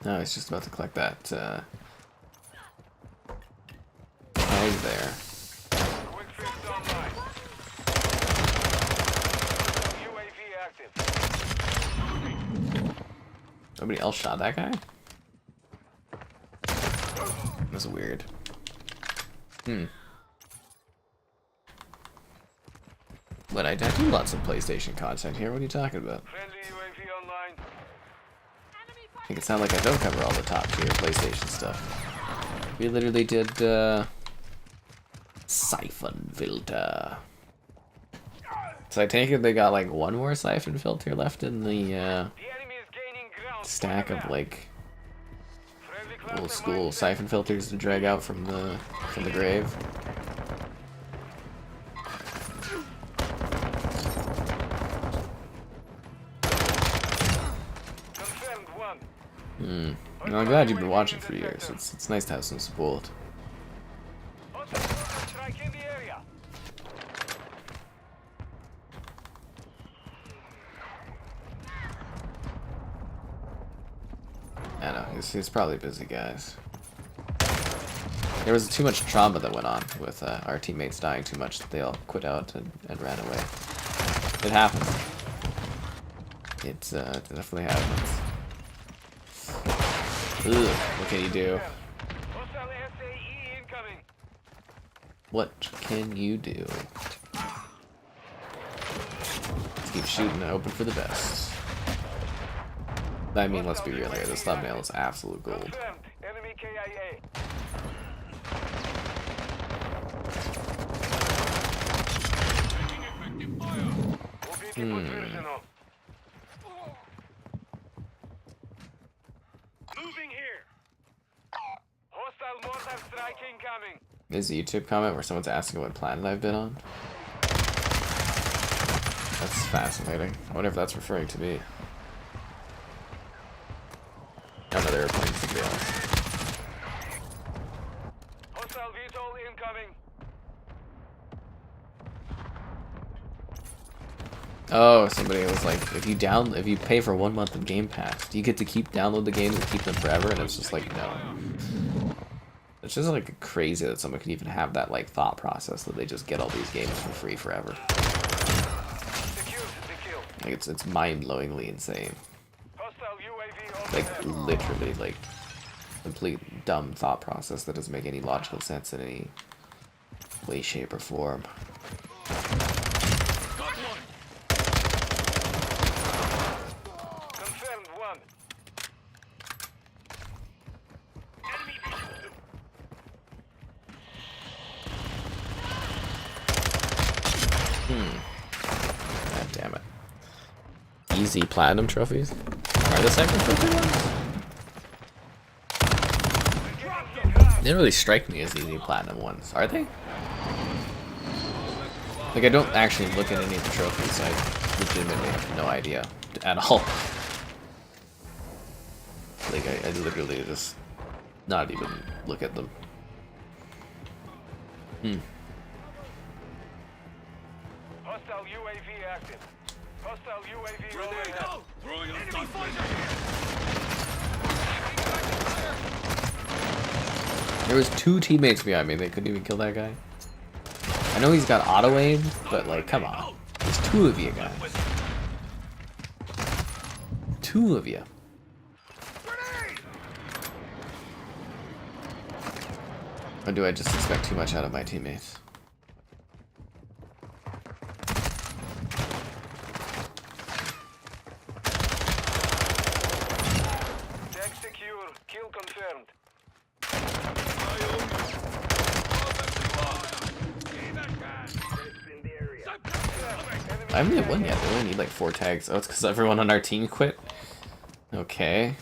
No, he's just about to collect that tag there. Nobody else shot that guy? That's weird. But I do lots of PlayStation content here. What are you talking about? Make it sound like I don't cover all the top tier PlayStation stuff. We literally did Siphon Filter. So I take it they got like one more Siphon Filter left in the stack of like old school Siphon Filters to drag out from the grave. Well, I'm glad you've been watching for years. It's nice to have some support. I know, he's probably busy, guys. There was too much trauma that went on with our teammates dying too much that they all quit out and ran away. It happens. It definitely happens. Ugh, what can you do? What can you do? Let's keep shooting and hoping for the best. I mean, let's be real here. This thumbnail is absolute gold. There's a YouTube comment where someone's asking what planet I've been on. That's fascinating. I wonder if that's referring to me. Oh no, they were playing somebody else. Hostile VTOL incoming. Oh, somebody was like, if you pay for 1 month of Game Pass, do you get to download the games and keep them forever? And it's just like, no. It's just like crazy that someone can even have that like thought process that they just get all these games for free forever. Secured the kill. Like it's mind-blowingly insane. Hostile UAV Like overhead. literally like complete dumb thought process that doesn't make any logical sense in any way, shape, or form. Got one. Confirmed one. Enemy visual. God damn it. Easy platinum trophies? Are the second trophy ones? They didn't really strike me as easy platinum ones, are they? Like, I don't actually look at any of the trophies, so I legitimately have no idea at all. Like, I literally just not even look at them. Hostile UAV active. Hostile UAV Grenade overhead. out. Throwing a Enemy stun grenade. There was 2 teammates behind me, they couldn't even kill that guy. I know he's got auto aim, but like, come on. There's 2 of you guys. 2 of you. Or do I just expect too much out of my teammates? Tag secure. Kill confirmed. I haven't hit 1 yet. We only need like 4 tags. Oh, it's because everyone on our team quit? Okay.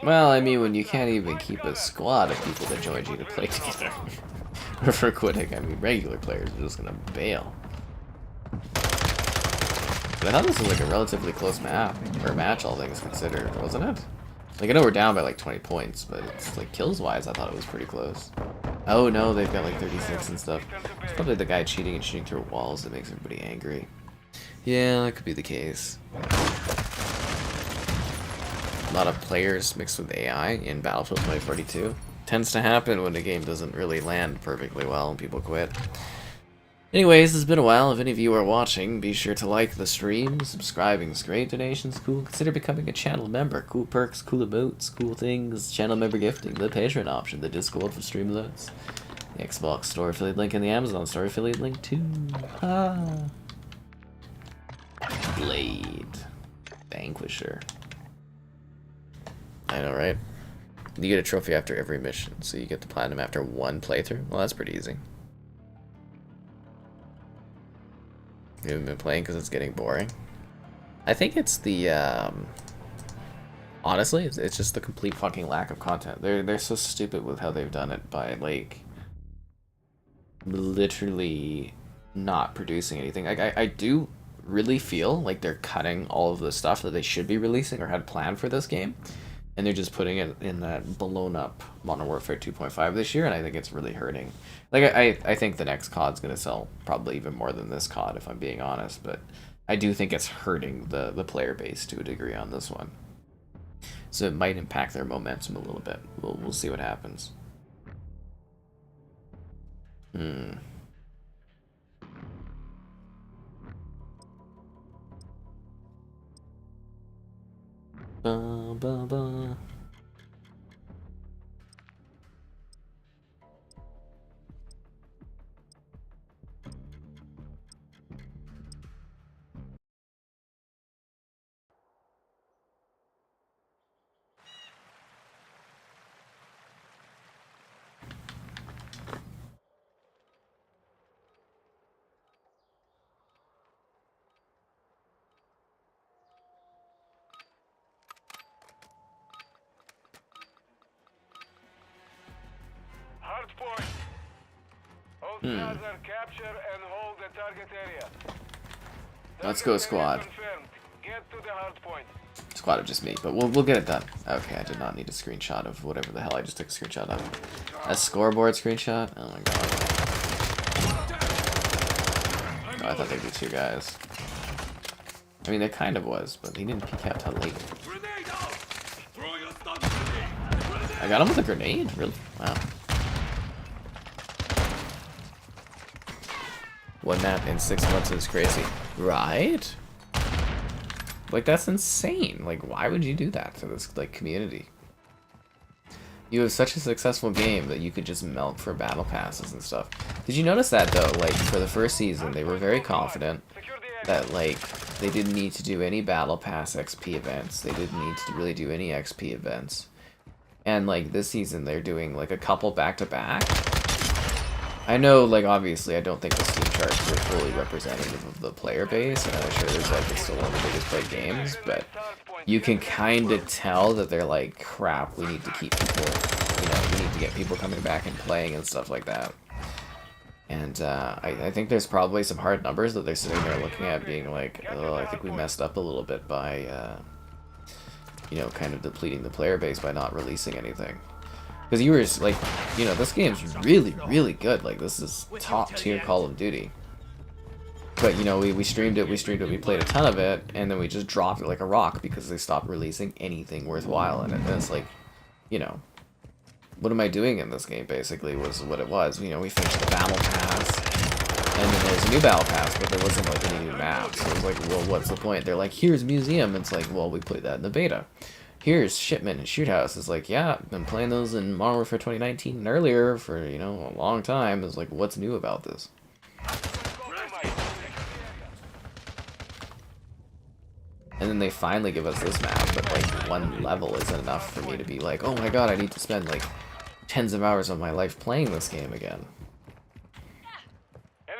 Well, I mean, when you can't even keep a squad of people that joined you to play together. Or for quitting, I mean, regular players are just gonna bail. But I thought this was like a relatively close map, or match, all things considered, wasn't it? Like, I know we're down by like 20 points, but it's like kills-wise, I thought it was pretty close. Oh no, they've got like 36 and stuff. It's probably the guy cheating and shooting through walls that makes everybody angry. Yeah, that could be the case. A lot of players mixed with AI in Battlefield 2042. Tends to happen when the game doesn't really land perfectly well and people quit. Anyways, it's been a while. If any of you are watching, be sure to like the stream. Subscribing's great. Donations cool. Consider becoming a channel member. Cool perks, cool emotes, cool things. Channel member gifting, the Patreon option, the Discord for Streamlabs, the Xbox store affiliate link, and the Amazon store affiliate link too. Ah. Blade. Vanquisher. I know, right? You get a trophy after every mission, so you get the platinum after 1 playthrough. Well, that's pretty easy. You haven't been playing because it's getting boring? I think it's the, honestly, it's just the complete fucking lack of content. They're so stupid with how they've done it by, like, literally not producing anything. I do really feel like they're cutting all of the stuff that they should be releasing or had planned for this game, and they're just putting it in that blown up Modern Warfare 2.5 this year, and I think it's really hurting. Like, I think the next COD's gonna sell probably even more than this COD, if I'm being honest, but I do think it's hurting the player base to a degree on this one. So it might impact their momentum a little bit. We'll see what happens. Ba, ba, ba. Hardpoint. All sides are capture and hold the target area. Let's go, squad. Confirmed. Get to the hard point. Squad of just me, but we'll get it done. Okay, I did not need a screenshot of whatever the hell I just took a screenshot of. A scoreboard screenshot? Oh my god. Oh, I thought there'd be two guys. I mean, there kind of was, but he didn't peek out till late. Grenade out! Throwing a stun grenade! I got him with a grenade? Really? Wow. One map in 6 months is crazy. Right? Like, that's insane. Like, why would you do that to this, like, community? You have such a successful game that you could just milk for battle passes and stuff. Did you notice that, though? Like, for the first season, they were very confident that, like, they didn't need to do any battle pass XP events. They didn't need to really do any XP events. And, like, this season, they're doing, like, a couple back-to-back. I know, like, obviously, I don't think the Steam charts are fully representative of the player base, and I'm sure there's, like, it's still one of the biggest played games, but you can kind of tell that they're like, crap, we need to keep people, you know, we need to get people coming back and playing and stuff like that. And I think there's probably some hard numbers that they're sitting there looking at being like, oh, I think we messed up a little bit by, you know, kind of depleting the player base by not releasing anything. Because you were, like, you know, this game's really, really good. Like, this is top-tier Call of Duty. But, you know, we streamed it, we played a ton of it, and then we just dropped it like a rock because they stopped releasing anything worthwhile in it. And it's like, you know, what am I doing in this game, basically, was what it was. You know, we finished the battle pass, and then there's a new battle pass, but there wasn't, like, any new maps. So it was like, well, what's the point? They're like, here's Museum. It's like, well, we played that in the beta. Here's Shipment and Shoot House. It's like, yeah, I've been playing those in Modern Warfare 2019 and earlier for, you know, a long time. It's like, what's new about this? And then they finally give us this map, but, like, one level isn't enough for me to be like, oh my god, I need to spend, like, tens of hours of my life playing this game again.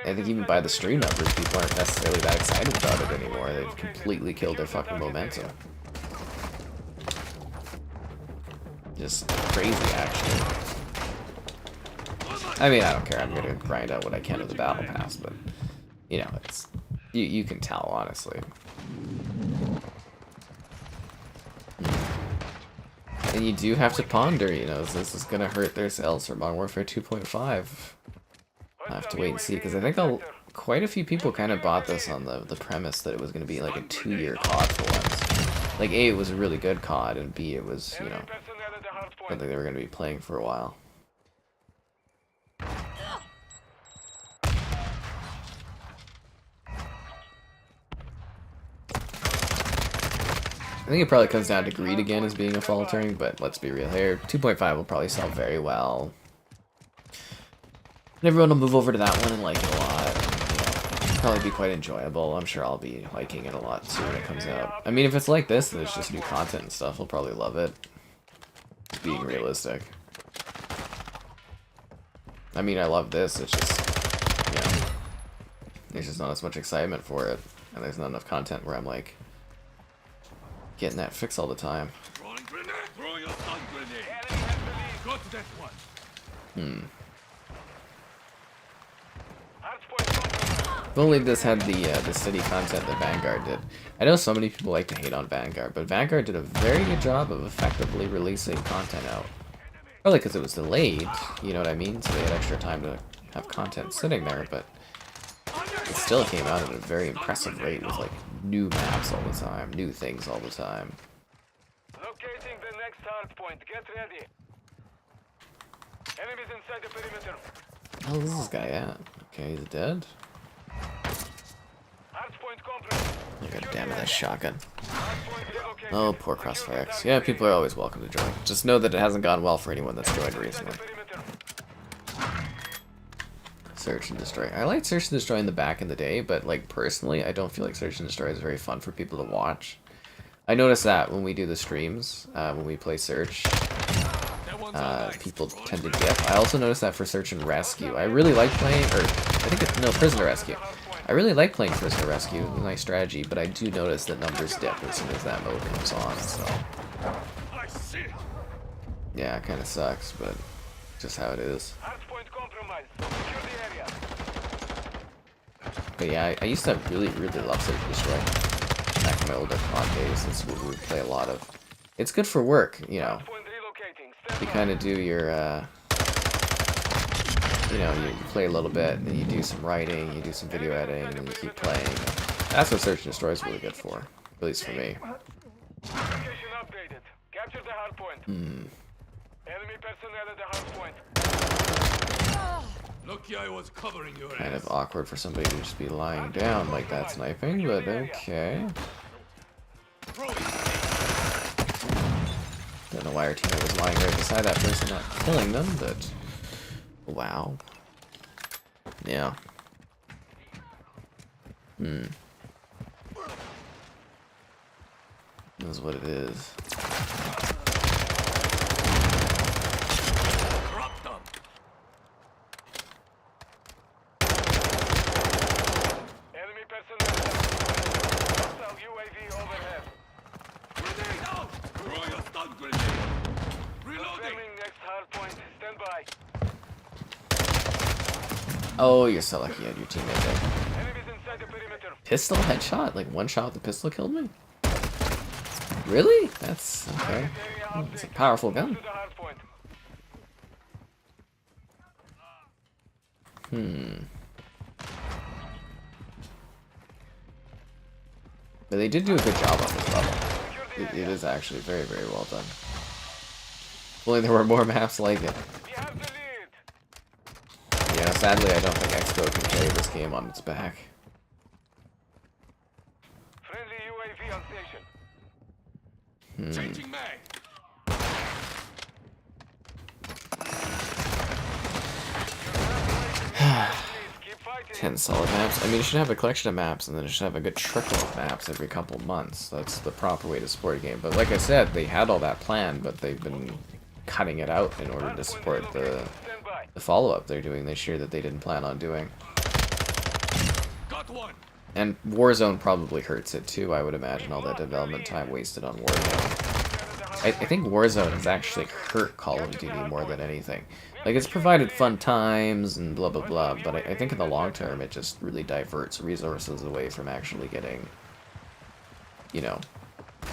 I think even by the stream numbers, people aren't necessarily that excited about it anymore. They've completely killed their fucking momentum. Just crazy, actually. I mean, I don't care. I'm gonna grind out what I can of the battle pass, but you know, it's you can tell, honestly. And you do have to ponder, you know, is this gonna hurt their sales for Modern Warfare 2.5? I have to wait and see, because I think quite a few people kind of bought this on the premise that it was gonna be like a 2-year COD for once. Like, A, it was a really good COD, and B, it was, you know, something they were going to be playing for a while. I think it probably comes down to greed again as being a faltering, but let's be real here. 2.5 will probably sell very well. And everyone will move over to that one and like it a lot. You know, probably be quite enjoyable. I'm sure I'll be liking it a lot too when it comes out. I mean, if it's like this, and there's just new content and stuff, I'll probably love it. Being realistic. I mean, I love this, it's just, you know, there's just not as much excitement for it, and there's not enough content where I'm, like, getting that fix all the time. Throwing a stun grenade! Got that one! If only this had the city content that Vanguard did. I know so many people like to hate on Vanguard, but Vanguard did a very good job of effectively releasing content out. Probably because it was delayed, you know what I mean? So they had extra time to have content sitting there, but it still came out at a very impressive rate with like new maps all the time, new things all the time. Locating the next hard point. Get ready. Enemies inside the perimeter. Oh, this is this guy at? Okay, he's dead. God damn it, that shotgun. Oh, poor Crossfire X. Yeah, people are always welcome to join. Just know that it hasn't gone well for anyone that's joined recently. Search and Destroy. I liked Search and Destroy in the back in the day, but like personally, I don't feel like Search and Destroy is very fun for people to watch. I notice that when we do the streams, when we play Search, people tend to dip. I also noticed that for Search and Rescue. I really like playing, or I think it's, no, Prisoner Rescue. I really like playing Prisoner Rescue, nice strategy, but I do notice that numbers dip as soon as that mode comes on, so. Yeah, it kind of sucks, but just how it is. But yeah, I used to really love Search and Destroy back in my older COD days. That's what we would play a lot of. It's good for work, you know. Hardpoint relocating. Stand You by. kind of do your, you know, you play a little bit, and then you do some writing, you do some video editing, and then you keep playing. That's what Search and Destroy is really good for, at least for me. Location updated. Capture the hardpoint. Enemy personnel at the hardpoint. Lucky I was covering your Kind ass. of awkward for somebody to just be lying down like that sniping, but okay. Don't know why our teammate was lying right beside that person, not killing them, but wow. Yeah. That's what it is. Drop them. Enemy personnel. Hostile UAV overhead. Grenade out. Throwing a stun grenade. Reloading. Confirming next hardpoint. Stand by. Oh, you're so lucky you had your teammate there. Enemies inside the perimeter. Pistol headshot? Like one shot with the pistol killed me? Really? That's okay. Area It's a update. powerful Move gun. to the hardpoint. But they did do a good job on this level. Secure the It area. is actually very well done. If only there were more maps like it. We have the lead. Yeah, sadly I don't think Expo can carry this game on its back. Friendly UAV on station. Changing mag. Please keep fighting. 10 solid maps. I mean, it should have a collection of maps, and then it should have a good trickle of maps every couple months. That's the proper way to support a game. But like I said, they had all that planned, but they've been cutting it out in order to support the Stand by. follow-up they're doing this year that they didn't plan on doing. Got one. And Warzone probably hurts it too, I would imagine, all that development time wasted on Warzone. I think Warzone has actually hurt Call of Duty more than anything. Like, it's provided fun times and blah blah blah, but I think in the long term it just really diverts resources away from actually getting, you know,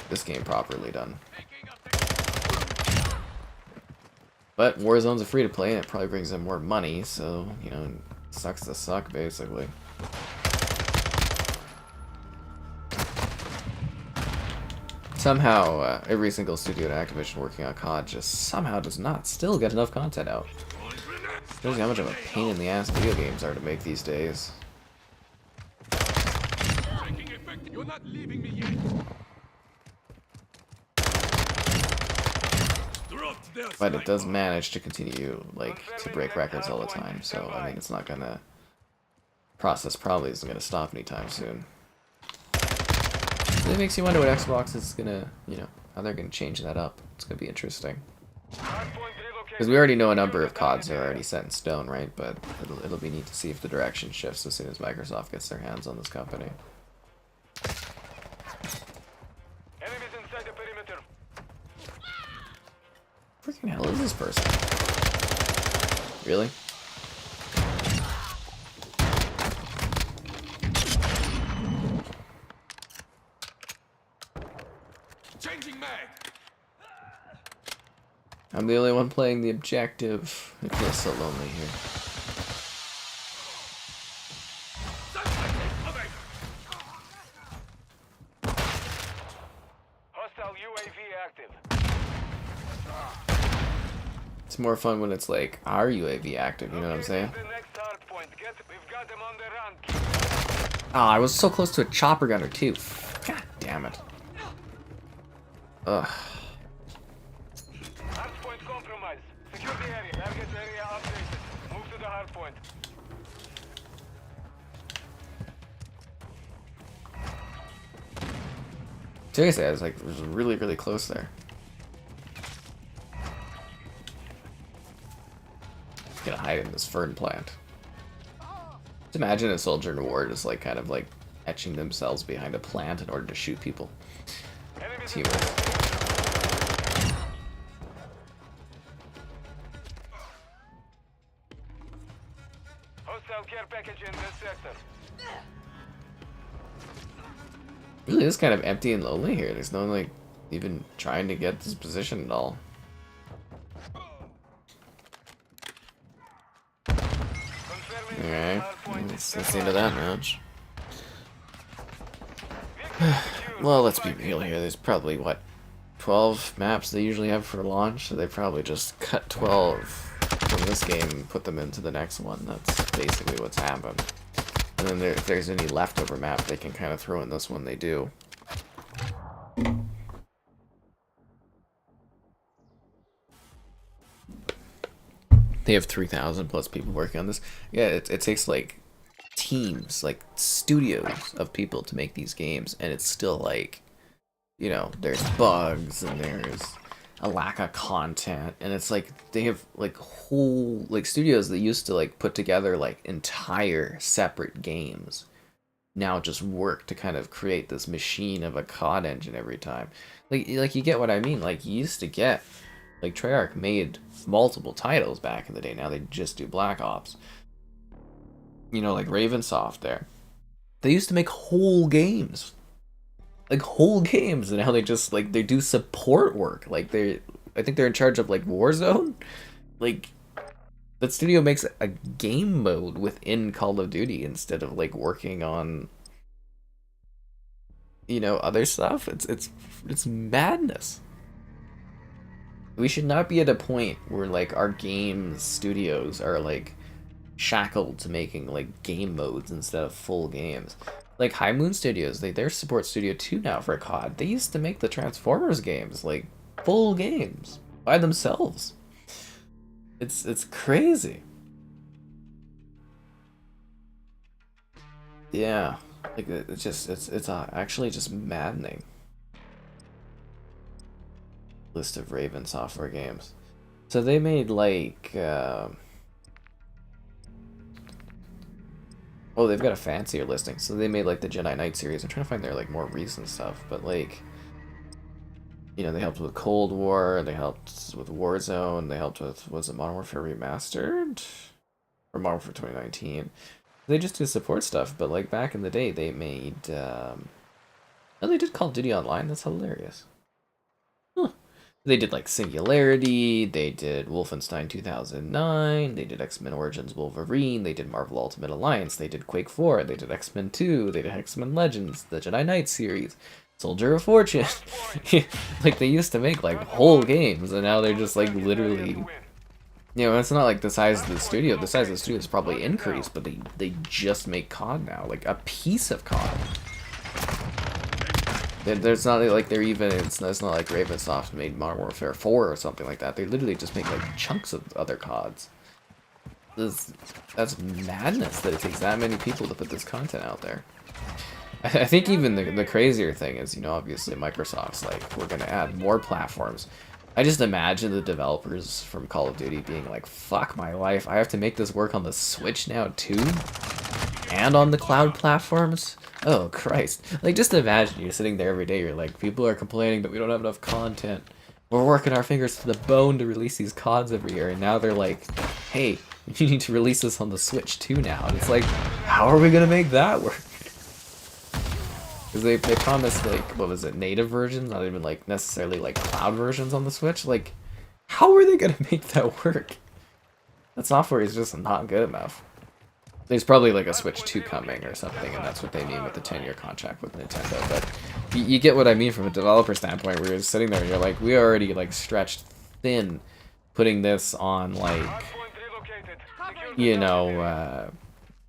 this game properly done. But Warzone's a free-to-play and it probably brings in more money, so, you know, it sucks to suck, basically. Somehow, every single studio at Activision working on COD just somehow does not still get enough content out. Shows you how much of a pain in the ass video games are to make these days. Taking effect. You're not leaving me yet. Dropped their But it does sniper. manage to continue, like, to break records all the time, so, I mean, it's not gonna... Process probably isn't gonna stop anytime soon. It makes you wonder what Xbox is gonna, you know, how they're gonna change that up. It's gonna be interesting. Because we already know a number of CODs are already set in stone, right? But it'll be neat to see if the direction shifts as soon as Microsoft gets their hands on this company. Enemies inside the perimeter. Freaking hell is this person? Really? Changing mag. I'm the only one playing the objective. It feels so lonely here. Hostile UAV active. It's more fun when it's like our UAV active, you know what I'm saying? The next hard point. We've got them on the run. Ah, I was so close to a chopper gunner too. God damn it. Ugh. Hard point compromised. Secure the area. Target area updated. Move to the hard point. Seriously, I was like, it was really close there. Gonna hide in this fern plant. Just imagine a soldier in war just like kind of like etching themselves behind a plant in order to shoot people. Enemies It's humorous. hostile care package in this sector. Really is kind of empty and lonely here. There's no one, like, even trying to get this position at all. Alright, that's the end of that match. Well, let's be real here. There's probably, what, 12 maps they usually have for launch? So they probably just cut 12 from this game and put them into the next one. That's basically what's happened. And then if there's any leftover map they can kind of throw in this one, they do. They have 3,000 plus people working on this. Yeah, it takes like teams, like studios of people to make these games, and it's still like, you know, there's bugs and there's a lack of content, and it's like they have like whole like studios that used to like put together like entire separate games now just work to kind of create this machine of a COD engine every time. Like you get what I mean? Like you used to get like Treyarch made multiple titles back in the day. Now they just do Black Ops. You know, like Ravensoft there. They used to make whole games. Like whole games, and now they just like they do support work. Like I think they're in charge of like Warzone. Like that studio makes a game mode within Call of Duty instead of like working on, you know, other stuff. It's madness. We should not be at a point where like our game studios are like shackled to making like game modes instead of full games. Like High Moon Studios, they're support studio 2 now for COD. They used to make the Transformers games like full games by themselves. It's crazy. Yeah, like it's actually just maddening. List of Raven software games. So they made like oh, they've got a fancier listing. So they made like the Jedi Knight series. I'm trying to find their like more recent stuff, but like, you know, they helped with Cold War, they helped with Warzone, they helped with, was it Modern Warfare Remastered? Or Modern Warfare 2019. They just do support stuff, but like back in the day they made oh, they did Call of Duty Online. That's hilarious. Huh. They did like Singularity, they did Wolfenstein 2009, they did X-Men Origins Wolverine, they did Marvel Ultimate Alliance, they did Quake 4, they did X-Men 2, they did X-Men Legends, the Jedi Knight series, Soldier of Fortune. Like they used to make like whole games, and now they're just like literally, you know, it's not like the size of the studio. The size of the studio is probably increased, but they just make COD now, like a piece of COD. There's not like they're even, it's not like Ravensoft made Modern Warfare 4 or something like that. They literally just make like chunks of other CODs. That's madness that it takes that many people to put this content out there. I think even the crazier thing is, you know, obviously Microsoft's like, we're going to add more platforms. I just imagine the developers from Call of Duty being like, fuck my life, I have to make this work on the Switch now too? And on the cloud platforms? Oh, Christ. Like, just imagine you're sitting there every day, you're like, people are complaining that we don't have enough content. We're working our fingers to the bone to release these CODs every year, and now they're like, hey, you need to release this on the Switch too now. And it's like, how are we gonna make that work? Because they promised, like, what was it, native versions, not even, like, necessarily, like, cloud versions on the Switch? Like, how are they gonna make that work? That software is just not good enough. There's probably like a Switch 2 coming or something, and that's what they mean with the 10-year contract with Nintendo. But you get what I mean from a developer standpoint, where you're sitting there and you're like, we already like stretched thin putting this on like, you know,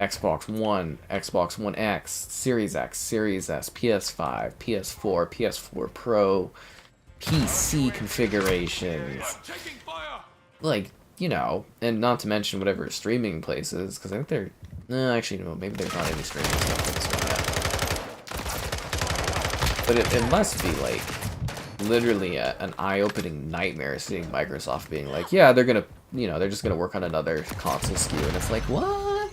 Xbox One, Xbox One X, Series S, PS5, PS4, PS4 Pro, PC configurations. Like, you know, and not to mention whatever streaming places, because I think they're, no, actually, no, maybe there's not any streaming stuff for this one yet. But it must be, like, literally an eye-opening nightmare seeing Microsoft being like, yeah, they're gonna, you know, they're just gonna work on another console SKU, and it's like, what?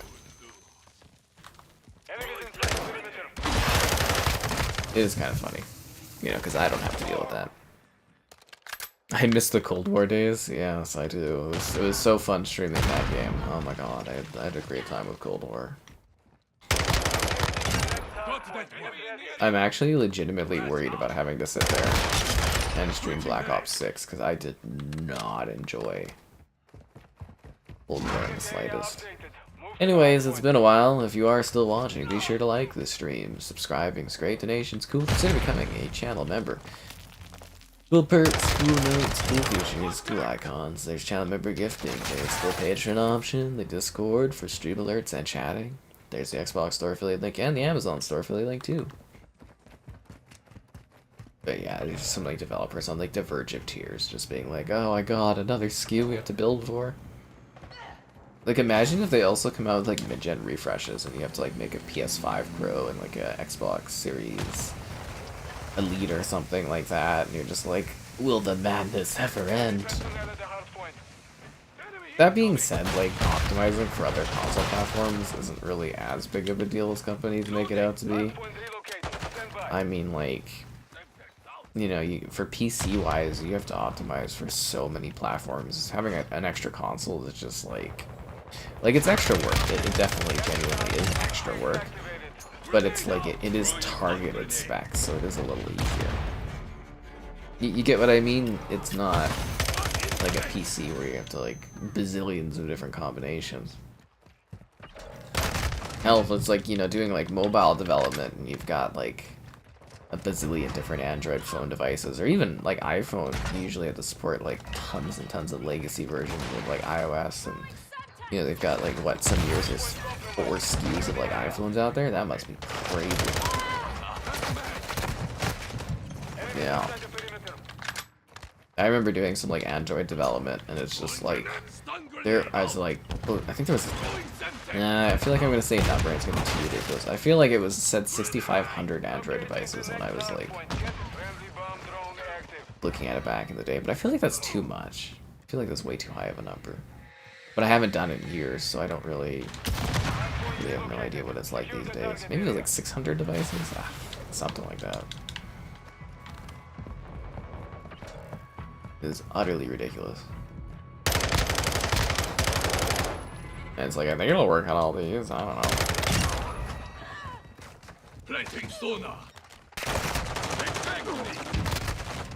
It is kind of funny, you know, because I don't have to deal with that. I miss the Cold War days. Yes, I do. It was so fun streaming that game. Oh my god, I had a great time with Cold War. I'm actually legitimately worried about having to sit there and stream Black Ops 6 because I did not enjoy Cold War in the slightest. Anyways, it's been a while. If you are still watching, be sure to like the stream. Subscribing's great. Donations cool. Consider becoming a channel member. Cool perks, cool notes, cool features, cool icons. There's channel member gifting. There's the Patreon option, the Discord for stream alerts and chatting. There's the Xbox store affiliate link and the Amazon store affiliate link too. But yeah, there's some like developers on like Divergent tiers just being like, oh my god, another SKU we have to build for. Like imagine if they also come out with like mid-gen refreshes and you have to like make a PS5 Pro and like a Xbox Series Elite or something like that, and you're just like, will the madness ever end? That being said, like, optimizing for other console platforms isn't really as big of a deal as companies make it out to be. I mean, like, you know, for PC-wise, you have to optimize for so many platforms. Having an extra console is just, like it's extra work. It definitely, genuinely is extra work. But it's like, it is targeted specs, so it is a little easier. You get what I mean? It's not like a PC where you have to like bazillions of different combinations. Hell, if it's like, you know, doing like mobile development and you've got like a bazillion different Android phone devices, or even like iPhone, you usually have to support like tons and tons of legacy versions of like iOS, and you know, they've got like, what, some years there's 4 SKUs of like iPhones out there? That must be crazy. Yeah. I remember doing some like Android development, and it's just like, I was like, oh, I think there was, I feel like I'm gonna say a number, and it's gonna be too ridiculous. I feel like it said 6,500 Android devices when I was like, looking at it back in the day, but I feel like that's too much. I feel like that's way too high of a number. But I haven't done it in years, so I don't really have no idea what it's like these days. Maybe it was like 600 devices? Ah, something like that. It is utterly ridiculous. And it's like, I think it'll work on all these, I don't know.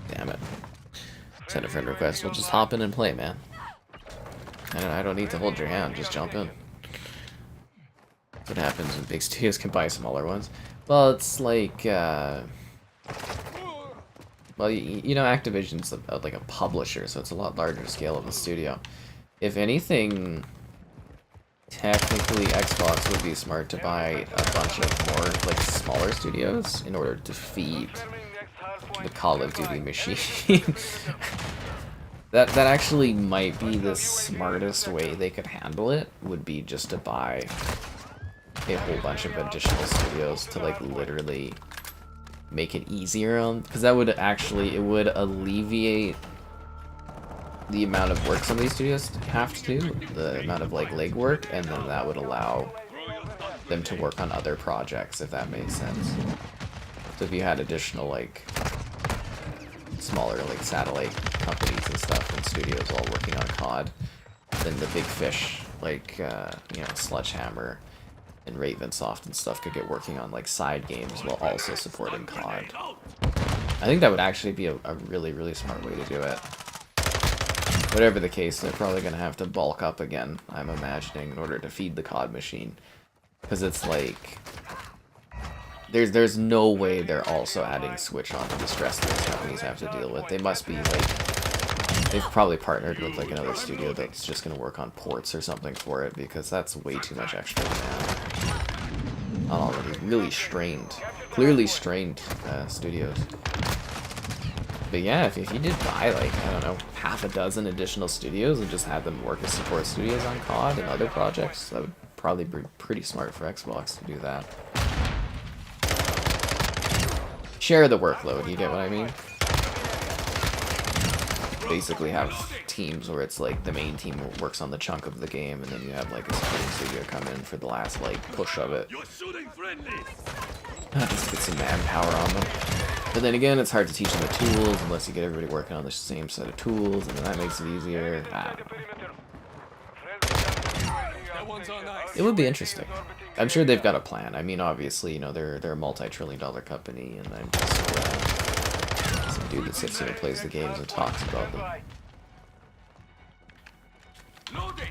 Damn it. Send a friend request, we'll just hop in and play, man. I don't need to hold your hand, just jump in. That's what happens when big studios can buy smaller ones. Well, it's like, well, you know, Activision's like a publisher, so it's a lot larger scale of a studio. If anything, technically Xbox would be smart to buy a bunch of more, like, smaller studios in order to feed the Call of Duty machine. That actually might be the smartest way they could handle it, would be just to buy a whole bunch of additional studios to like literally make it easier on, because that would actually, it would alleviate the amount of work some of these studios have to do, the amount of like legwork, and then that would allow them to work on other projects, if that makes sense. So if you had additional like smaller like satellite companies and stuff and studios all working on COD, then the big fish like you know, Sledgehammer and Ravensoft and stuff could get working on like side games while also supporting COD. I think that would actually be a really, really smart way to do it. Whatever the case, they're probably gonna have to bulk up again, I'm imagining, in order to feed the COD machine, because it's like there's no way they're also adding Switch onto the stress that these companies have to deal with. They must be like, they've probably partnered with like another studio that's just gonna work on ports or something for it, because that's way too much extra demand on already really strained, clearly strained studios. But yeah, if you did buy like, I don't know, half a dozen additional studios and just have them work as support studios on COD and other projects, that would probably be pretty smart for Xbox to do that. Share the workload, you get what I mean? Basically have teams where it's like the main team works on the chunk of the game, and then you have like a supporting studio come in for the last like push of it. Just get some manpower on them. But then again, it's hard to teach them the tools unless you get everybody working on the same set of tools, and then that makes it easier. I don't know. It would be interesting. I'm sure they've got a plan. I mean, obviously, you know, they're a multi-trillion-dollar company, and I'm just some dude that sits here and plays the games and talks about them. Loading.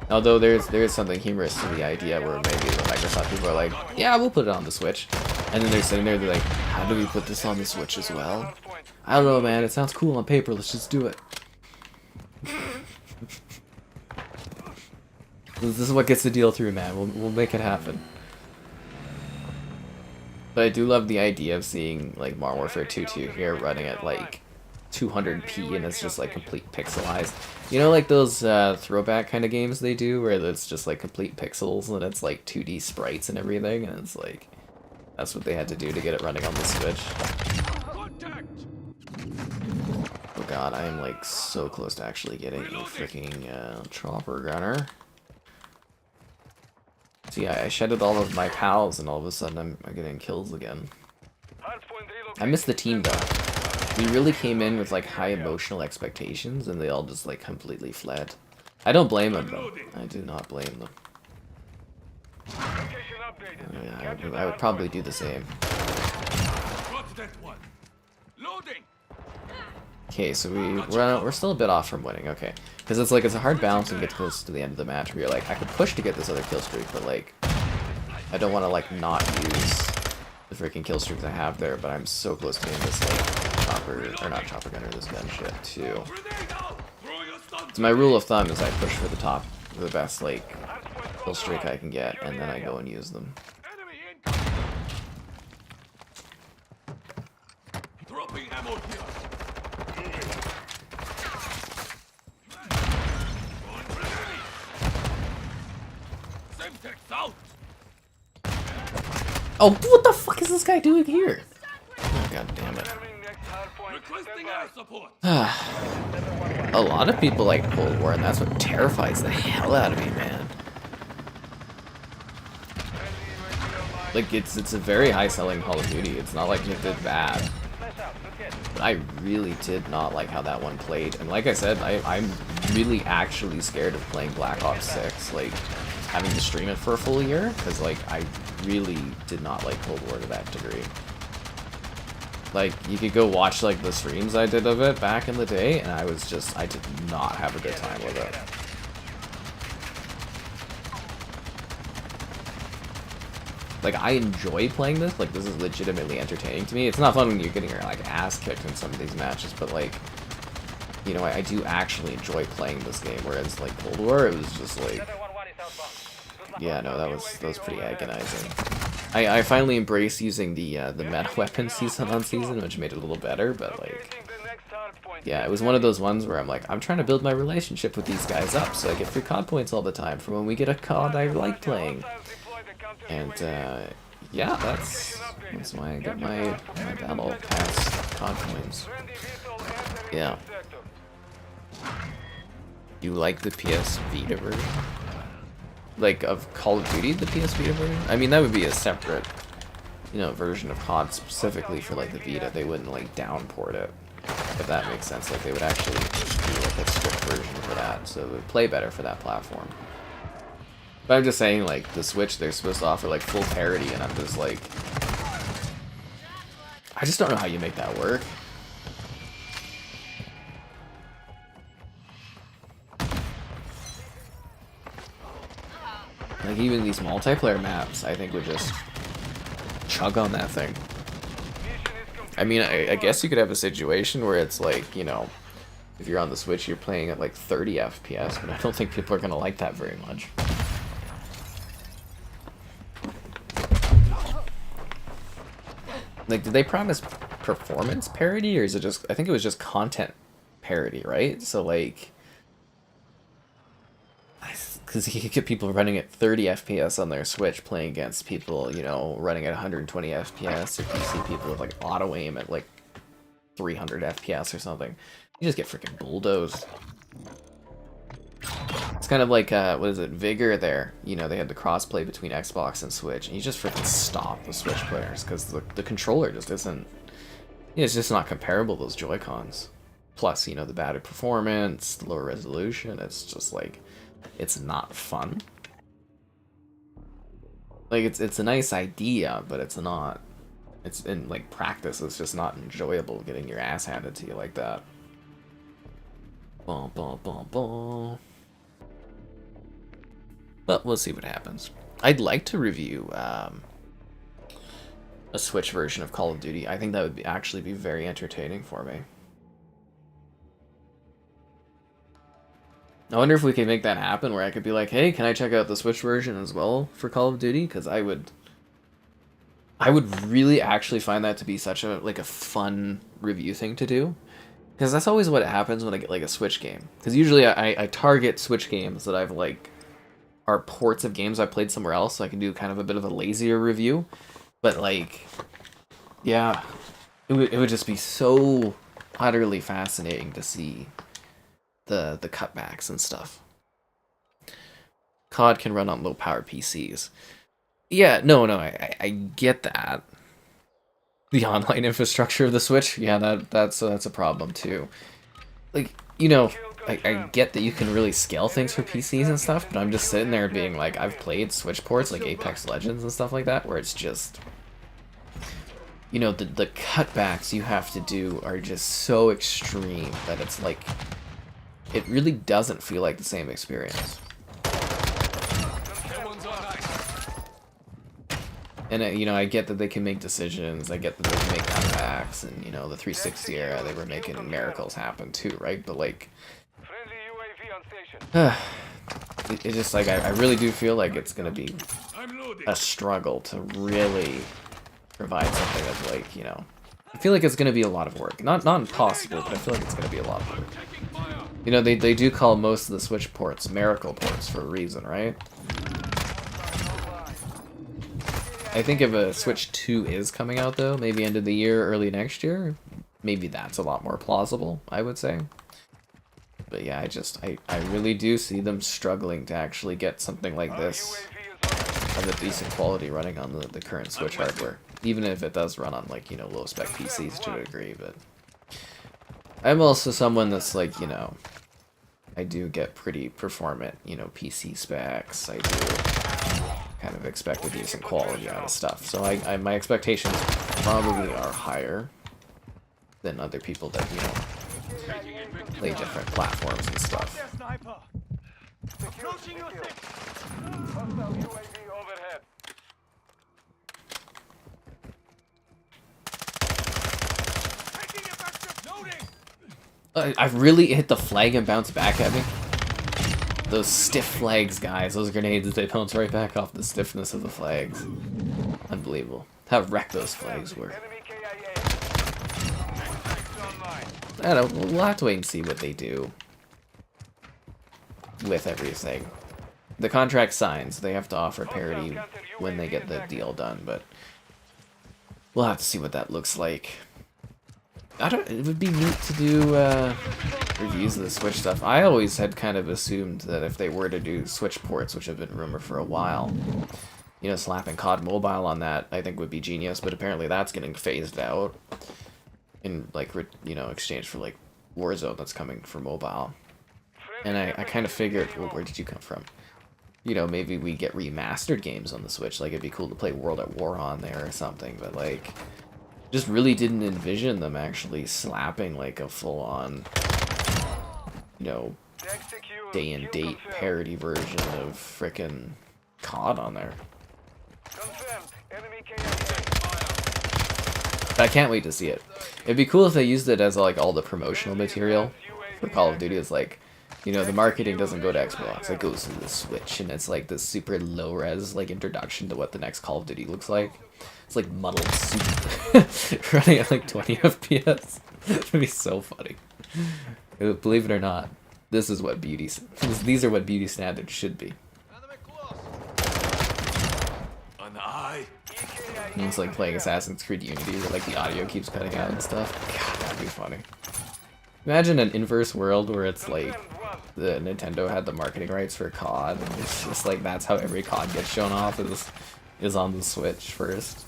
Although there is something humorous to the idea where maybe the Microsoft people are like, yeah, we'll put it on the Switch. And then they're sitting there, they're like, how do we put this on the Switch as well? I don't know, man. It sounds cool on paper. Let's just do it. This is what gets the deal through, man. We'll make it happen. But I do love the idea of seeing, like, Modern Warfare 2 here running at, like, 200p and it's just, like, complete pixelized. You know, like those throwback kind of games they do where it's just, like, complete pixels and it's, like, 2D sprites and everything, and it's, like, that's what they had to do to get it running on the Switch. Oh god, I am, like, so close to actually getting a freaking chopper gunner. See, I shedded all of my pals, and all of a sudden I'm getting kills again. I miss the team, though. We really came in with, like, high emotional expectations, and they all just, like, completely fled. I don't blame them, though. I do not blame them. Yeah, I would probably do the same. Okay, so we're still a bit off from winning, okay. Because it's like, it's a hard balance when you get close to the end of the match where you're like, I could push to get this other kill streak, but like, I don't want to like not use the freaking kill streaks I have there, but I'm so close to getting this like chopper, or not chopper gunner, this gunship too. So my rule of thumb is I push for the best like kill streak I can get, and then I go and use them. Dropping ammo here. Oh, what the fuck is this guy doing here? Oh, god damn it. A lot of people like Cold War, and that's what terrifies the hell out of me, man. Like, it's a very high-selling Call of Duty. It's not like it did bad. But I really did not like how that one played. And like I said, I'm really actually scared of playing Black Ops 6. Like, having to stream it for a full year, because like I really did not like Cold War to that degree. Like, you could go watch like the streams I did of it back in the day, and I did not have a good time with it. Like, I enjoy playing this, like this is legitimately entertaining to me. It's not fun when you're getting your like ass kicked in some of these matches, but like, you know, I do actually enjoy playing this game, whereas like Cold War, it was just like, yeah, no, that was pretty agonizing. I finally embraced using the meta weapon season on season, which made it a little better, but like, yeah, it was one of those ones where I'm like, I'm trying to build my relationship with these guys up so I get free COD points all the time for when we get a COD I like playing. And yeah, that's why I got my battle pass COD points. Yeah. You like the PS Vita version? Like, of Call of Duty, the PS Vita version? I mean, that would be a separate, you know, version of COD specifically for, like, the Vita. They wouldn't, like, downport it, if that makes sense. Like, they would actually do, like, a strict version for that, so it would play better for that platform. But I'm just saying, like, the Switch, they're supposed to offer, like, full parity, and I'm just, like, I just don't know how you make that work. Like, even these multiplayer maps, I think would just chug on that thing. I mean, I guess you could have a situation where it's like, you know, if you're on the Switch, you're playing at like 30 FPS, but I don't think people are going to like that very much. Like, did they promise performance parity, or is it just, I think it was just content parity, right? So, like, because you could get people running at 30 FPS on their Switch playing against people, you know, running at 120 FPS, if you see people with, like, auto aim at, like, 300 FPS or something. You just get freaking bulldozed. It's kind of like, what is it, Vigor there. You know, they had the crossplay between Xbox and Switch, and you just freaking stop the Switch players, because the controller just isn't, you know, it's just not comparable to those Joy-Cons. Plus, you know, the battery performance, the lower resolution, it's just like, it's not fun. Like, it's a nice idea, but it's not. It's in, like, practice, it's just not enjoyable getting your ass handed to you like that. Bum, bum, bum, bum. But we'll see what happens. I'd like to review a Switch version of Call of Duty. I think that would actually be very entertaining for me. I wonder if we could make that happen, where I could be like, hey, can I check out the Switch version as well for Call of Duty? Because I would really actually find that to be such a, like, a fun review thing to do. Because that's always what happens when I get, like, a Switch game. Because usually I target Switch games that I've, like, are ports of games I played somewhere else, so I can do kind of a bit of a lazier review. But, like, yeah, it would just be so utterly fascinating to see the cutbacks and stuff. COD can run on low-powered PCs. Yeah, no, I get that. The online infrastructure of the Switch, yeah, that's a problem too. Like, you know, I get that you can really scale things for PCs and stuff, but I'm just sitting there being like, I've played Switch ports like Apex Legends and stuff like that, where it's just, you know, the cutbacks you have to do are just so extreme that it's like, it really doesn't feel like the same experience. And, you know, I get that they can make decisions, I get that they can make comebacks, and, you know, the 360 era, they were making miracles happen too, right? But, like, it's just, like, I really do feel like it's gonna be a struggle to really provide something that's, like, you know, I feel like it's gonna be a lot of work. Not impossible, but I feel like it's gonna be a lot of work. You know, they do call most of the Switch ports miracle ports for a reason, right? I think if a Switch 2 is coming out, though, maybe end of the year, early next year, maybe that's a lot more plausible, I would say. But yeah, I really do see them struggling to actually get something like this of a decent quality running on the current Switch hardware. Even if it does run on, like, you know, low-spec PCs to a degree, but I'm also someone that's, like, you know, I do get pretty performant, you know, PC specs. I do kind of expect a decent quality out of stuff. So my expectations probably are higher than other people that, you know, play different platforms and stuff. I've really hit the flag and bounced back at me. Those stiff flags, guys. Those grenades, they bounce right back off the stiffness of the flags. Unbelievable. How wrecked those flags were. I don't know, we'll have to wait and see what they do with everything. The contract signs, they have to offer parity when they get the deal done, but we'll have to see what that looks like. It would be neat to do reviews of the Switch stuff. I always had kind of assumed that if they were to do Switch ports, which have been rumored for a while, you know, slapping COD Mobile on that, I think would be genius, but apparently that's getting phased out in, like, you know, exchange for, like, Warzone that's coming for mobile. And I kind of figured, well, where did you come from? You know, maybe we get remastered games on the Switch, like, it'd be cool to play World at War on there or something, but, like, just really didn't envision them actually slapping, like, a full-on, you know, day-and-date parody version of frickin' COD on there. But I can't wait to see it. It'd be cool if they used it as, like, all the promotional material for Call of Duty. It's like, you know, the marketing doesn't go to Xbox, it goes to the Switch, and it's like this super low-res, like, introduction to what the next Call of Duty looks like. It's like muddled soup running at like 20 FPS. It'd be so funny. Believe it or not, this is what these are what beauty standards should be. And it's like playing Assassin's Creed Unity where, like, the audio keeps cutting out and stuff. God, that'd be funny. Imagine an inverse world where it's like the Nintendo had the marketing rights for COD, and it's just like that's how every COD gets shown off is on the Switch first.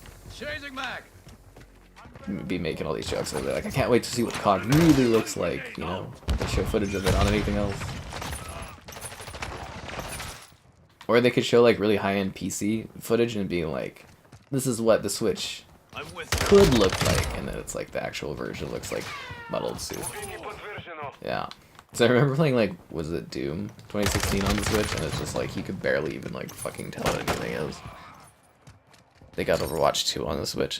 Be making all these jokes over there. Like, I can't wait to see what COD really looks like, you know. They show footage of it on anything else. Or they could show like really high-end PC footage and be like, this is what the Switch I'm with could look like, and then it's like the actual version looks like muddled soup. Yeah. So I remember playing like, was it Doom 2016 on the Switch, and it's just like you could barely even like fucking tell what anything is. They got Overwatch 2 on the Switch.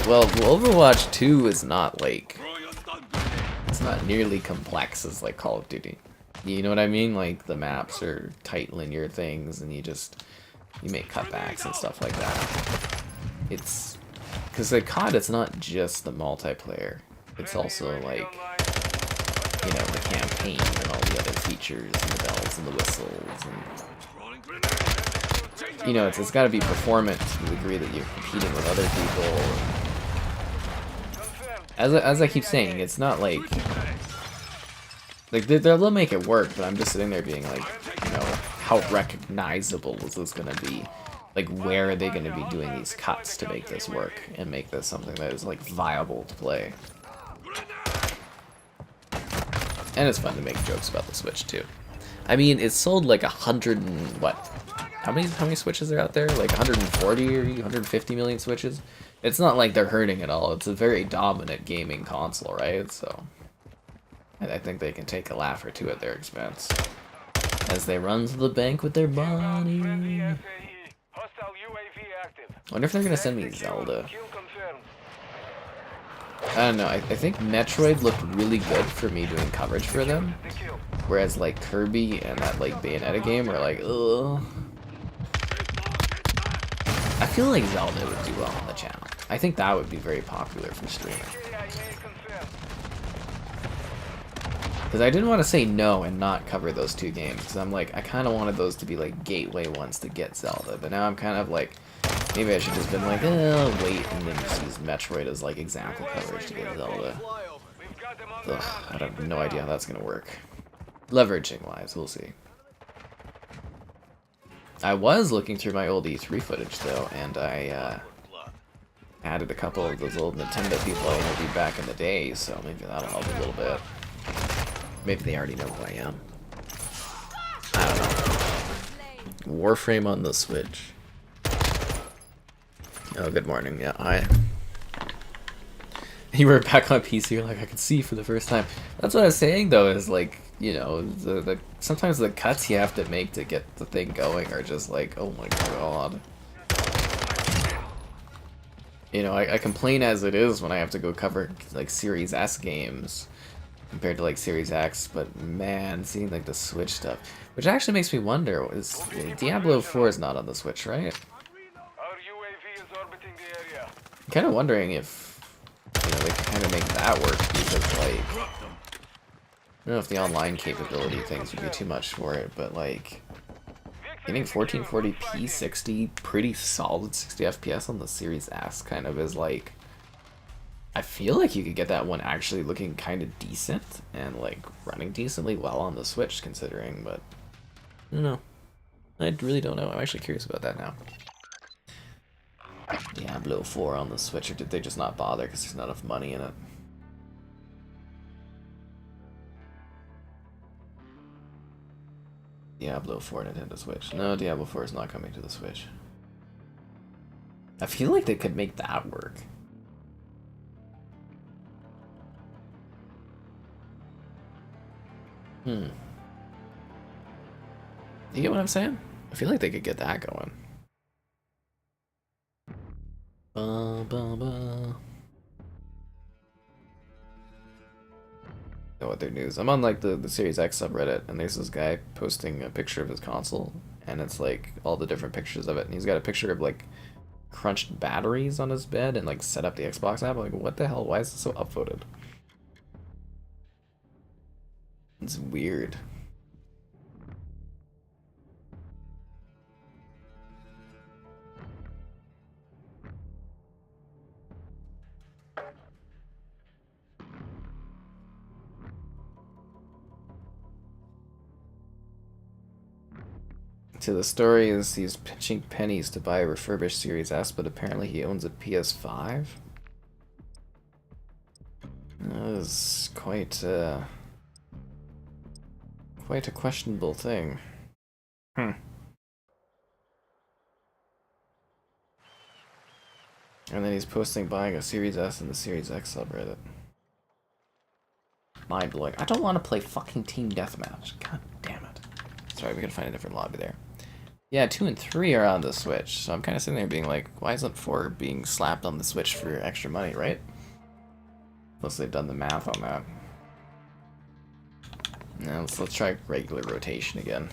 Well, Overwatch 2 is not like, Throw your stun grenade. it's not nearly complex as like Call of Duty. You know what I mean? Like the maps are tight linear things, and you make cutbacks and stuff like that. It's because like COD, it's not just the multiplayer. It's also like, you know, the campaign and all the other features and the bells and the whistles and, Throwing grenade. you know, it's got to be performant to the degree that you're competing with other people. As I keep saying, it's not like they'll make it work, but I'm just sitting there being like, you know, how recognizable is this gonna be? Like, where are they gonna be doing these cuts to make this work and make this something that is like viable to play? And it's fun to make jokes about the Switch too. I mean, it's sold like 100 and what? How many Switches are out there? Like 140 or 150 million Switches? It's not like they're hurting at all. It's a very dominant gaming console, right? So I think they can take a laugh or two at their expense as they run to the bank with their money. I wonder if they're gonna send me Zelda. I don't know. I think Metroid looked really good for me doing coverage for them, whereas like Kirby and that like Bayonetta game were like, ugh. I feel like Zelda would do well on the channel. I think that would be very popular for streaming. Because I didn't want to say no and not cover those two games, because I'm like, I kind of wanted those to be like gateway ones to get Zelda, but now I'm kind of like, maybe I should just been like, wait, and then just use Metroid as like example coverage to get Zelda. Ugh, I have no idea how that's gonna work. Leveraging wise, we'll see. I was looking through my old E3 footage though, and I added a couple of those old Nintendo people I interviewed back in the day, so maybe that'll help a little bit. Maybe they already know who I am. I don't know. Warframe on the Switch. Oh, good morning. Yeah, hi. You were back on PC, you're like, I can see for the first time. That's what I was saying, though, is like, you know, the sometimes the cuts you have to make to get the thing going are just like, oh my god. You know, I complain as it is when I have to go cover, like, Series S games compared to, like, Series X, but man, seeing, like, the Switch stuff, which actually makes me wonder, is Diablo 4 is not on the Switch, right? I'm kind of wondering if, you know, they can kind of make that work, because, like, I don't know if the online capability things would be too much for it, but, like, getting 1440p 60, pretty solid 60 FPS on the Series S kind of is, like, I feel like you could get that one actually looking kind of decent and, like, running decently well on the Switch, considering, but I don't know. I really don't know. I'm actually curious about that now. Diablo 4 on the Switch, or did they just not bother because there's not enough money in it? Diablo 4 Nintendo Switch. No, Diablo 4 is not coming to the Switch. I feel like they could make that work. You get what I'm saying? I feel like they could get that going. Know what their news? I'm on like the Series X subreddit, and there's this guy posting a picture of his console, and it's like all the different pictures of it, and he's got a picture of like crunched batteries on his bed and like set up the Xbox app. I'm like, what the hell? Why is this so upvoted? It's weird. So the story is he's pinching pennies to buy a refurbished Series S, but apparently he owns a PS5. That is quite a questionable thing. And then he's posting buying a Series S and the Series X subreddit. Mind blowing. I don't want to play fucking Team Deathmatch. God damn it. Sorry, we can find a different lobby there. Yeah, 2 and 3 are on the Switch, so I'm kind of sitting there being like, why isn't 4 being slapped on the Switch for extra money, right? Unless they've done the math on that. Now let's try regular rotation again.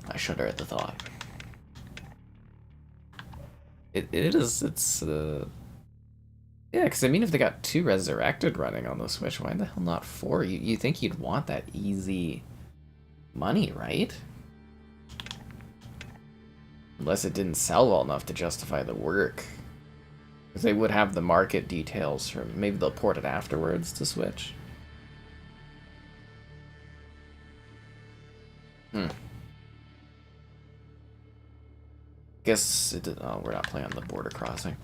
I shudder at the thought. It's yeah, because I mean, if they got 2 Resurrected running on the Switch, why the hell not 4? You think you'd want that easy money, right? Unless it didn't sell well enough to justify the work. Because they would have the market details from... Maybe they'll port it afterwards to Switch. Guess it did, oh, we're not playing on the border crossing.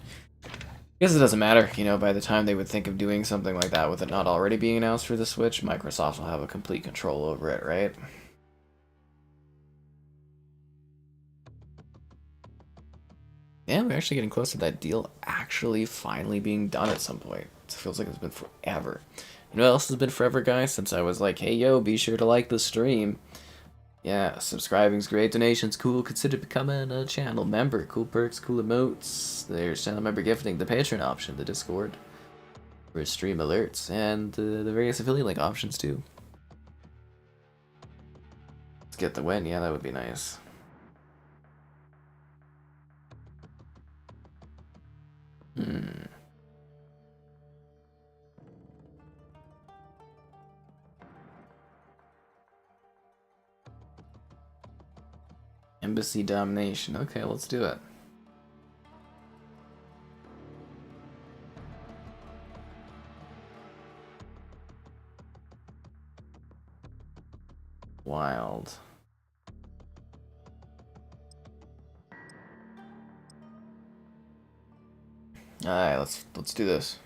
Guess it doesn't matter, you know, by the time they would think of doing something like that with it not already being announced for the Switch, Microsoft will have a complete control over it, right? Yeah, we're actually getting close to that deal actually finally being done at some point. It feels like it's been forever. You know what else has been forever, guys? Since I was like, hey, yo, be sure to like the stream. Yeah, subscribing's great, donations cool, consider becoming a channel member, cool perks, cool emotes, there's channel member gifting, the Patreon option, the Discord, for stream alerts, and the various affiliate link options too. Let's get the win, yeah, that would be nice. Embassy domination. Okay, let's do it. Wild. Alright, let's do this.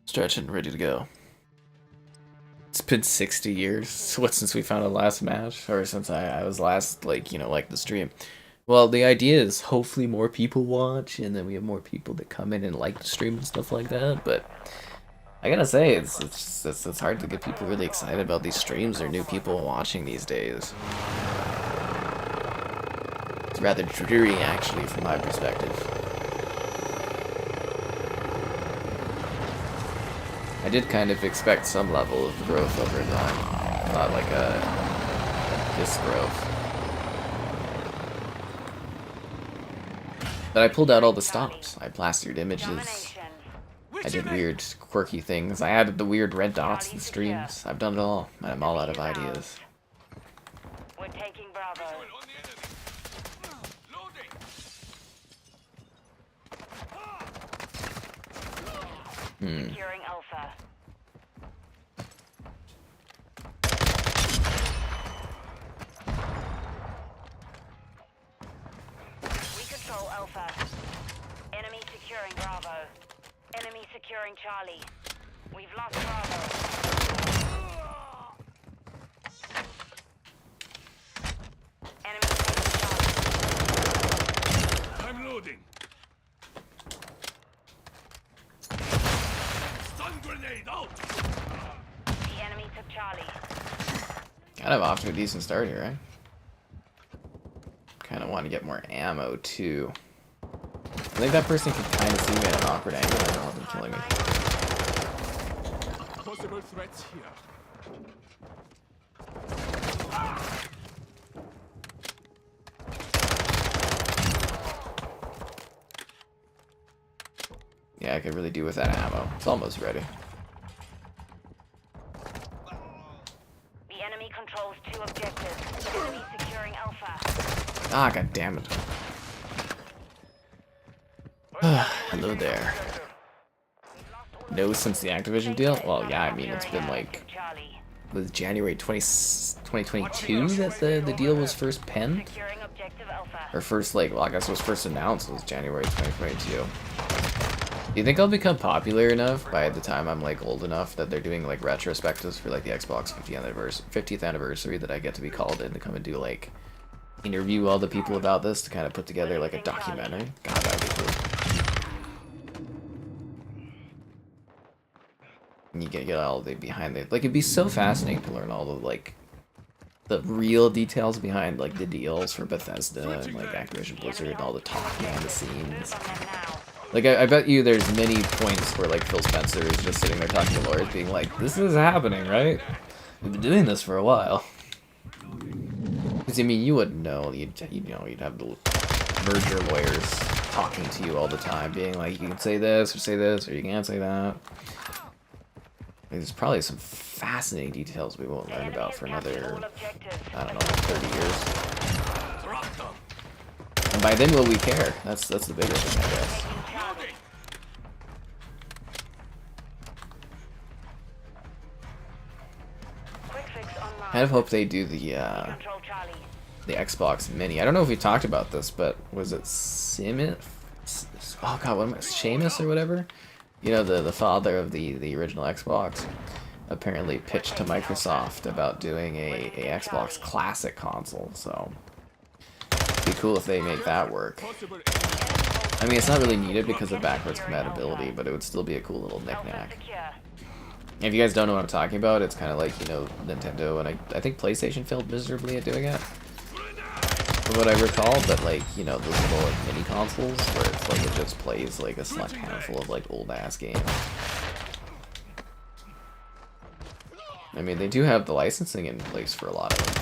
Stretching, ready to go. It's been 60 years. What, since we found a last match? Or since I was last, like, you know, like the stream. Well, the idea is hopefully more people watch, and then we have more people that come in and like the stream and stuff like that, but I gotta say, it's hard to get people really excited about these streams. There are new people watching these days. It's rather dreary, actually, from my perspective. I did kind of expect some level of growth over time, not like this growth. But I pulled out all the stops. I plastered images. I did weird, quirky things. I added the weird red dots to the streams. I've done it all. I'm all out of ideas. We're taking Bravo. On the enemy. Loading. Securing Alpha. We control Alpha. Enemy securing Bravo. Enemy securing Charlie. We've lost Bravo. Enemy taking Charlie. I'm loading. Stun grenade out. The enemy took Charlie. Kind of off to a decent start here, right? Kind of want to get more ammo, too. I think that person can kind of see me at an awkward angle. I don't want them killing me. Possible threats here. Yeah, I could really do with that ammo. It's almost ready. The enemy controls 2 objectives. Enemy securing Alpha. Ah, god damn it. Hello there. No, since the Activision deal? Well, yeah, I mean, it's been like, was January 2022 that the deal was first penned? Securing objective Alpha. Or first, like, well, I guess it was first announced was January 2022. Do you think I'll become popular enough by the time I'm, like, old enough that they're doing, like, retrospectives for, like, the Xbox 50th anniversary that I get to be called in to come and do, like, interview all the people about this to kind of put together like a documentary. God, that'd be cool. And you get all the behind the, like, it'd be so fascinating to learn all the like the real details behind like the deals for Bethesda and like Activision Blizzard and all the talk behind the scenes. Like I bet you there's many points where like Phil Spencer is just sitting there talking to lawyers being like, this is happening, right? We've been doing this for a while. Because I mean, you wouldn't know. You'd have the merger lawyers talking to you all the time, being like, you can say this or you can't say that. There's probably some fascinating details we won't learn about for another, I don't know, 30 years. And by then, will we care? That's the bigger thing, I guess. I kind of hope they do the Xbox Mini. I don't know if we talked about this, but was it Shipment? Oh god, what am I? Seamus or whatever? You know, the father of the original Xbox apparently pitched to Microsoft about doing a Xbox Classic console, so it'd be cool if they make that work. I mean, it's not really needed because of backwards compatibility, but it would still be a cool little knick-knack. If you guys don't know what I'm talking about, it's kind of like, you know, Nintendo, and I think PlayStation failed miserably at doing it, from what I recall, but like, you know, those little like, mini consoles where it's like it just plays like a select handful of like old ass games. I mean, they do have the licensing in place for a lot of them.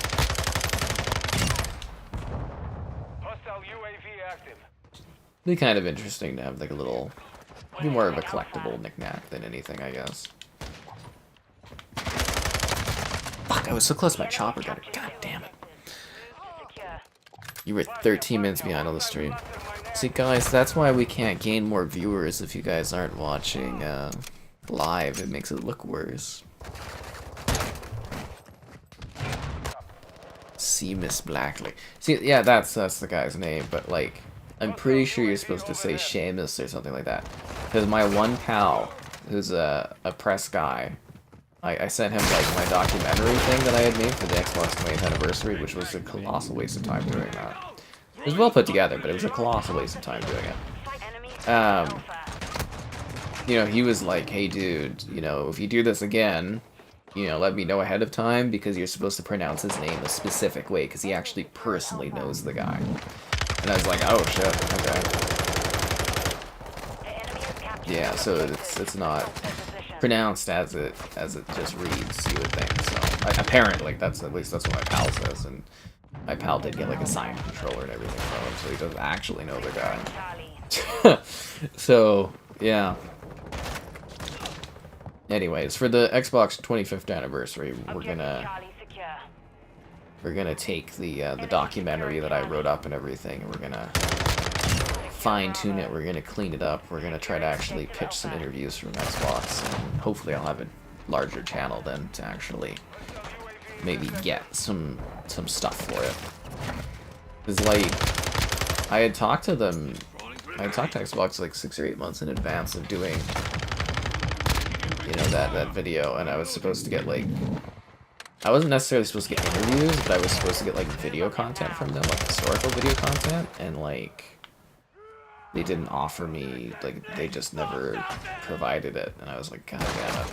Hostile UAV active. It'd be kind of interesting to have like a little, be more of a collectible knick-knack than anything, I guess. Fuck, I was so close to my chopper gunner. God damn it. You were 13 minutes behind on the stream. See, guys, that's why we can't gain more viewers if you guys aren't watching live. It makes it look worse. Seamus Blackley. See, yeah, that's the guy's name, but like, I'm pretty sure you're supposed to say Seamus or something like that. Because my one pal, who's a press guy, I sent him like my documentary thing that I had made for the Xbox 20th anniversary, which was a colossal waste of time doing that. It was well put together, but it was a colossal waste of time doing it. You know, he was like, hey dude, you know, if you do this again, you know, let me know ahead of time because you're supposed to pronounce his name a specific way because he actually personally knows the guy. And I was like, oh shit, okay. Yeah, so it's not pronounced as it just reads, you would think. So apparently, at least that's what my pal says, and my pal did get like a signed controller and everything from him, so he doesn't actually know the guy. So yeah. Anyways, for the Xbox 25th anniversary, we're gonna take the documentary that I wrote up and everything, and we're gonna fine-tune it, we're gonna clean it up, we're gonna try to actually pitch some interviews from Xbox, and hopefully I'll have a larger channel then to actually maybe get some stuff for it. Because like, I had talked to Xbox like 6 or 8 months in advance of doing, you know, that video, and I was supposed to get like, I wasn't necessarily supposed to get interviews, but I was supposed to get like video content from them, like historical video content, and like, they didn't offer me, like, they just never provided it, and I was like, god damn it.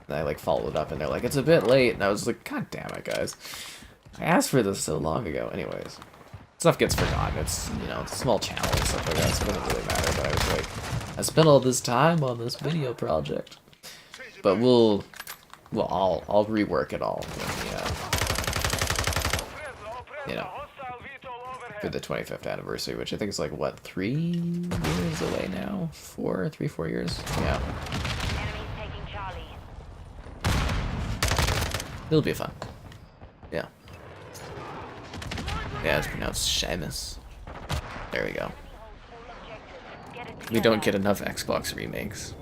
And I, like, followed up, and they're like, it's a bit late, and I was like, god damn it, guys. I asked for this so long ago. Anyways, stuff gets forgotten. It's, you know, it's a small channel and stuff like that, so it doesn't really matter, but I was like, I spent all this time on this video project. But I'll rework it all when, you know, for the 25th anniversary, which I think is like, what, 3 years away now? 4 years? Yeah. It'll be fun. Yeah. Yeah, it's pronounced Seamus. There we go. We don't get enough Xbox remakes.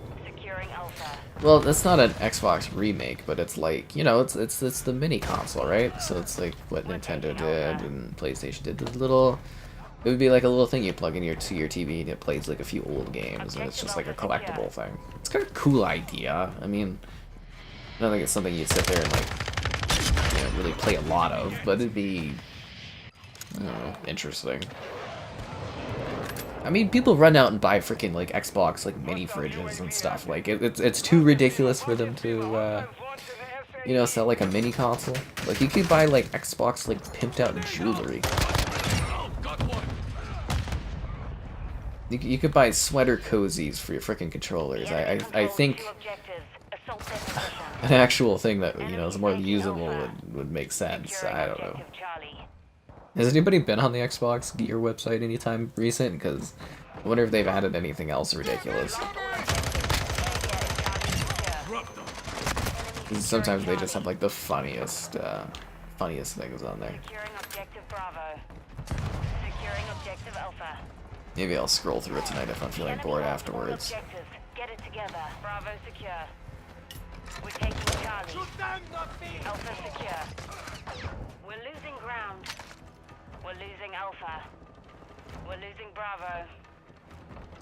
Well, that's not an Xbox remake, but it's like, you know, it's the mini console, right? So it's like what Nintendo did and PlayStation did. It would be like a little thing you plug in to your TV and it plays like a few old games, and it's just like a collectible thing. It's kind of a cool idea. I mean, I don't think it's something you'd sit there and like, you know, don't really play a lot of, but it'd be, I don't know, interesting. I mean, people run out and buy freaking like Xbox like mini fridges and stuff. Like it's too ridiculous for them to you know, sell like a mini console. Like you could buy like Xbox like pimped out jewelry. You could buy sweater cozies for your freaking controllers. I think an actual thing that, you know, is more usable would make sense. I don't know. Has anybody been on the Xbox Gear website anytime recent? Because I wonder if they've added anything else ridiculous. Sometimes they just have like the funniest things on there. Maybe I'll scroll through it tonight if I'm feeling bored afterwards. Get it together. Bravo secure. We're taking Charlie. Alpha secure. We're losing ground. We're losing Alpha. We're losing Bravo.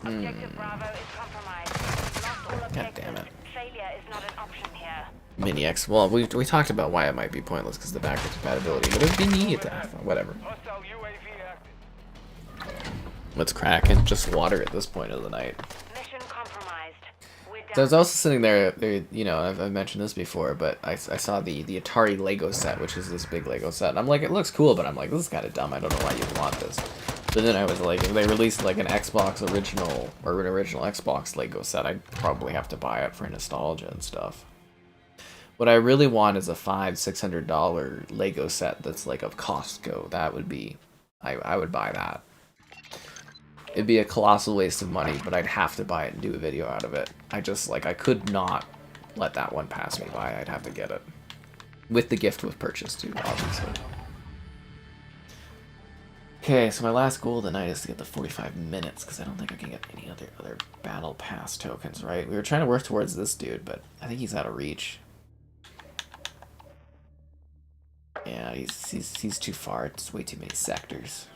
Objective Bravo is compromised. Lost all objectives. God damn it. Failure is not an option here. Mini X. Well, we talked about why it might be pointless because of the backwards compatibility, but it'd be neat. Whatever. Hostile UAV active. What's cracking? Just water at this point of the night. Mission compromised. We're down. So I was also sitting there, you know, I've mentioned this before, but I saw the Atari Lego set, which is this big Lego set, and I'm like, it looks cool, but I'm like, this is kind of dumb. I don't know why you'd want this. But then I was like, if they released like an Xbox original or an original Xbox Lego set, I'd probably have to buy it for nostalgia and stuff. What I really want is a $500-600 Lego set that's like of Costco. That would be, I would buy that. It'd be a colossal waste of money, but I'd have to buy it and do a video out of it. I could not let that one pass me by. I'd have to get it. With the gift with purchase too, obviously. Okay, so my last goal of the night is to get the 45 minutes, because I don't think I can get any other battle pass tokens, right? We were trying to work towards this dude, but I think he's out of reach. Yeah, he's too far. It's way too many sectors.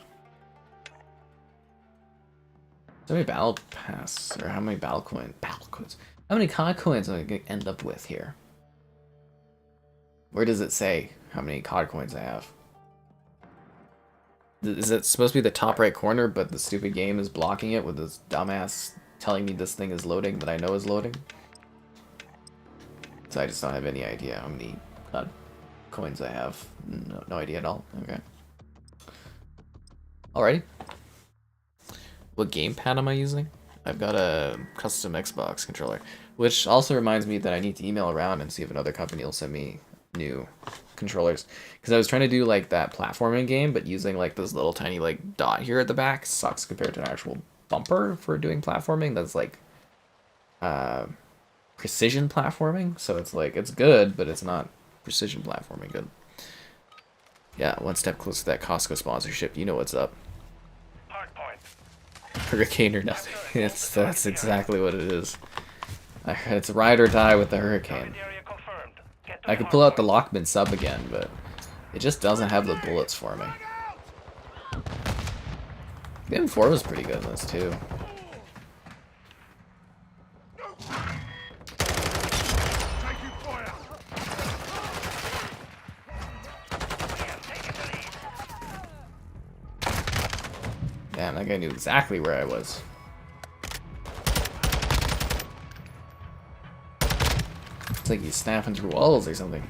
How many battle pass, or how many battle coins? How many COD coins am I gonna end up with here? Where does it say how many COD coins I have? Is it supposed to be the top right corner, but the stupid game is blocking it with this dumbass telling me this thing is loading that I know is loading? So I just don't have any idea how many COD coins I have. No idea at all. Okay. Alrighty. What gamepad am I using? I've got a custom Xbox controller, which also reminds me that I need to email around and see if another company will send me new controllers, because I was trying to do like that platforming game, but using like this little tiny like dot here at the back sucks compared to an actual bumper for doing platforming that's like precision platforming. So it's like, it's good, but it's not precision platforming good. Yeah, one step closer to that Costco sponsorship. You know what's up. Hurricane or nothing. That's exactly what it is. It's ride or die with the Hurricane. I could pull out the Lockman sub again, but it just doesn't have the bullets for me. The M4 was pretty good in this too. Damn, that guy knew exactly where I was. It's like he's snapping through walls or something.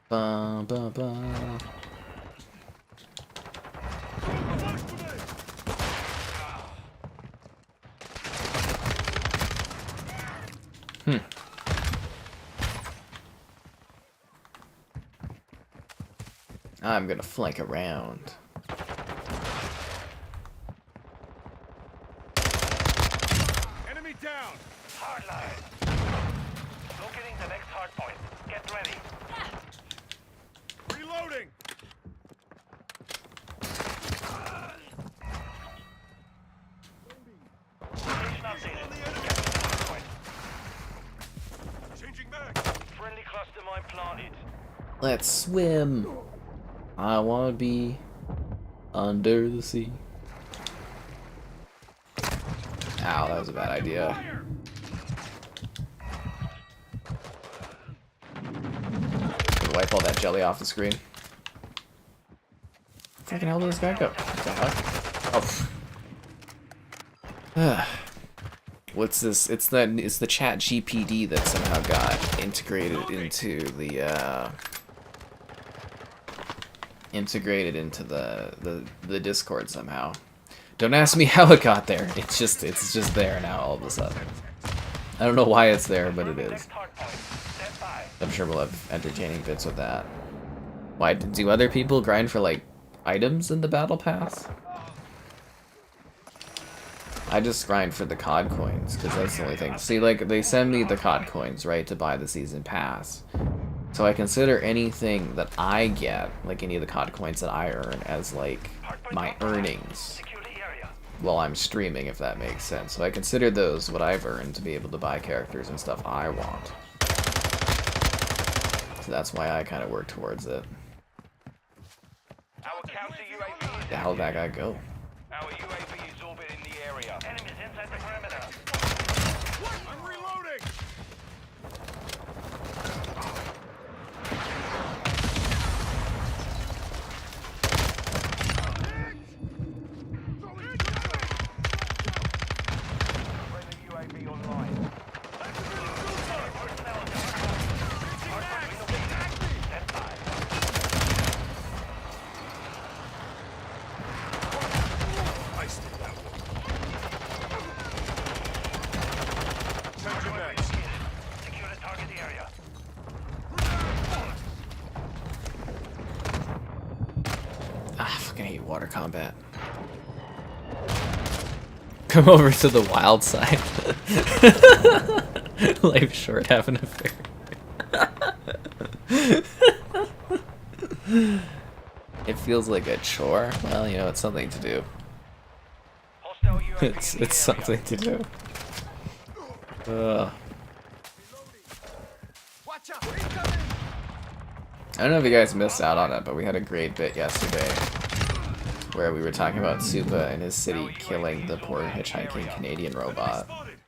Ba, ba, ba. I'm gonna flank around. Enemy down. Hardline. Locating the next hard point. Get ready. Reloading. Station updated. Get to the hard point. Changing back. Friendly cluster mine planted. Let's swim. I wanna be under the sea. Ow, that was a bad idea. wipe all that jelly off the screen. Fucking hell did this guy go? What the fuck? Oh. What's this? It's the chat GPD that somehow got integrated into the Discord somehow. Don't ask me how it got there. It's just there now all of a sudden. I don't know why it's there, but it is. I'm sure we'll have entertaining bits with that. Why do other people grind for like items in the battle pass? I just grind for the COD coins because that's the only thing. See, like they send me the COD coins, right, to buy the season pass. So I consider anything that I get, like any of the COD coins that I earn, as like my earnings while I'm streaming, if that makes sense. So I consider those what I've earned to be able to buy characters and stuff I want. So that's why I kind of work towards it. The hell did that guy go? Our UAV is orbiting the area. Enemies inside the perimeter. I'm reloading! UAV online. I still that one. Change your mags. Secure the target area. Ah, I fucking hate water combat. Come over to the wild side. Life short, have an affair. It feels like a chore. Well, you know, it's something to do. Hostile UAV It's something to do. Watch out! Incoming! I don't know if you guys missed out on it, but we had a great bit yesterday where we were talking about Supa and his city killing the poor hitchhiking Canadian robot. Spotted!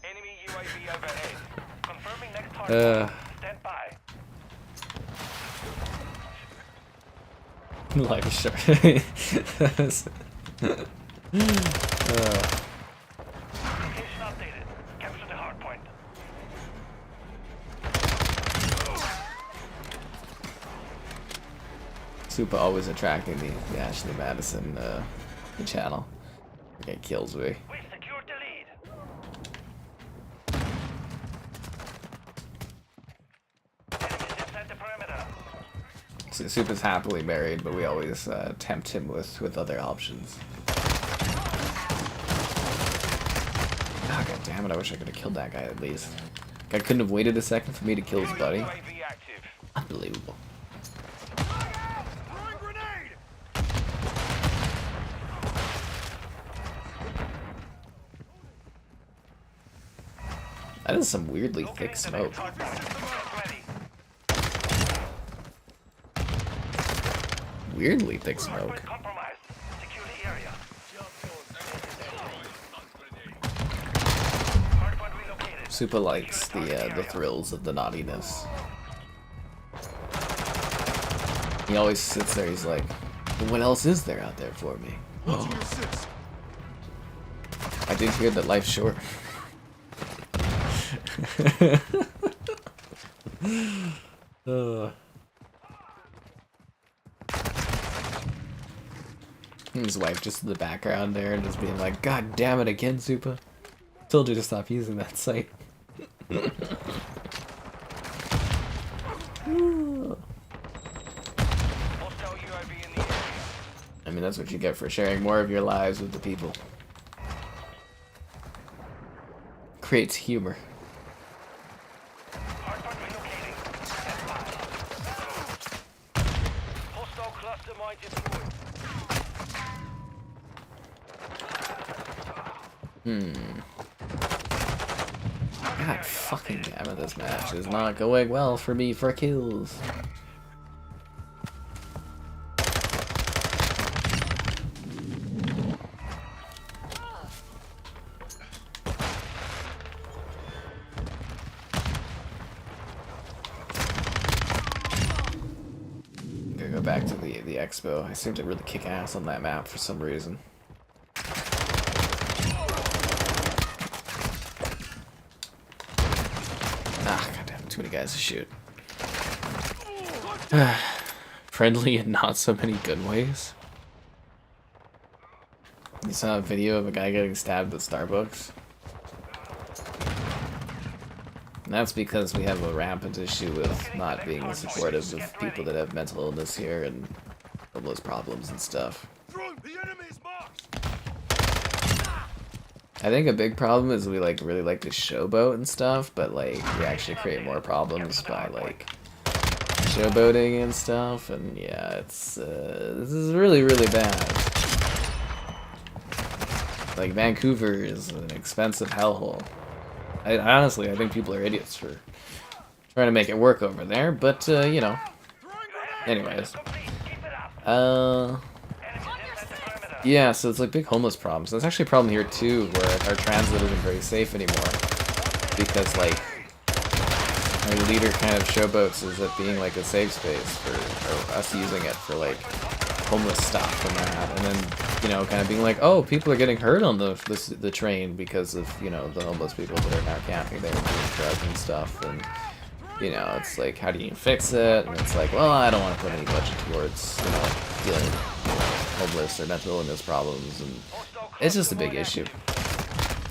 Enemy UAV overhead. Confirming next target. Stand by. Life is short. Location updated. Capture the hardpoint. Supa always attracting the Ashley Madison channel. It kills me. We secured the lead. Enemies inside the perimeter. Supa's happily married, but we always tempt him with other options. Ah, God damn it, I wish I could have killed that guy at least. I couldn't have waited a second for me to kill his buddy. UAV active. Unbelievable. Throwing grenade! That is some weirdly thick Locating the next smoke. hardpoint. Ready. Weirdly thick smoke. Hardpoint compromised. Secure the area. Hardpoint relocated. Supa likes the thrills of the naughtiness. He always sits there, he's like, "Well, what else is there out there for me?" What's your assist? I did hear that life's short. His wife just in the background there and just being like, "God damn it again, Supa. Told you to stop using that site." Hostile UAV in the area. I mean, that's what you get for sharing more of your lives with the people. Creates humor. Hardpoint relocating. Stand by. Hostile cluster mine deployed. God fucking damn it, this match is not going well for me for kills. go back to the Expo. I seem to really kick ass on that map for some reason. Ah, goddamn, too many guys to shoot. Friendly and not so many good ways. You saw a video of a guy getting stabbed at Starbucks? And that's because we have a rampant issue with not being supportive of people that have mental illness here and all those problems and stuff. I think a big problem is we like really like to showboat and stuff, but like we actually create more problems by like showboating and stuff, and yeah, it's this is really bad. Like Vancouver is an expensive hellhole. Honestly, I think people are idiots for trying to make it work over there, but, you know. Anyways. Yeah, so it's like big homeless problems. That's actually a problem here, too, where our transit isn't very safe anymore. Because, like, our leader kind of showboats as it being, like, a safe space for us using it for, like, homeless stuff and that, and then, you know, kind of being like, oh, people are getting hurt on the train because of, you know, the homeless people that are now camping there and doing drugs and stuff, and, you know, it's like, how do you fix it? And it's like, well, I don't want to put any budget towards, you know, dealing with, you know, homeless or mental illness problems, and it's just a big issue.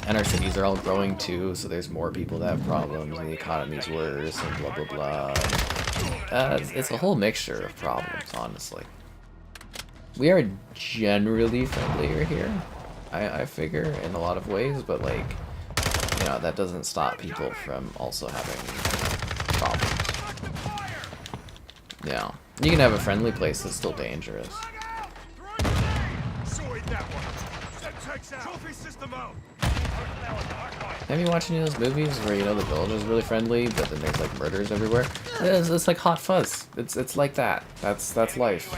And our cities are all growing too, so there's more people that have problems, and the economy's worse, and blah, blah, blah. It's a whole mixture of problems, honestly. We are generally friendlier here, I figure, in a lot of ways, but, like, you know, that doesn't stop people from also having problems. Yeah. You can have a friendly place that's still dangerous. Have you watched any of those movies where, you know, the village is really friendly, but then there's, like, murders everywhere? It's like Hot Fuzz. It's like that. That's life.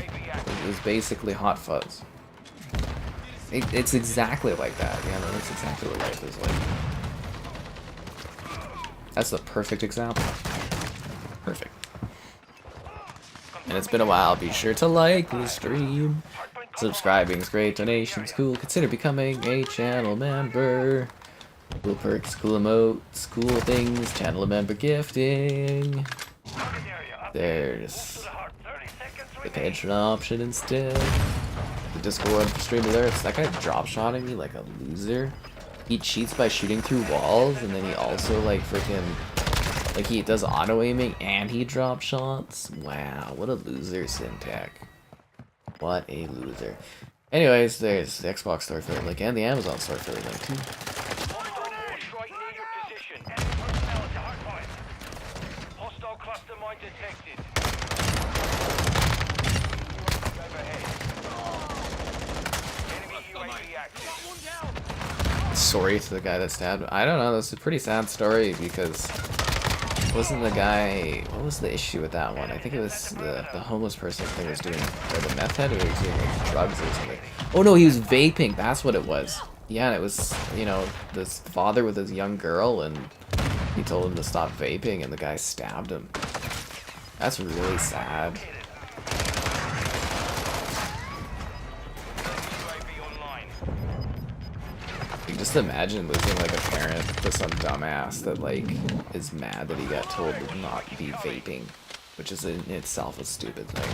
It's basically Hot Fuzz. It's exactly like that. Yeah, no, that's exactly what life is like. That's the perfect example. Perfect. And it's been a while. Be sure to like the stream. Subscribing's great. Donations cool. Consider becoming a channel member. Cool perks, cool emotes, cool things, channel member gifting. There's the Patreon option instead. The Discord for stream alerts. That guy drop-shotting me like a loser. He cheats by shooting through walls, and then he also like freaking, like, he does auto-aiming and he drop shots. Wow, what a loser, Syntech. What a loser. Anyways, there's the Xbox store for link and the Amazon store for link too. Sorry to the guy that stabbed him. I don't know, that's a pretty sad story because wasn't the guy, what was the issue with that one? I think it was the homeless person thing was doing, or the meth head, or he was doing like drugs or something. Oh no, he was vaping, that's what it was. Yeah, and it was, you know, this father with his young girl, and he told him to stop vaping, and the guy stabbed him. That's really sad. Just imagine losing like a parent to some dumbass that like is mad that he got told to not be vaping, which is in itself a stupid thing.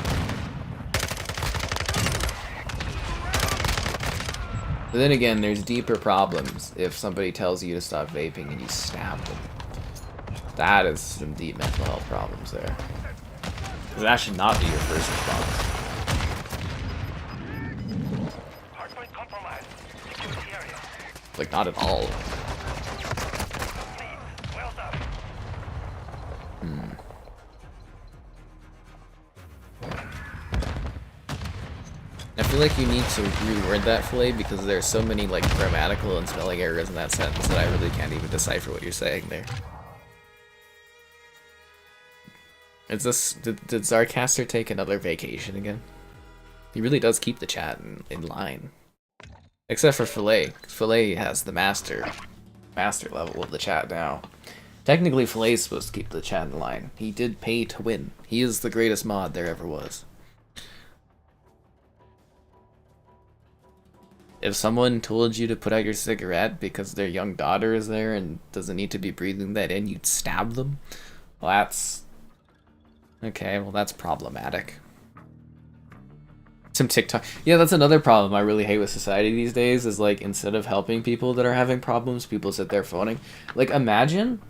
But then again, there's deeper problems if somebody tells you to stop vaping and you stab them. That is some deep mental health problems there. Because that should not be your first response. Like, not at all. I feel like you need to reword that, Filet, because there's so many, like, grammatical and spelling errors in that sentence that I really can't even decipher what you're saying there. Is this... Did Zarcaster take another vacation again? He really does keep the chat in line. Except for Filet. Filet has the master level of the chat now. Technically, Filet's supposed to keep the chat in line. He did pay to win. He is the greatest mod there ever was. if someone told you to put out your cigarette because their young daughter is there and doesn't need to be breathing that in, you'd stab them? Well, that's... Okay, well, that's problematic. Some TikTok... Yeah, that's another problem I really hate with society these days, is, like, instead of helping people that are having problems, people sit there phoning. Like, imagine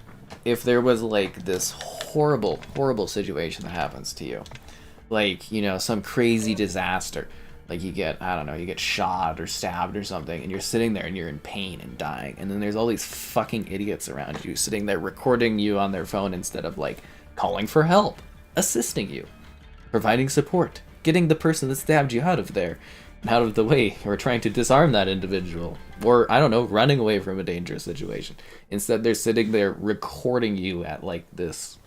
if there was, like, this horrible, horrible situation that happens to you. Like, you know, some crazy disaster. Like, you get, I don't know, you get shot or stabbed or something, and you're sitting there and you're in pain and dying. And then there's all these fucking idiots around you sitting there recording you on their phone instead of, like, calling for help, assisting you, providing support, getting the person that stabbed you out of there, out of the way, or trying to disarm that individual, or, I don't know, running away from a dangerous situation. Instead, they're sitting there recording you at, like, this...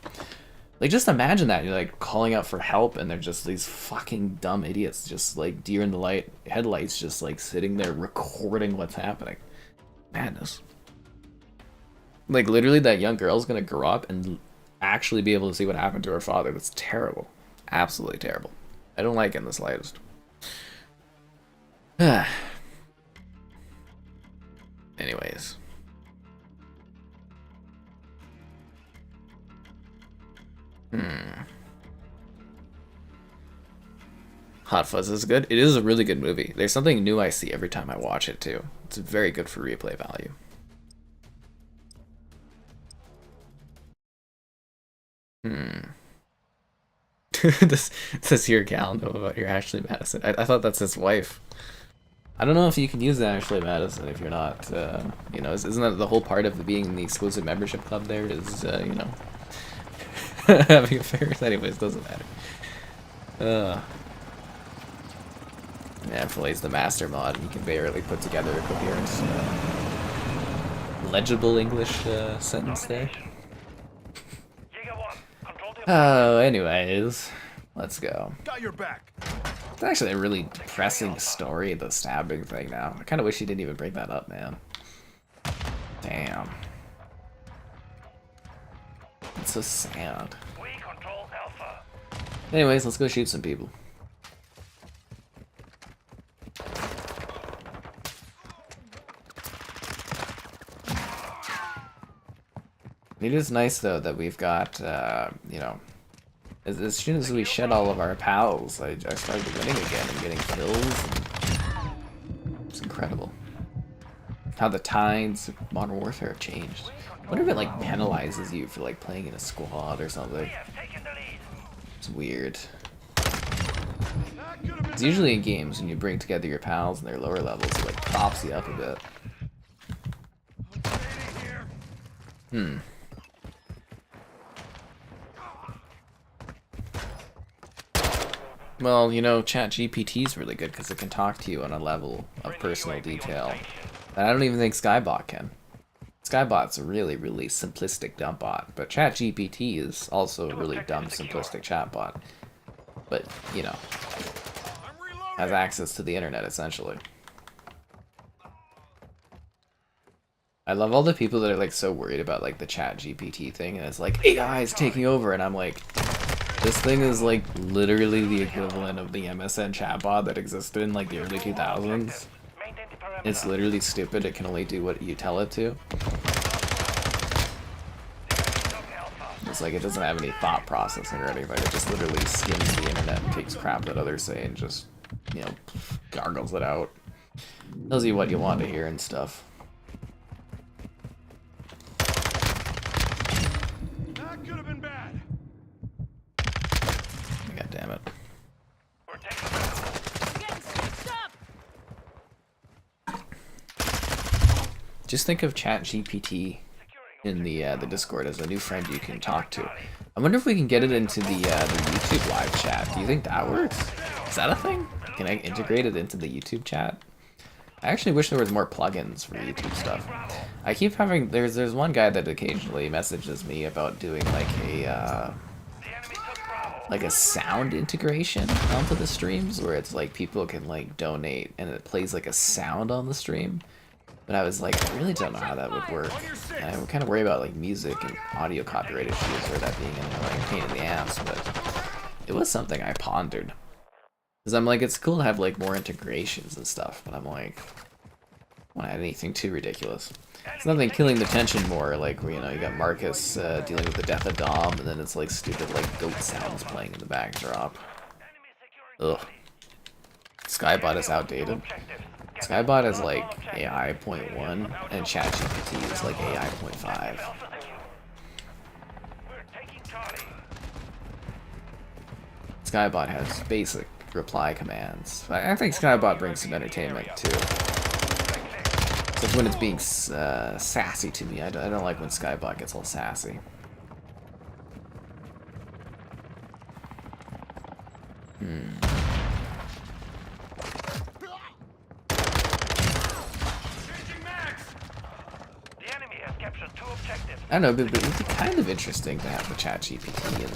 Like, just imagine that. You're, like, calling out for help, and they're just these fucking dumb idiots, just, like, deer in the light headlights, just, like, sitting there recording what's happening. Madness. Like, literally, that young girl's gonna grow up and actually be able to see what happened to her father. That's terrible. Absolutely terrible. I don't like it in the slightest. Anyways. Hot Fuzz is good. It is a really good movie. There's something new I see every time I watch it, too. It's very good for replay value. Does your gal know about your Ashley Madison? I thought that's his wife. I don't know if you can use the Ashley Madison if you're not, you know, isn't that the whole part of being in the exclusive membership club there is, you know, having affairs? Anyways, doesn't matter. Yeah, Filet's the master mod, and he can barely put together a coherent, legible English sentence there. Oh, anyways, let's go. Got your back. It's actually a really depressing story, the stabbing thing now. I kind of wish he didn't even bring that up, man. Damn. It's so sad. Anyways, let's go shoot some people. It is nice, though, that we've got, you know, as soon as we shed all of our pals, I started winning again and getting kills. And it's incredible. How the tides of Modern Warfare have changed. I wonder if it, like, penalizes you for, like, playing in a squad or something. It's weird. It's usually in games when you bring together your pals and their lower levels, it, like, props you up a bit. Well, you know, ChatGPT is really good because it can talk to you on a level of personal detail that I don't even think Skybot can. Skybot's a really, really simplistic dumb bot, but ChatGPT is also a really dumb, simplistic chatbot. But, you know, has access to the internet, essentially. I love all the people that are, like, so worried about, like, the ChatGPT thing, and it's like, AI is taking over, and I'm like... This thing is, like, literally the equivalent of the MSN chatbot that existed in, like, the early 2000s. It's literally stupid. It can only do what you tell it to. It's like it doesn't have any thought processing or anything. It just literally skims the internet and takes crap that others say and just, you know, gargles it out. Tells you what you want to hear and stuff. God damn it. Just think of ChatGPT in the Discord as a new friend you can talk to. I wonder if we can get it into the YouTube live chat. Do you think that works? Is that a thing? Can I integrate it into the YouTube chat? I actually wish there was more plugins for YouTube stuff. I keep having there's one guy that occasionally messages me about doing like a sound integration onto the streams where it's like people can like donate and it plays like a sound on the stream. But I was like, I really don't know how that would work. And I'm kind of worried about like music and audio copyright issues or that being like a pain in the ass, but it was something I pondered. Because I'm like, it's cool to have like more integrations and stuff, but I'm like, want to add anything too ridiculous. It's nothing killing the tension more, like, you know, you got Marcus dealing with the death of Dom, and then it's like stupid, like, goat sounds playing in the backdrop. Ugh. Skybot is outdated. Skybot is like AI 0.1, and ChatGPT is like AI 0.5. Skybot has basic reply commands. I think Skybot brings some entertainment too. Except when it's being sassy to me. I don't like when Skybot gets all sassy. I don't know, but it'd be kind of interesting to have the ChatGPT in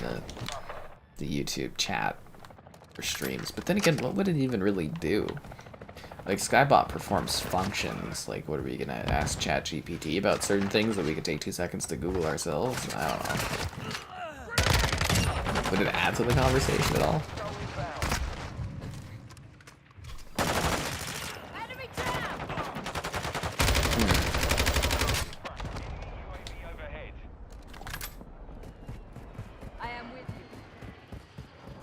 the YouTube chat for streams. But then again, what would it even really do? Like, Skybot performs functions. Like, what are we gonna ask ChatGPT about certain things that we could take 2 seconds to Google ourselves? I don't know. Would it add to the conversation at all?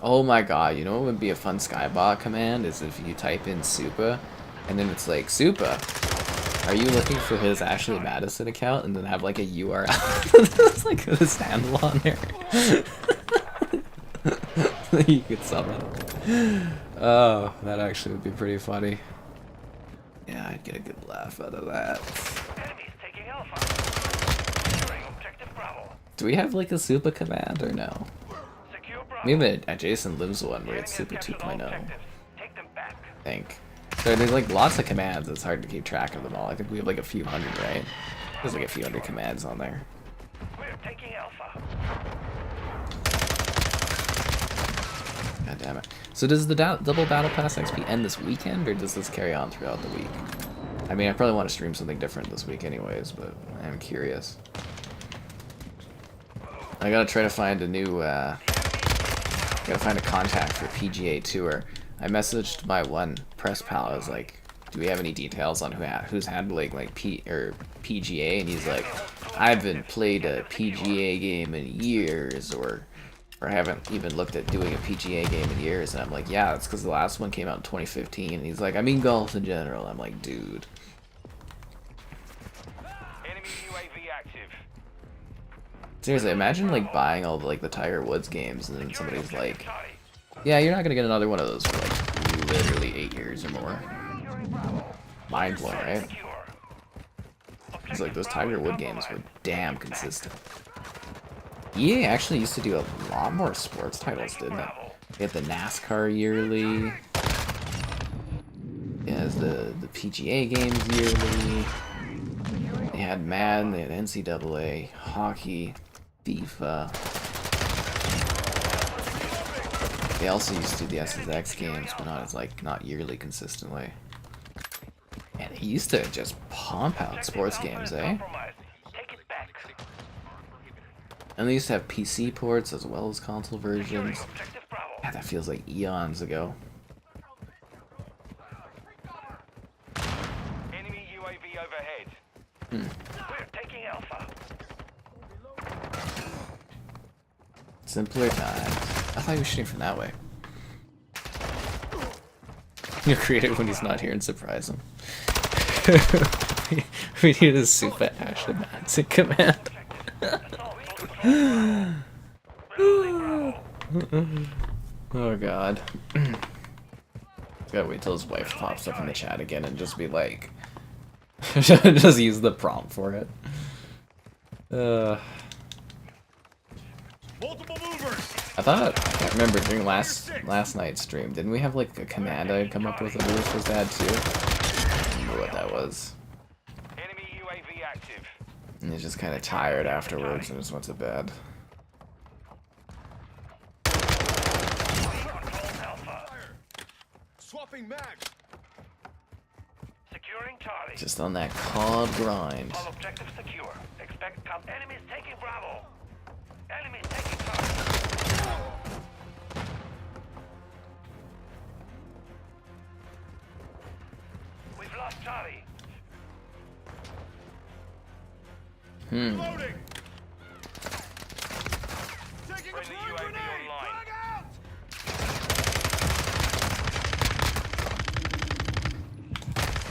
Oh my god, you know what would be a fun Skybot command is if you type in Supa, and then it's like, Supa, are you looking for his Ashley Madison account? And then have like a URL. It's like his handle on there. You could summon. Oh, that actually would be pretty funny. Yeah, I'd get a good laugh out of that. Do we have like a Supa command or no? Maybe a Jason Lives one where it's Super 2.0. I think. So there's like lots of commands, it's hard to keep track of them all. I think we have like a few hundred, right? There's like a few hundred commands on there. God damn it. So does the double Battle Pass XP end this weekend, or does this carry on throughout the week? I mean, I probably want to stream something different this week anyways, but I'm curious. I gotta try to find a new, gotta find a contact for PGA Tour. I messaged my one press pal. I was like, "Do we have any details on who's handling like PGA?" And he's like, "I haven't played a PGA game in years, or I haven't even looked at doing a PGA game in years." And I'm like, "Yeah, it's because the last one came out in 2015." And he's like, "I mean golf in general." I'm like, "Dude." Enemy UAV active. Seriously, imagine like buying all the, like the Tiger Woods games, and then somebody's like, "Yeah, you're not gonna get another one of those for like literally 8 years or more." Mind blowing, right? It's like those Tiger Wood games were damn consistent. EA actually used to do a lot more sports titles, didn't it? They had the NASCAR yearly. It has the PGA games yearly. They had Madden, they had NCAA, hockey, FIFA. They also used to do the SSX games, but not yearly consistently. And they used to just pump out sports games, eh? And they used to have PC ports as well as console versions. Yeah, that feels like eons ago. Enemy UAV overhead. We're taking Alpha. Simpler times. I thought you were shooting from that way. You'll create it when he's not here and surprise him. We need a super Ashley Madison command. Oh god. Gotta wait till his wife pops up in the chat again and just be like, just use the prompt for it. Multiple movers. I thought, I can't remember, during last night's stream, didn't we have like a command I had come up with that we were supposed to add too? I don't remember what that was. Enemy UAV active. And he's just kind of tired afterwards and just went to bed. Swapping mags. Securing Charlie. Just on that COD grind. All objectives secure. Expect enemies taking Bravo. Enemies taking Charlie. We've lost Charlie. Reloading. Friendly UAV online.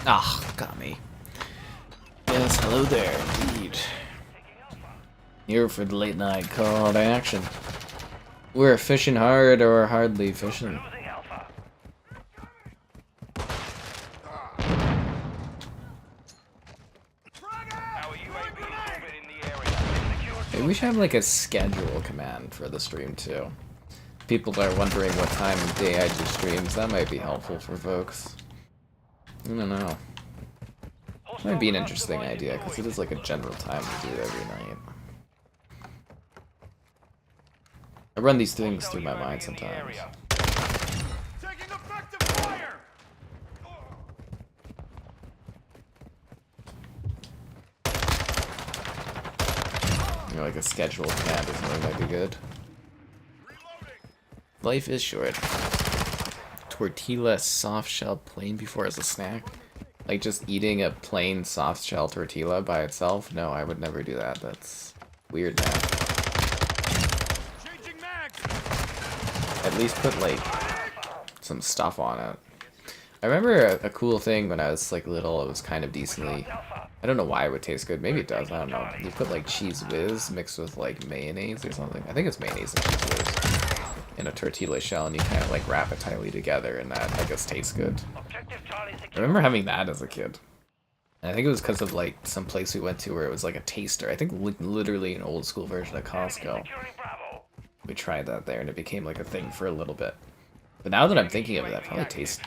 Ah, got me. Yes, hello there, indeed. Here for the late night call to action. We're fishing hard or hardly fishing. Losing Alpha. Our UAV is orbiting the area. Secure Maybe we should have like a schedule command for the stream too. People are wondering what time of day I do streams. That might be helpful for folks. I don't know. Might be an interesting idea because it is like a general time to do it every night. I run these things through my mind sometimes. Taking effective fire. You know, like a schedule command or something might be good. Life is short. Tortilla soft shell plain before as a snack? Like just eating a plain soft shell tortilla by itself? No, I would never do that. That's weird, man. Changing mags. At least put like some stuff on it. I remember a cool thing when I was like little. It was kind of decently. I don't know why it would taste good. Maybe it does. I don't know. You put like cheese whiz mixed with like mayonnaise or something. I think it's mayonnaise and cheese whiz in a tortilla shell, and you kind of like wrap it tightly together, and that I guess tastes good. Objective Charlie I secure. remember having that as a kid. And I think it was because of like some place we went to where it was like a taster. I think literally an old school version of Costco. Securing Bravo. We tried that there, and it became like a thing for a little bit. But now that I'm thinking of it, that probably tastes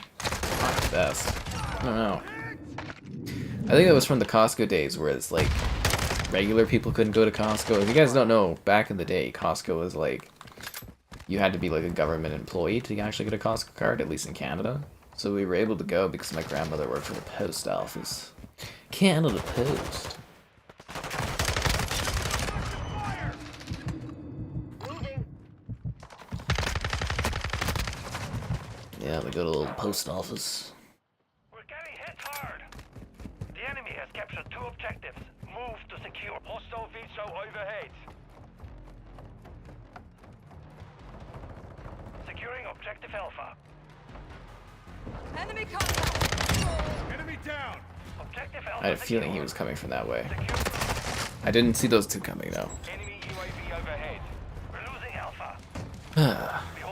not the best. I don't know. I think that was from the Costco days where it's like regular people couldn't go to Costco. If you guys don't know, back in the day, Costco was like you had to be like a government employee to actually get a Costco card, at least in Canada. So we were able to go because my grandmother worked for the post office. Canada Post. Yeah, we go to the little post office. We're getting hit hard. The enemy has captured 2 objectives. Move to secure. Hostile VSO overhead. Securing objective Alpha. Enemy contact! Enemy down. Objective I Alpha. had a feeling he secured. was coming from that way. Secure. I didn't see those two coming though. Enemy UAV overhead. We're losing Alpha.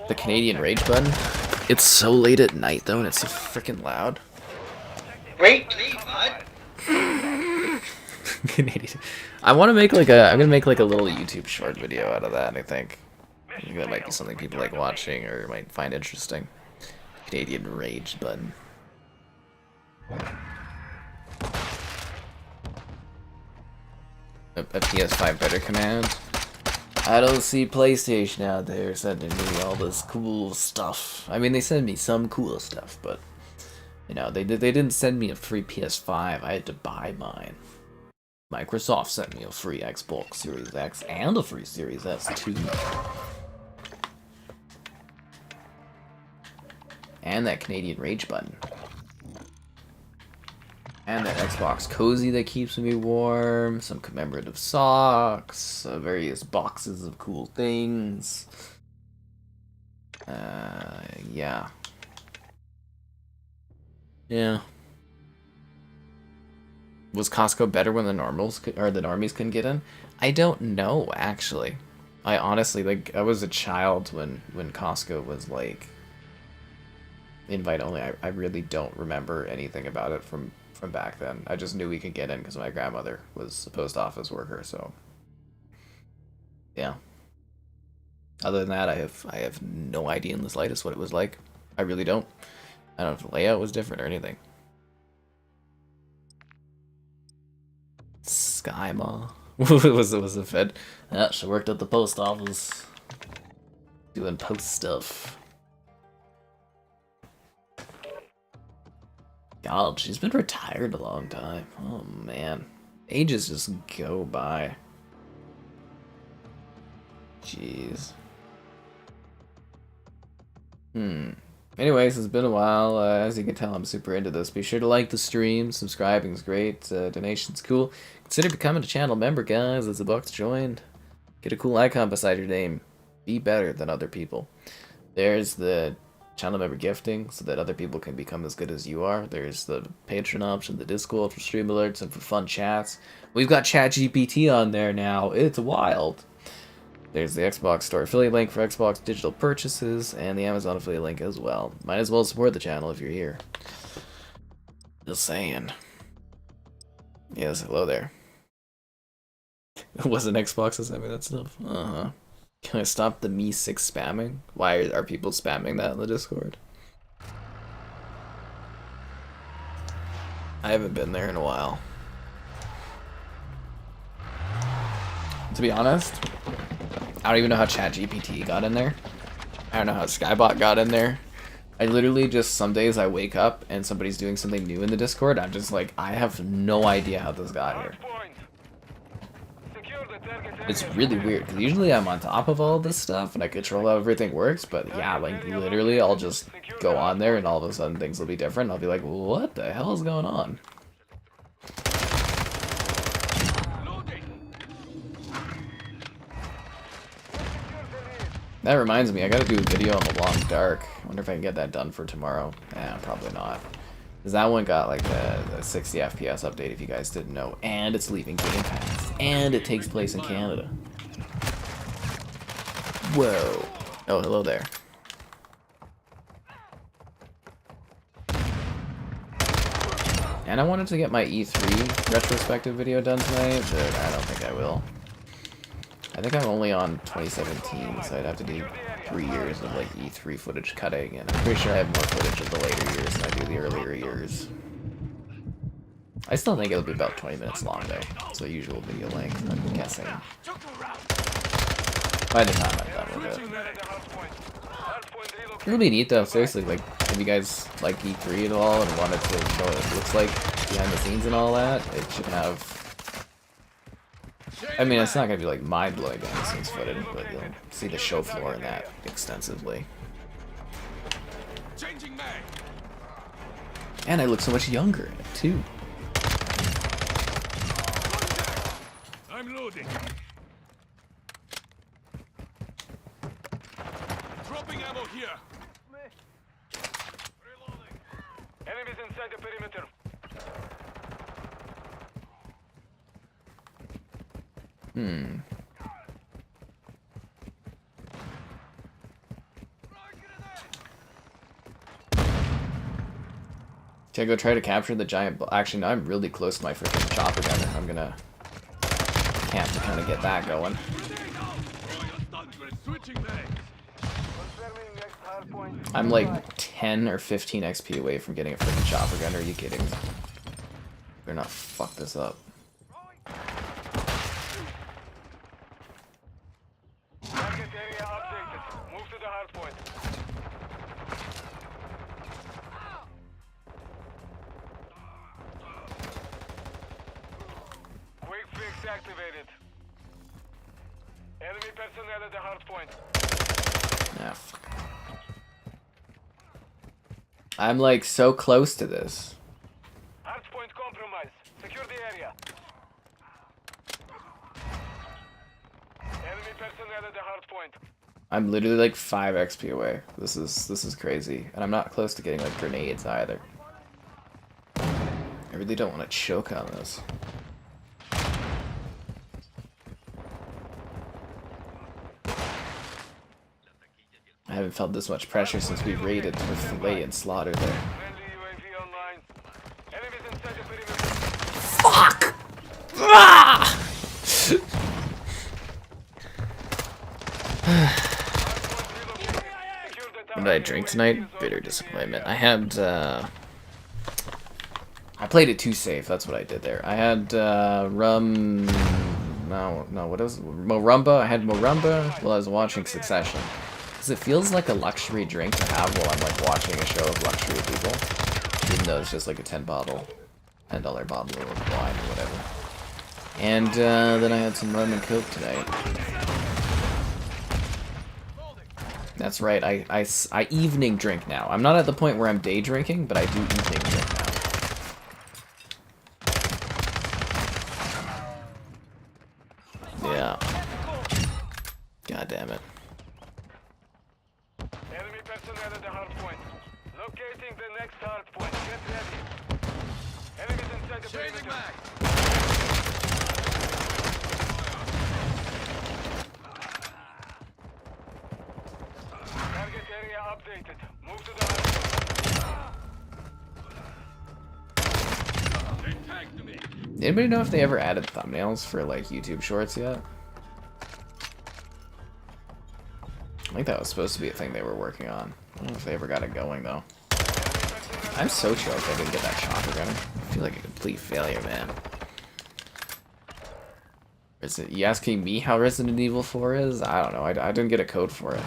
The Canadian rage button. It's so late at night though, and it's so freaking loud. Great game, bud. Canadian. I'm gonna make like a little YouTube short video out of that. I think that might be something people like watching or might find interesting. Canadian rage button. A PS5 better command. I don't see PlayStation out there sending me all this cool stuff. I mean, they send me some cool stuff, but you know, they didn't send me a free PS5. I had to buy mine. Microsoft sent me a free Xbox Series X and a free Series S too. And that Canadian rage button. And that Xbox cozy that keeps me warm, some commemorative socks, various boxes of cool things. Yeah. Yeah. Was Costco better when the normals or the normies couldn't get in? I don't know, actually. I honestly, like, I was a child when Costco was like invite only. I really don't remember anything about it from back then. I just knew we could get in because my grandmother was a post office worker, so yeah. Other than that, I have no idea in the slightest what it was like. I really don't. I don't know if the layout was different or anything. Sky Ma was a Fed. Yeah, she worked at the post office doing post stuff. God, she's been retired a long time. Oh man, ages just go by. Jeez. Anyways, it's been a while. As you can tell, I'm super into this. Be sure to like the stream. Subscribing's great. Donation's cool. Consider becoming a channel member, guys. It's $1 to join. Get a cool icon beside your name. Be better than other people. There's the channel member gifting, so that other people can become as good as you are. There's the Patreon option, the Discord for stream alerts and for fun chats. We've got ChatGPT on there now. It's wild. There's the Xbox Store affiliate link for Xbox digital purchases, and the Amazon affiliate link as well. Might as well support the channel if you're here. Just saying. Yes, hello there. It wasn't Xbox that sent me that stuff. Uh-huh. Can I stop the Me 6 spamming? Why are people spamming that in the Discord? I haven't been there in a while. To be honest, I don't even know how ChatGPT got in there. I don't know how Skybot got in there. I literally just, some days I wake up and somebody's doing something new in the Discord. I'm just like, I have no idea how this got here. It's really weird, because usually I'm on top of all this stuff and I control how everything works, but yeah, like literally I'll just go on there and all of a sudden things will be different. I'll be like, what the hell is going on? That reminds me, I gotta do a video on The Long Dark. I wonder if I can get that done for tomorrow. Yeah, probably not. Because that one got like a 60 FPS update, if you guys didn't know. And it's leaving Game Pass. And it takes place in Canada. Whoa. Oh, hello there. And I wanted to get my E3 retrospective video done tonight, but I don't think I will. I think I'm only on 2017, so I'd have to do 3 years of like E3 footage cutting, and I'm pretty sure I have more footage of the later years than I do the earlier years. I still think it'll be about 20 minutes long though, so usual video length, I'm guessing. By the time I'm done with it. It'll be neat though, seriously, like, if you guys like E3 at all and wanted to know what it looks like behind the scenes and all that, it should have... I mean, it's not gonna be like mind-blowing behind the scenes footage, but you'll see the show floor in that extensively. And I look so much younger in it too. I'm loading. Dropping ammo here. Reloading. Enemies inside the perimeter. Should I go try to capture the giant... Actually, no, I'm really close to my freaking chopper gunner. I'm gonna camp to kind of get that going. I'm like 10 or 15 XP away from getting a freaking chopper gunner. Are you kidding? Better not fuck this up. Target area updated. Move to the hard point. Quick fix activated. Enemy personnel at the hard point. Ah, fuck. I'm like so close to this. Hard point compromised. Secure the area. Enemy personnel at the hard point. I'm literally like 5 XP away. This is crazy. And I'm not close to getting like grenades either. I really don't want to choke on this. I haven't felt this much pressure since we raided with fillet and slaughter there. Friendly UAV online. Enemies inside the perimeter. Fuck! Ah! What did I drink tonight? Bitter disappointment. I had, I played it too safe, that's what I did there. I had, rum... No, what is it? Morumba. I had Morumba while I was watching Succession. Because it feels like a luxury drink to have while I'm, like, watching a show of luxury people. Even though it's just, like, a $10 bottle of wine or whatever. And, then I had some rum and coke tonight. That's right, I evening drink now. I'm not at the point where I'm day drinking, but I do evening drink now. Yeah. God damn it. Enemy personnel at the hard point. Locating the next hard point. Get ready. Enemies inside the Changing perimeter. back. Target area updated. Move to the hard point. They tagged me. Anybody know if they ever added thumbnails for like YouTube shorts yet? I think that was supposed to be a thing they were working on. I don't know if they ever got it going though. I'm so choked I didn't get that shotgun gunner. I feel like a complete failure, man. Is it you asking me how Resident Evil 4 is? I don't know. I didn't get a code for it.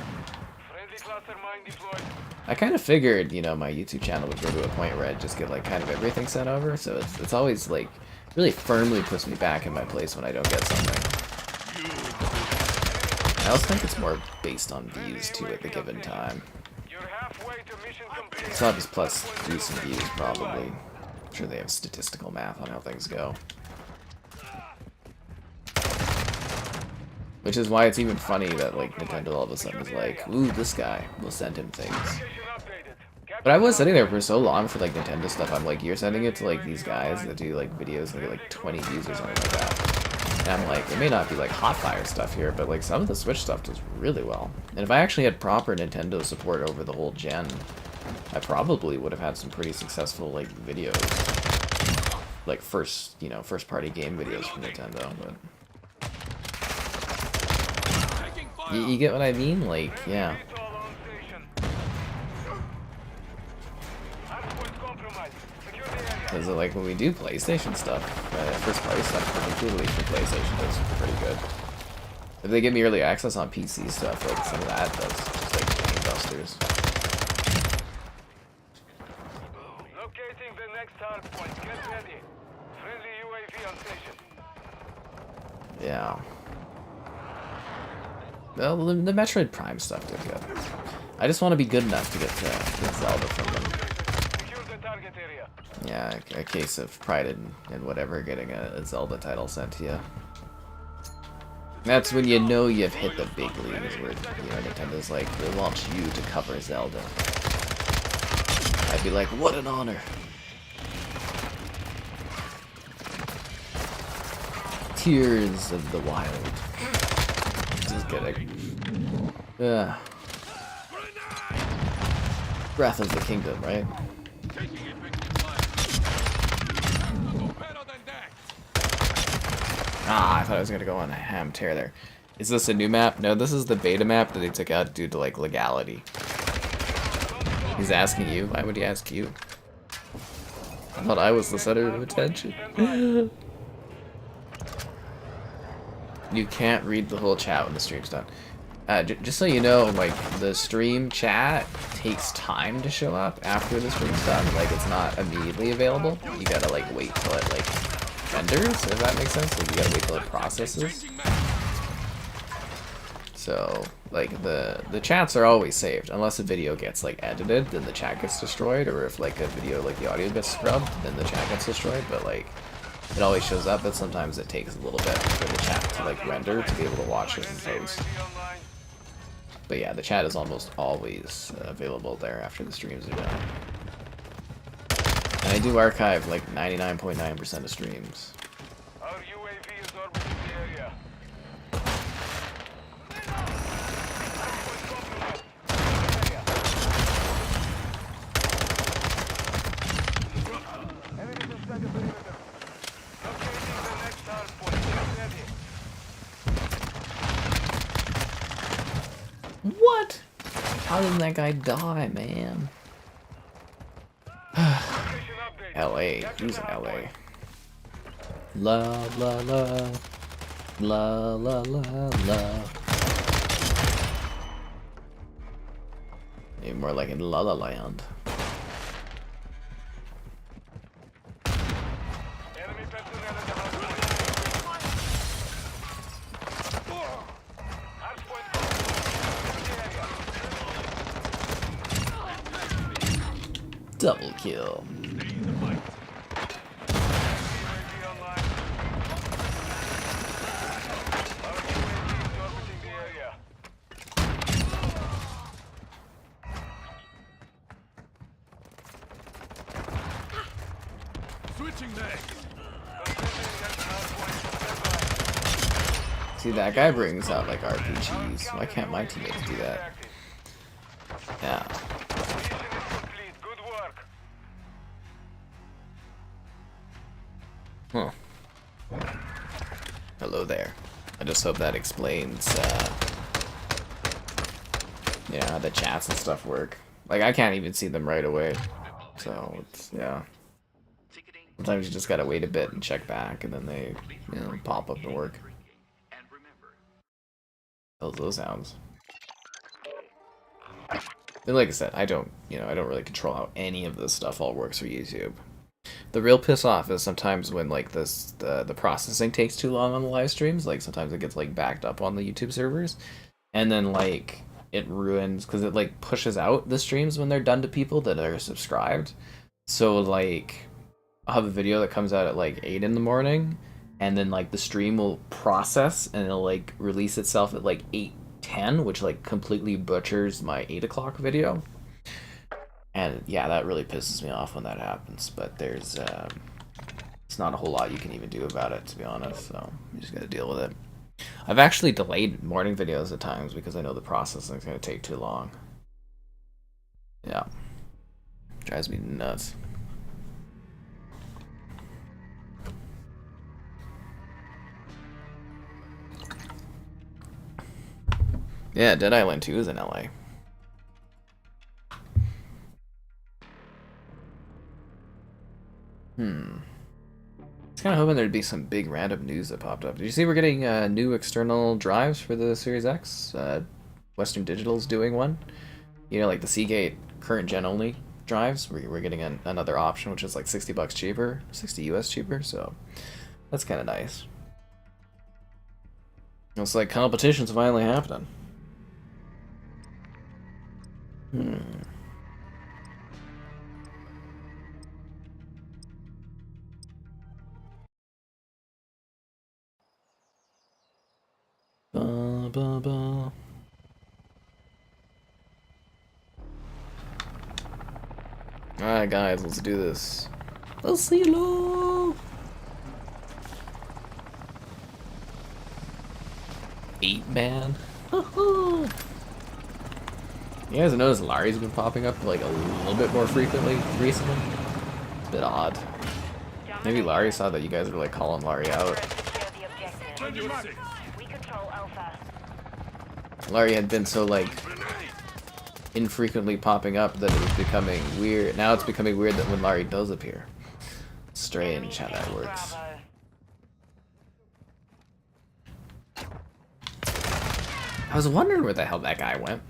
Friendly cluster mine deployed. I kind of figured, you know, my YouTube channel would go to a point where I'd just get like kind of everything sent over. So it's always like really firmly puts me back in my place when I don't get something. I also think it's more based on views too at the given time. You're halfway to mission complete. It's not just plus recent views probably. I'm sure they have statistical math on how things go. Which is why it's even funny that like Nintendo all of a sudden is like, ooh, this guy, we'll send him things. Location updated. But I was sitting there for so long for like Nintendo stuff. I'm like, you're sending it to like these guys that do like videos and get like 20 views or something like that. And I'm like, it may not be like hot fire stuff here, but like some of the Switch stuff does really well. And if I actually had proper Nintendo support over the whole gen, I probably would have had some pretty successful like videos, like first party game videos from Nintendo. But Taking fire. you get what I mean? Like, yeah. All on station. Hard point compromised. Secure the area. Because like when we do PlayStation stuff, first party stuff, particularly for PlayStation, does pretty good. If they give me early access on PC stuff, like some of that does, just like gangbusters. Locating the next hard point. Get ready. Friendly UAV on station. Yeah. Well, the Metroid Prime stuff did good. I just want to be good enough to get Zelda from them. Secure the target area. Yeah, a case of pride and whatever, getting a Zelda title sent to you. That's when you know you've hit the big leagues, where Nintendo's like, we want you to cover Zelda. I'd be like, what an honor. Tears of the Wild. Just kidding. Breath of the Kingdom, right? Taking effective fire. Go better than that. Ah, I thought I was gonna go on a ham tear there. Is this a new map? No, this is the beta map that they took out due to like legality. He's asking you. Why would he ask you? I thought I was the center of attention. You can't read the whole chat when the stream's done. Just so you know, like, the stream chat takes time to show up after the stream's done. Like, it's not immediately available. You gotta, like, wait till it, like, renders, if that makes sense. Like, you gotta wait till it processes. Changing back. So, like, the chats are always saved. Unless a video gets, like, edited, then the chat gets destroyed. Or if, like, a video, like, the audio gets scrubbed, then the chat gets destroyed. But, like, it always shows up, but sometimes it takes a little bit for the chat to, like, render to be able to watch it and post. But yeah, the chat is almost always available there after the streams are done. And I do archive, like, 99.9% of streams. Our UAV is orbiting the area. Enemies inside the perimeter. Locating the next hard point. Get ready. What? How did that guy die, man? Location update. LA. Capture Who's the in hard LA? point. La la la. La la la la. Maybe more like in La La Land. Enemy personnel at the hard point. Hard point. Secure the area. Double kill. Stay in the fight. UAV online. Our UAV is orbiting the area. Switching back. See, that guy brings out like RPGs. Why can't my teammates do that? Yeah. Mission is complete. Good work. Huh. Hello there. I just hope that explains, yeah, how the chats and stuff work. Like, I can't even see them right away. So, it's, yeah. Sometimes you just gotta wait a bit and check back, and then they, you know, pop up and work. Those sounds. And like I said, I don't really control how any of this stuff all works for YouTube. The real piss off is sometimes when like the processing takes too long on the live streams. Like sometimes it gets like backed up on the YouTube servers, and then like it ruins because it like pushes out the streams when they're done to people that are subscribed. So like I'll have a video that comes out at like 8 in the morning, and then like the stream will process and it'll like release itself at like 8:10, which like completely butchers my 8 o'clock video. And yeah, that really pisses me off when that happens, but there's it's not a whole lot you can even do about it, to be honest, so you just gotta deal with it. I've actually delayed morning videos at times because I know the processing is gonna take too long. Yeah. Drives me nuts. Yeah, Dead Island 2 is in LA. I was kind of hoping there'd be some big random news that popped up. Did you see we're getting new external drives for the Series X? Western Digital's doing one. You know, like the Seagate current gen only drives. We're getting another option, which is like $60 cheaper, 60 US cheaper. So that's kind of nice. It's like competition's finally happening. Ba, ba, ba. Alright guys, let's do this. Asilo! 8-man. You guys notice Larry's been popping up like a little bit more frequently recently? It's a bit odd. Maybe Larry saw that you guys were like calling Larry out. Larry had been so like infrequently popping up that it was becoming weird. Now it's becoming weird that when Larry does appear. Strange how that works. I was wondering where the hell that guy went.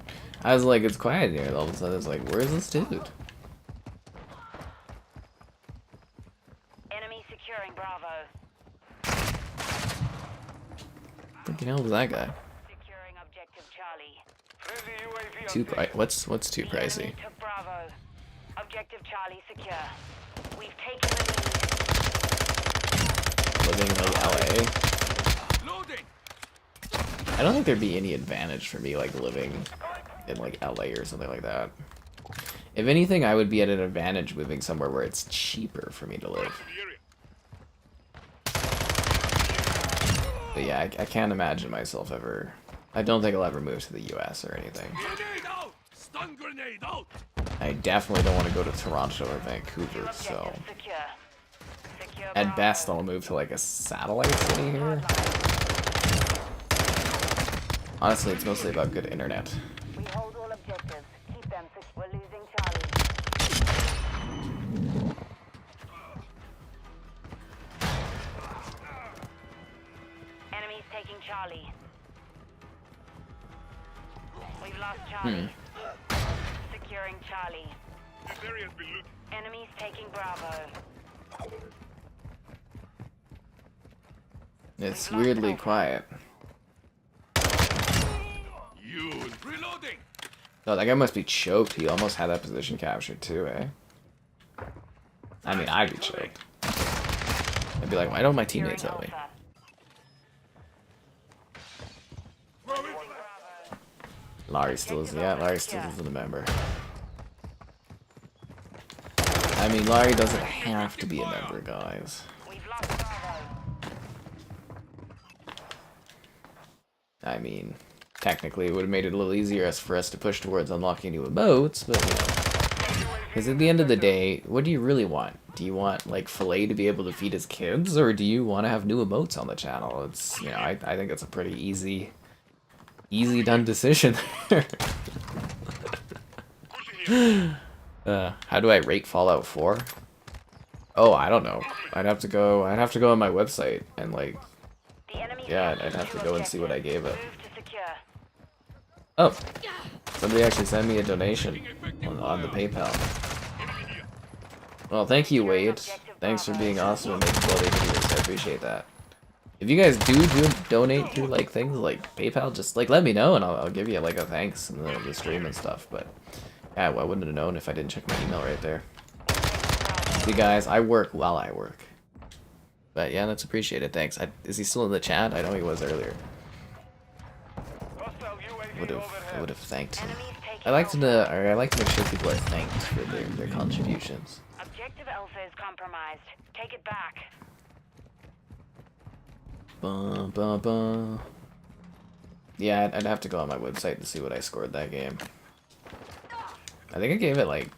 I was like, it's quiet here, and all of a sudden it's like, where's this dude? Enemy securing Bravo. Freaking hell was that guy? Securing objective Charlie. Friendly UAV on Too station. what's too The enemy pricey? took Bravo. Objective Charlie secure. We've taken the lead. Living in like LA? Loading. I don't think there'd be any advantage for me like living in like LA or something like that. If anything, I would be at an advantage moving somewhere where it's cheaper for me to live. But yeah, I can't imagine myself ever. I don't think I'll ever move to the US or anything. Grenade out. Stun grenade out. I definitely don't want to go to Toronto or Vancouver, so Objective secure. Secure at Bravo. best I'll move to like a satellite city here. Honestly, it's mostly about good internet. We hold all objectives. Keep them. We're losing Charlie. Enemies taking Charlie. We've lost Charlie. Securing Charlie. This area's been looted. Enemies taking Bravo. It's weirdly quiet. You reloading. Oh, that guy must be choked. He almost had that position captured too, eh? I mean, I'd be choked. I'd be like, why don't my teammates help me? Larry still isn't. Yeah, Larry still isn't a member. I mean, Larry doesn't have to be a member, guys. I mean, technically, it would have made it a little easier for us to push towards unlocking new emotes, but, you know. Because at the end of the day, what do you really want? Do you want, like, Filet to be able to feed his kids, or do you want to have new emotes on the channel? It's, you know, I think it's a pretty easy done decision there. How do I rate Fallout 4? Oh, I don't know. I'd have to go on my website and, like, yeah, I'd have to go and see what I gave it. Oh, somebody actually sent me a donation on the PayPal. Well, thank you, Wade. Thanks for being awesome and making quality videos. I appreciate that. If you guys do donate through like things like PayPal, just like let me know and I'll give you like a thanks in the stream and stuff. But yeah, well, I wouldn't have known if I didn't check my email right there. See, guys, I work while I work. But yeah, that's appreciated. Thanks. Is he still in the chat? I know he was earlier. I would have thanked him. I like to make sure people are thanked for their contributions. Objective Alpha is compromised. Take it back. Yeah, I'd have to go on my website to see what I scored that game. I think I gave it like,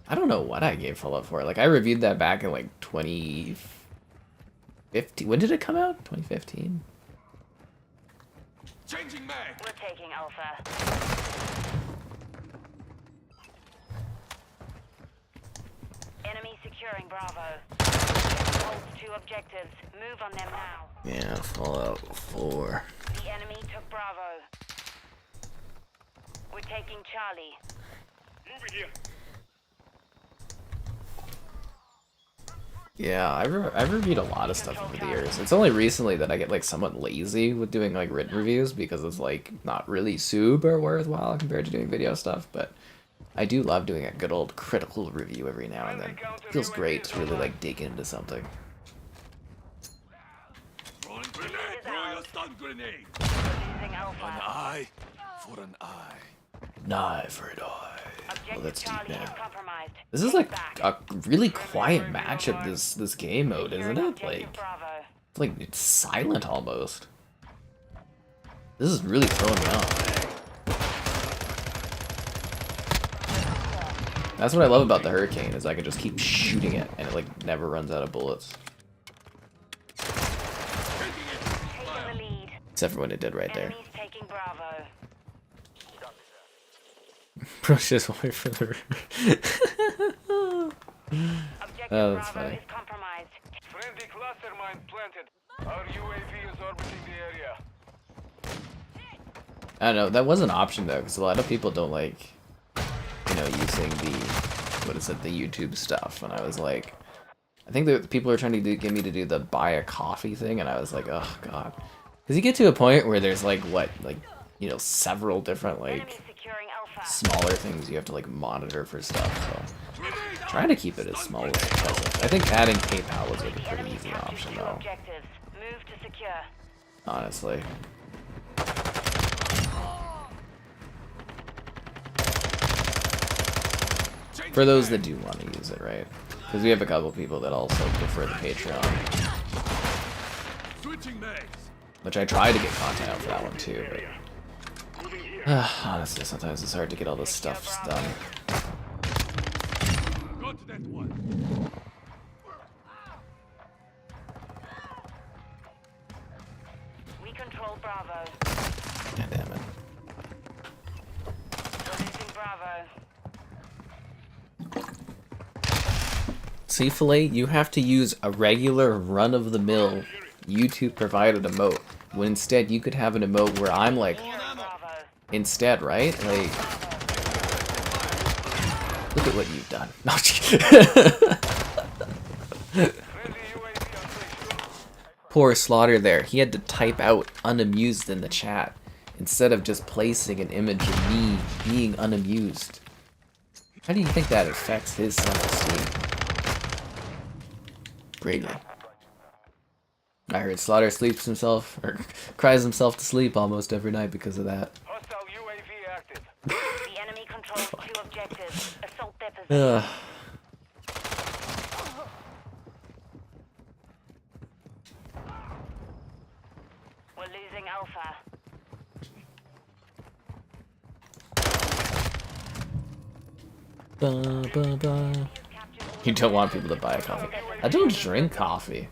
I don't know what I gave Fallout 4. Like I reviewed that back in like 2015. When did it come out? 2015. Changing mag. We're taking Alpha. Enemy securing Bravo. Holds 2 objectives. Move on them now. Yeah, Fallout 4. The enemy took Bravo. We're taking Charlie. Moving here. Yeah, I've reviewed a lot of stuff over the years. It's only recently that I get like somewhat lazy with doing like written reviews because it's like not really super worthwhile compared to doing video stuff, but I do love doing a good old critical review every now and then. It feels great to really like dig into something. Throwing grenade. Throwing a stun grenade. Losing Alpha. An eye for an eye. An eye for an eye. Well, that's deep Charlie is now. compromised. This is like a really quiet match of this game mode, isn't it? Like it's silent almost. This is really throwing me off. That's what I love about the Hurricane is I can just keep shooting it and it like never runs out of bullets. Except for when it did right there. Bro, just wait for the oh, that's funny. Friendly cluster mine planted. Our UAV is orbiting the area. I don't know, that was an option though, because a lot of people don't like, you know, using the, what is it, the YouTube stuff, and I was like, I think that people are trying to get me to do the buy a coffee thing, and I was like, oh god. Because you get to a point where there's like, what, like, you know, several different, like, smaller things you have to like monitor for stuff, so trying to keep it as small as possible. I think adding PayPal was like a pretty easy option though. Honestly. For those that do want to use it, right? Because we have a couple people that also prefer the Patreon. Which I try to get content out for that one too, but honestly, sometimes it's hard to get all this stuff done. Got that one. We control Bravo. God damn it. Losing Bravo. See, Filet, you have to use a regular run-of-the-mill YouTube-provided emote, when instead you could have an emote where I'm like, instead, right? Like, look at what you've done. No, poor Slaughter there. He had to type out unamused in the chat instead of just placing an image of me being unamused. How do you think that affects his self-esteem? Greatly. I heard Slaughter sleeps himself, or cries himself to sleep almost every night because of that. Hostile UAV active. The enemy controls 2 objectives. Assault their position. Ugh. We're losing Alpha. Ba, ba, ba. You don't want people to buy a coffee. I don't drink coffee.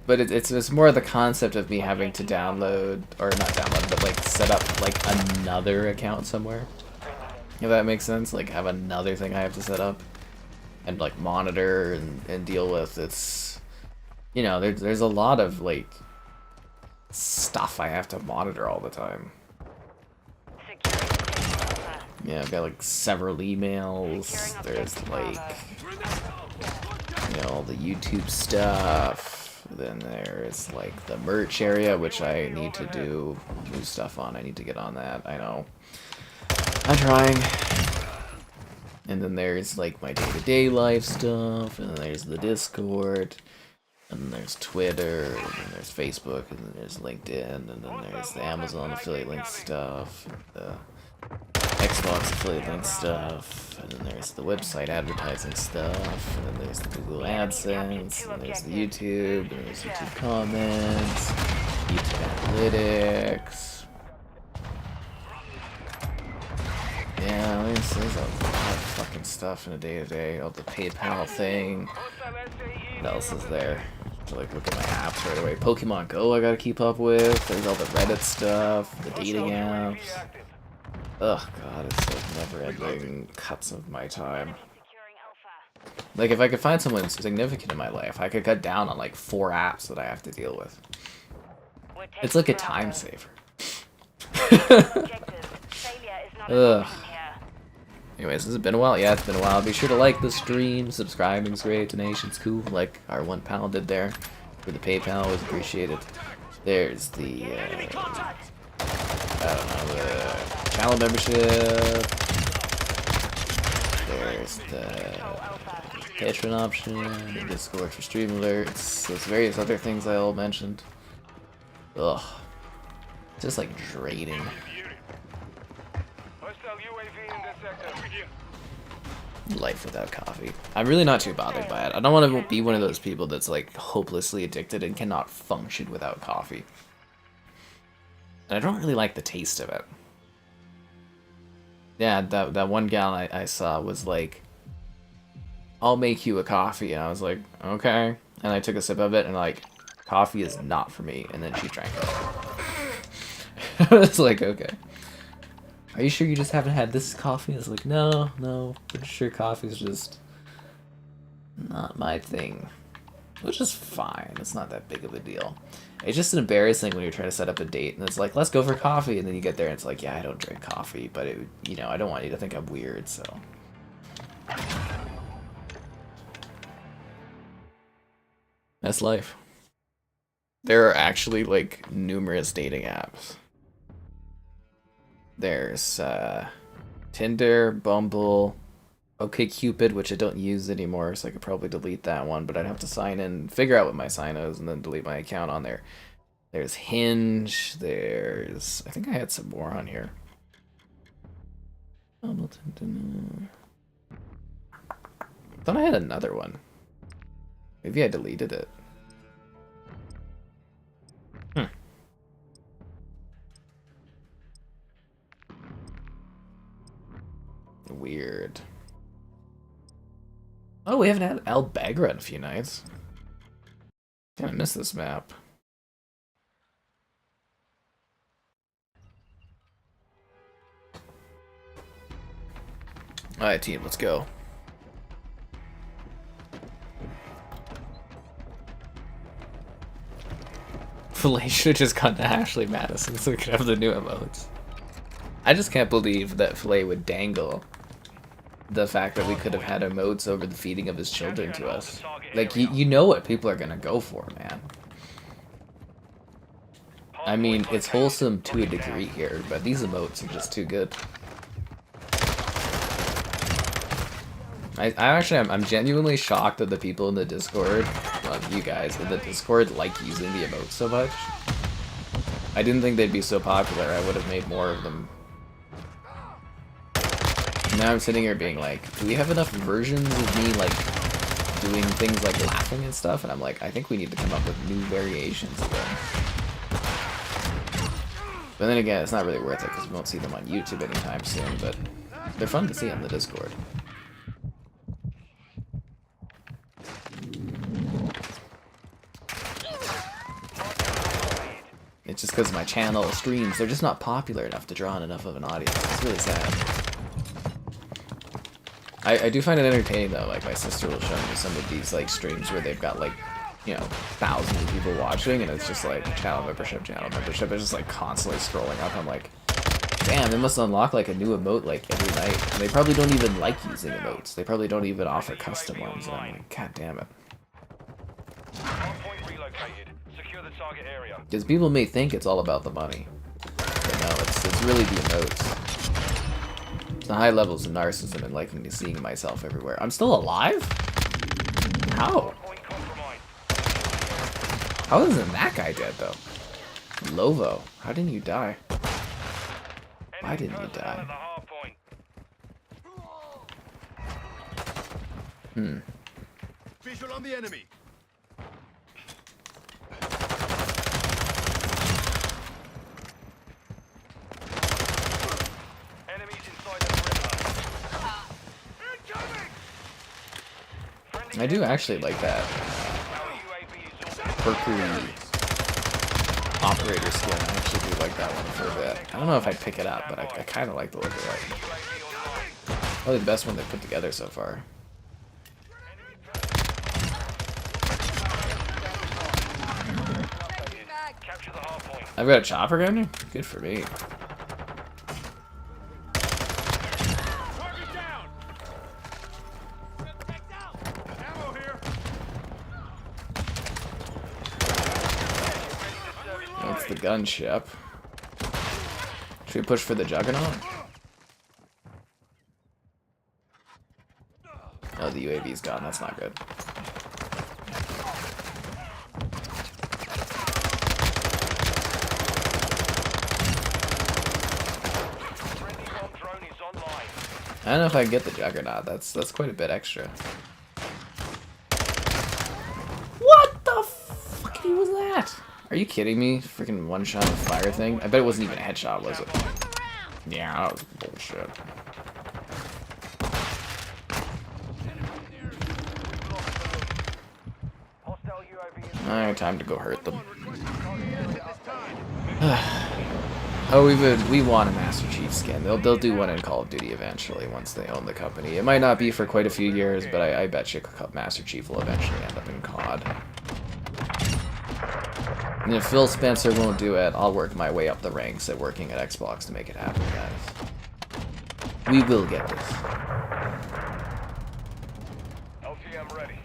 But it's more the concept of me having to download, or not download, but like set up like another account somewhere. If that makes sense, like have another thing I have to set up and like monitor and deal with. It's, you know, there's a lot of like stuff I have to monitor all the time. Yeah, I've got like several emails. There's like, you know, all the YouTube stuff. Then there's like the merch area, which I need to do new stuff on. I need to get on that. I know. I'm trying. And then there's like my day-to-day life stuff. And then there's the Discord. And then there's Twitter. And then there's Facebook. And then there's LinkedIn. And then there's the Amazon affiliate link stuff. The Xbox affiliate link stuff, and then there's the website advertising stuff, and then there's the Google AdSense, and there's the YouTube, and there's YouTube comments, YouTube analytics. Yeah, there's a lot of fucking stuff in a day-to-day. Oh, the PayPal thing. What else is there? To like look at my apps right away. Pokemon Go I gotta keep up with. There's all the Reddit stuff, the dating apps. Ugh, God, it's like never-ending cuts of my time. Like, if I could find someone significant in my life, I could cut down on like 4 apps that I have to deal with. It's like a time saver. Ugh. Anyways, has it been a while? Yeah, it's been a while. Be sure to like the stream, subscribing's great, donation's cool, like our £1 did there. For the PayPal was appreciated. There's the, I don't know, the channel membership. There's the Patreon option, the Discord for stream alerts. There's various other things I all mentioned. Ugh. Just like draining. Life without coffee. I'm really not too bothered by it. I don't want to be one of those people that's like hopelessly addicted and cannot function without coffee. And I don't really like the taste of it. Yeah, that one gal I saw was like, I'll make you a coffee. And I was like, okay. And I took a sip of it and like, coffee is not for me. And then she drank it. I was like, okay. Are you sure you just haven't had this coffee? It's like, no, pretty sure coffee's just not my thing. Which is fine, it's not that big of a deal. It's just embarrassing when you're trying to set up a date and it's like, let's go for coffee, and then you get there and it's like, yeah, I don't drink coffee, but it, you know, I don't want you to think I'm weird, so. That's life. There are actually, like, numerous dating apps. There's Tinder, Bumble, OkCupid, which I don't use anymore, so I could probably delete that one, but I'd have to sign in, figure out what my sign is, and then delete my account on there. There's Hinge, there's... I think I had some more on here. I thought I had another one. Maybe I deleted it. Weird. Oh, we haven't had Albagra in a few nights. Kinda miss this map. Alright, team, let's go. Filet should have just gone to Ashley Madison so we could have the new emotes. I just can't believe that Filet would dangle the fact that we could have had emotes over the feeding of his children to us. Like, you know what people are gonna go for, man. I mean, it's wholesome to a degree here, but these emotes are just too good. I'm genuinely shocked that the people in the Discord, well, you guys in the Discord, like using the emotes so much. I didn't think they'd be so popular. I would have made more of them. Now I'm sitting here being like, do we have enough versions of me like doing things like laughing and stuff? And I'm like, I think we need to come up with new variations of them. But then again, it's not really worth it because we won't see them on YouTube anytime soon, but they're fun to see on the Discord. It's just because my channel streams, they're just not popular enough to draw in enough of an audience. It's really sad. I do find it entertaining though, like my sister will show me some of these like streams where they've got like, you know, thousands of people watching and it's just like channel membership. It's just like constantly scrolling up. I'm like, damn, they must unlock like a new emote like every night. And they probably don't even like using emotes. They probably don't even offer custom ones. And I'm like, god damn it. Because people may think it's all about the money. But no, it's really the emotes. The high levels of narcissism and liking to seeing myself everywhere. I'm still alive? How? How isn't that guy dead though? Lovo, how didn't you die? Why didn't you die? Visual on the enemy. I do actually like that Mercury operator skin. I actually do like that one for a bit. I don't know if I'd pick it up, but I kind of like the look of it. Probably the best one they've put together so far. I've got a chopper gunner? Good for me. That's the gunship. Should we push for the juggernaut? Oh, the UAV's gone. That's not good. I don't know if I can get the juggernaut. That's quite a bit extra. What the fuck was that? Are you kidding me? Freaking one-shot of fire thing? I bet it wasn't even a headshot, was it? Yeah, that was bullshit. Alright, time to go hurt them. Oh, we want a Master Chief skin. They'll do one in Call of Duty eventually once they own the company. It might not be for quite a few years, but I bet you Master Chief will eventually end up in COD. And if Phil Spencer won't do it, I'll work my way up the ranks at working at Xbox to make it happen, guys. We will get this. LTM ready.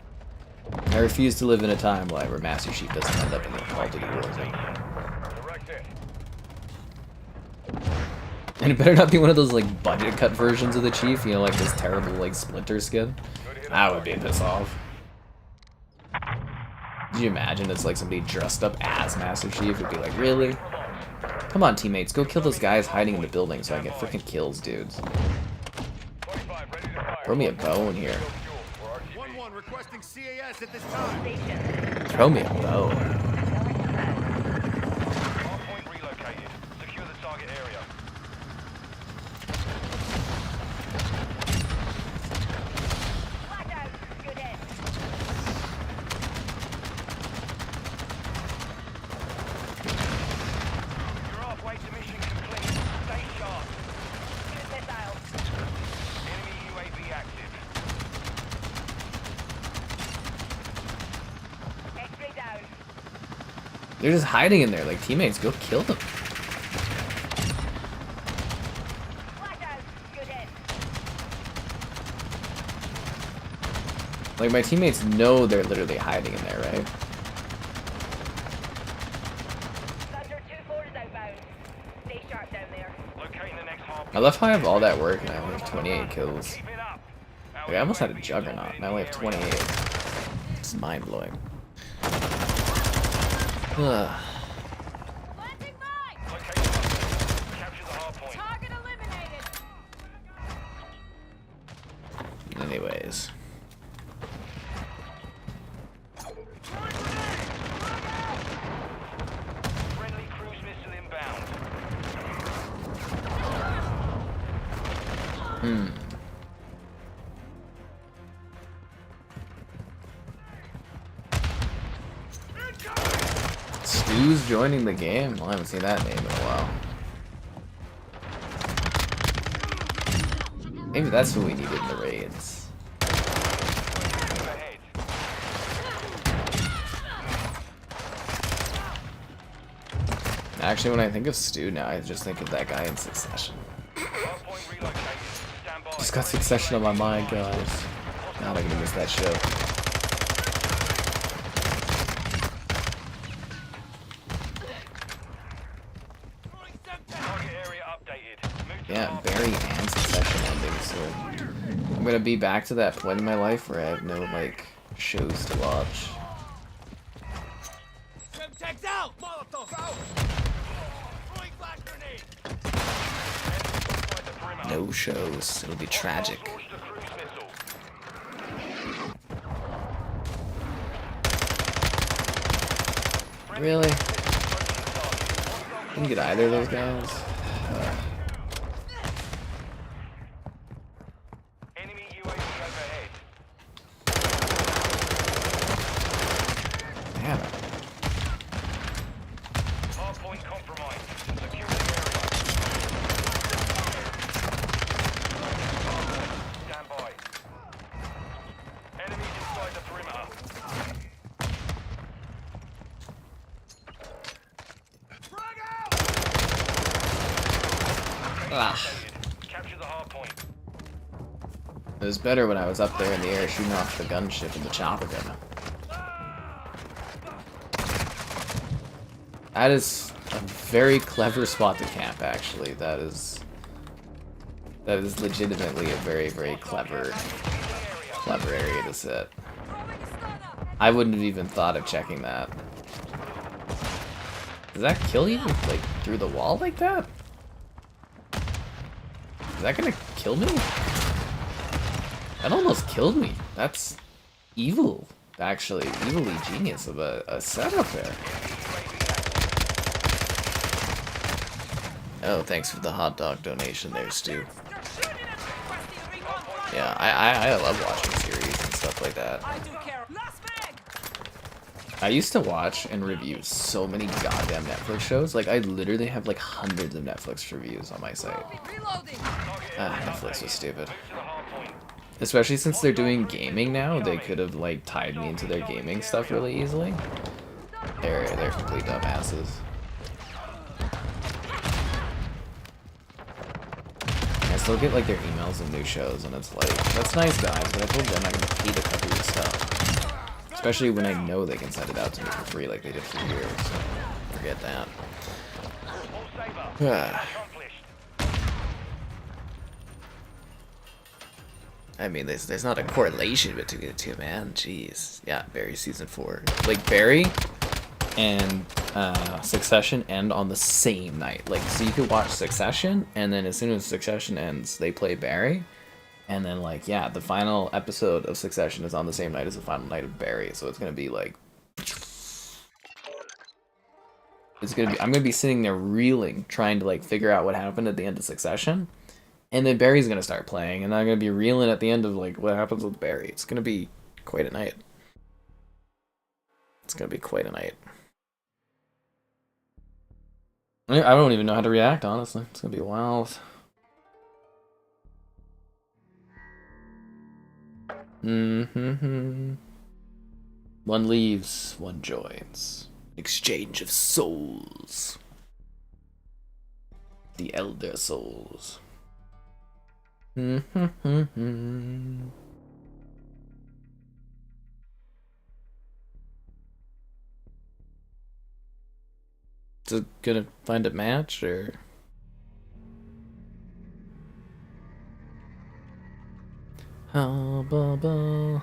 I refuse to live in a time where Master Chief doesn't end up in the Call of Duty War thing. Direct hit. And it better not be one of those like budget cut versions of the Chief, you know, like this terrible like Splinter skin. That would be a piss off. Could you imagine it's like somebody dressed up as Master Chief? It'd be like, really? Come on, teammates, go kill those guys hiding in the building so I get freaking kills, dudes. Throw me a bone here. 1-1 requesting CAS at this time. Throw me a bone. Hardpoint relocated. Secure the target area. You're halfway to mission complete. Stay sharp. Enemy UAV active. They're just hiding in there, like teammates, go kill them. Like my teammates know they're literally hiding in there, right? I love how I have all that work and I only have 28 kills. Keep it up. Our Like, I almost had a Juggernaut, and I only have 28. It's mind-blowing. Planting mine! Capture the hard point. Target eliminated! Anyways. Friendly cruise missile inbound. Stu's joining the game? Well, I haven't seen that name in a while. Maybe that's who we needed in the raids. Overhead. Actually, when I think of Stu now, I just think of that guy in Succession. Hard point relocated. Stand by. Just got Succession on my mind, guys. God, I'm gonna miss that show. Target area updated. Move to Yeah, the hard Barry and Succession ending, so I'm gonna be back to that point in my life where I have no, like, shows to watch. Semtex out! Molotov out! Throwing flash grenade! inside the perimeter. No shows. It'll be tragic. Launch the cruise missile. Really? Didn't get either of those guys. Enemy UAV overhead. Damn it. Hard point compromised. Secure the area. Stand by. Enemies inside the perimeter. Frag out! Ah. Capture the hard point. It was better when I was up there in the air shooting off the gunship and the chopper gun. That is a very clever spot to camp, actually. That is legitimately a very, very clever area to sit. I wouldn't have even thought of checking that. Does that kill you, like, through the wall like that? Is that gonna kill me? That almost killed me. That's evil, actually. Evilly genius of a setup there. Oh, thanks for the hot dog donation there, Stu. Yeah, I love watching series and stuff like that. I used to watch and review so many goddamn Netflix shows. Like, I literally have like hundreds of Netflix reviews on my site. Netflix was stupid. Especially since they're doing gaming now, they could have like tied me into their gaming stuff really easily. They're complete dumbasses. I still get like their emails and new shows, and it's like, that's nice guys, but I told them I'm not gonna pay to cover your stuff. Especially when I know they can send it out to me for free like they did for years. So forget that. I mean, there's not a correlation between the two, man. Jeez. Yeah, Barry season 4. Like, Barry and Succession end on the same night. Like, so you could watch Succession, and then as soon as Succession ends, they play Barry. And then, like, yeah, the final episode of Succession is on the same night as the final night of Barry. So it's gonna be like, I'm gonna be sitting there reeling, trying to like figure out what happened at the end of Succession. And then Barry's gonna start playing, and I'm gonna be reeling at the end of like what happens with Barry. It's gonna be quite a night. It's gonna be quite a night. I don't even know how to react, honestly. It's gonna be wild. One leaves, one joins. Exchange of souls. The elder souls. Is it gonna find a match, or? Oh, ba, ba.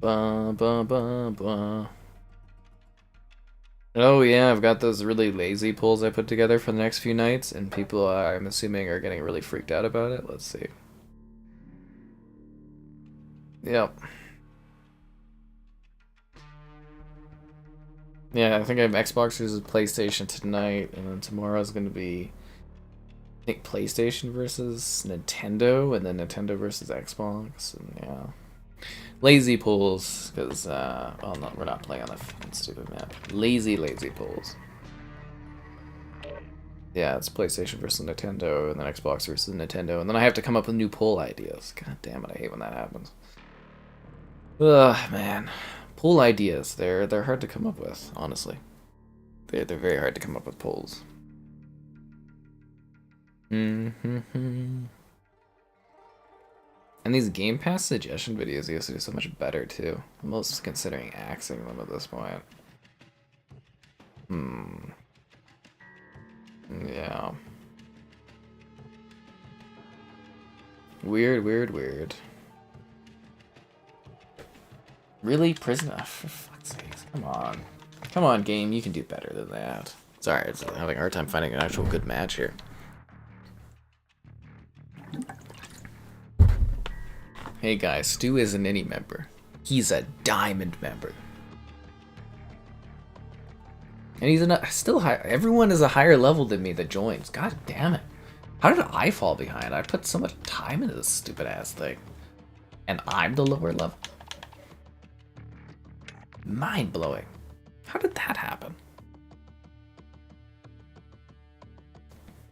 Ba, ba, ba, ba. Oh yeah, I've got those really lazy pulls I put together for the next few nights, and people, I'm assuming, are getting really freaked out about it. Let's see. Yep. Yeah, I think I have Xbox versus PlayStation tonight, and then tomorrow's going to be, I think, PlayStation versus Nintendo, and then Nintendo versus Xbox, and yeah. Lazy pulls, because, well, no, we're not playing on the stupid map. Lazy pulls. Yeah, it's PlayStation versus Nintendo, and then Xbox versus Nintendo, and then I have to come up with new poll ideas. God damn it, I hate when that happens. Ugh, man. Poll ideas, they're hard to come up with, honestly. They're very hard to come up with polls. And these Game Pass suggestion videos used to do so much better too. I'm almost considering axing them at this point. Yeah. Weird. Really? Prisoner? For fuck's sakes. Come on. Come on, game. You can do better than that. Sorry, I'm having a hard time finding an actual good match here. Hey guys, Stu isn't any member. He's a diamond member. And he's still high. Everyone is a higher level than me that joins. God damn it. How did I fall behind? I put so much time into this stupid ass thing. And I'm the lower level. Mind blowing. How did that happen?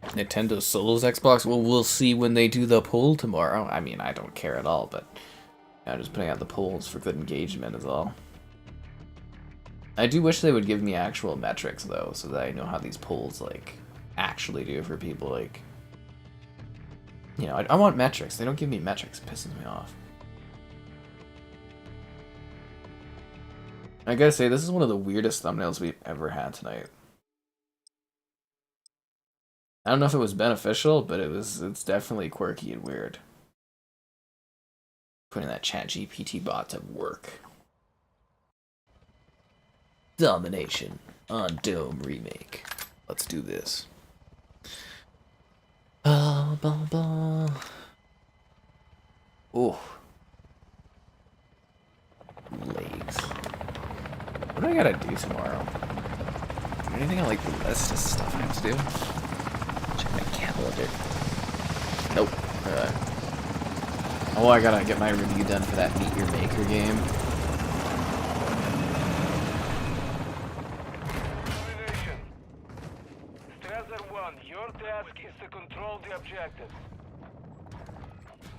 Nintendo Solos Xbox? Well, we'll see when they do the poll tomorrow. I mean, I don't care at all, but I'm just putting out the polls for good engagement is all. I do wish they would give me actual metrics, though, so that I know how these polls, like, actually do for people, like... You know, I want metrics. They don't give me metrics. It pisses me off. I gotta say, this is one of the weirdest thumbnails we've ever had tonight. I don't know if it was beneficial, but it's definitely quirky and weird. Putting that ChatGPT bot to work. Domination on Dome Remake. Let's do this. Ooh. Legs. What do I gotta do tomorrow? Anything on like the list of stuff I have to do? Check my calendar. Nope. Oh, I gotta get my review done for that Meet Your Maker game. Domination. Strasser 1, your task is to control the objectives.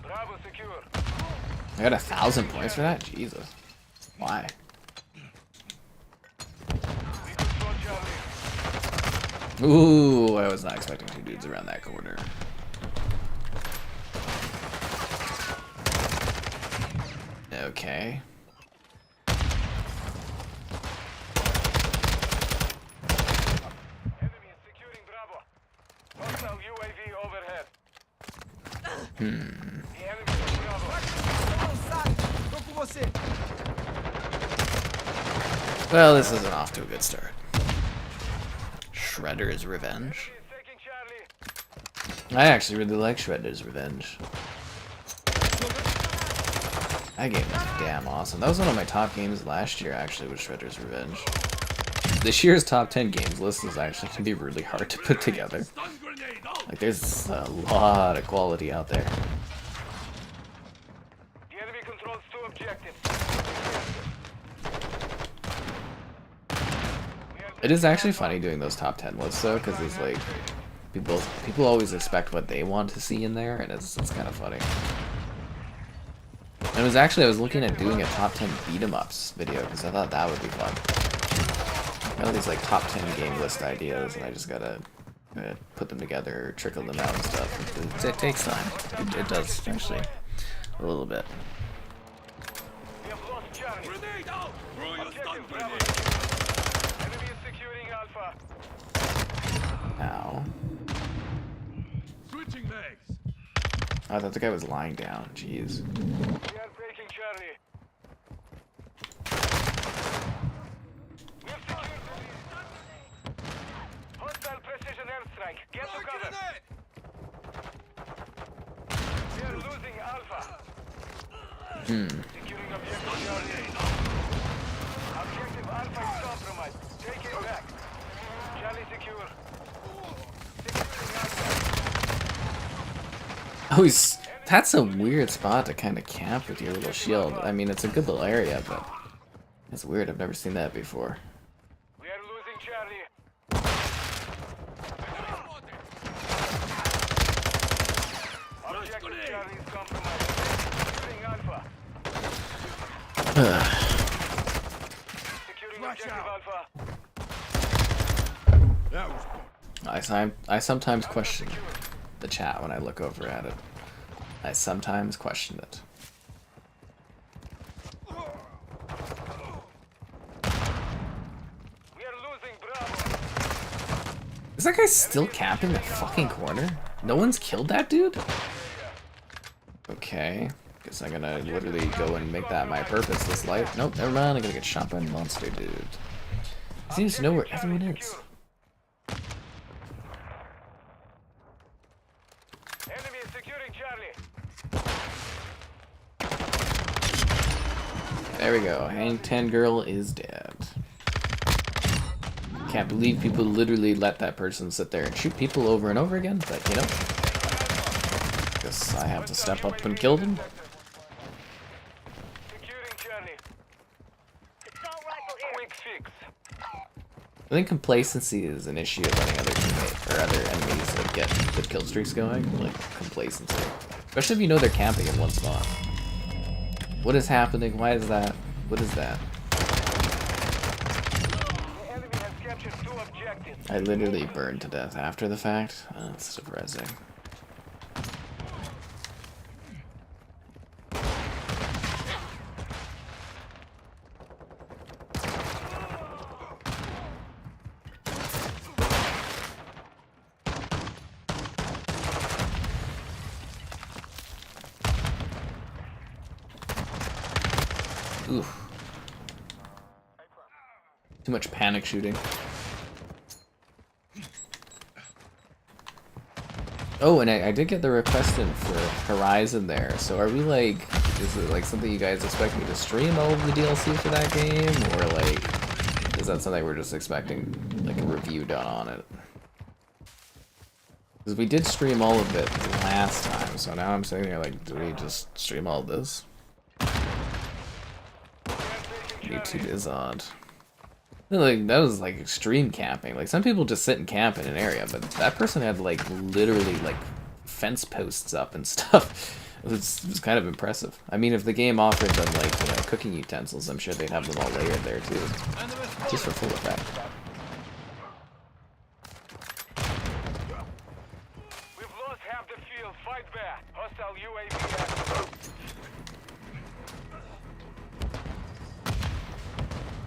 Bravo secure. I got 1,000 points for that? Jesus. Why? We control Charlie. Ooh, I was not expecting 2 dudes around that corner. Okay. Enemy is securing Bravo. Hostile UAV overhead. The enemy is Bravo. Well, this isn't off to a good start. Shredder's Revenge. Enemy is taking Charlie. I actually really like Shredder's Revenge. That game was damn awesome. That was one of my top games last year, actually, was Shredder's Revenge. This year's top 10 games list is actually going to be really hard to put together. Like, there's a lot of quality out there. The enemy controls 2 objectives. It is actually funny doing those top 10 lists, though, because it's like, people always expect what they want to see in there, and it's kind of funny. And it was actually, I was looking at doing a top 10 beat-em-ups video, because I thought that would be fun. I got all these like top 10 game list ideas, and I just gotta put them together, trickle them out and stuff. It takes time. It does, actually. A little bit. We have lost Charlie. Grenade out! Throw your stun Objective Bravo. grenade! Enemy is securing Alpha. Ow. Switching legs! I thought the guy was lying down. Jeez. We are breaking Charlie. We have secured the lead. Hostile precision airstrike. Get to cover. We are losing Alpha. Securing objective Charlie. Objective Alpha is compromised. Take it back. Charlie secure. Securing Alpha. Oh, that's a weird spot to kind of camp with your little shield. I mean, it's a good little area, but it's weird. I've never seen that before. We are losing Charlie. Objective Charlie is compromised. Securing Alpha. Securing objective Alpha. That was I sometimes question the chat when I look over at it. I sometimes question it. We are losing Bravo. Is that guy still camping the fucking corner? No one's killed that dude? Okay. Guess I'm gonna literally go and make that my purpose this light. Nope, never mind. I'm gonna get shot by a monster dude. He seems to know where everyone is. Enemy is securing Charlie. There we go. Hang 10 girl is dead. Can't believe people literally let that person sit there and shoot people over and over again, but you know. Guess I have to step up and kill them. Securing Charlie. Assault rifle here. Quick fix. I think complacency is an issue of letting other teammates or other enemies like get good kill streaks going. Like complacency, especially if you know they're camping in one spot. What is happening? Why is that? What is that? The enemy has captured 2 objectives. I literally burned to death after the fact. That's depressing. Oof. Too much panic shooting. Oh, and I did get the request in for Horizon there. So are we like, is it like something you guys expect me to stream all of the DLC for that game? Or like, is that something we're just expecting like a review done on it? Because we did stream all of it last time, so now I'm sitting there like, do we just stream all of this? YouTube is odd. Like, that was like extreme camping. Like, some people just sit and camp in an area, but that person had like literally like fence posts up and stuff. It was kind of impressive. I mean, if the game offered them like, you know, cooking utensils, I'm sure they'd have them all layered there too, just for full effect. We've lost half the field. Fight back. Hostile UAV active.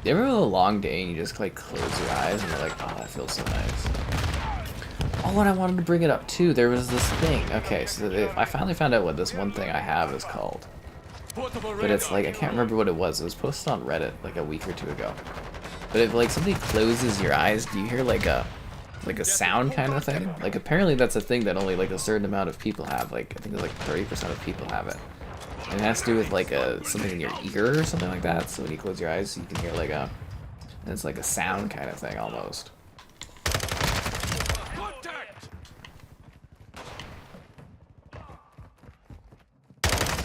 You ever have a long day and you just like close your eyes and you're like, oh, that feels so nice. Oh, and I wanted to bring it up too. There was this thing. Okay, so I finally found out what this one thing I have is called. But it's like, I can't remember what it was. It was posted on Reddit like a week or 2 ago. But if like somebody closes your eyes, do you hear like a sound kind of thing? Like apparently that's a thing that only like a certain amount of people have. Like I think it's like 30% of people have it. And it has to do with like something in your ear or something like that. So when you close your eyes, you can hear like and it's like a sound kind of thing almost.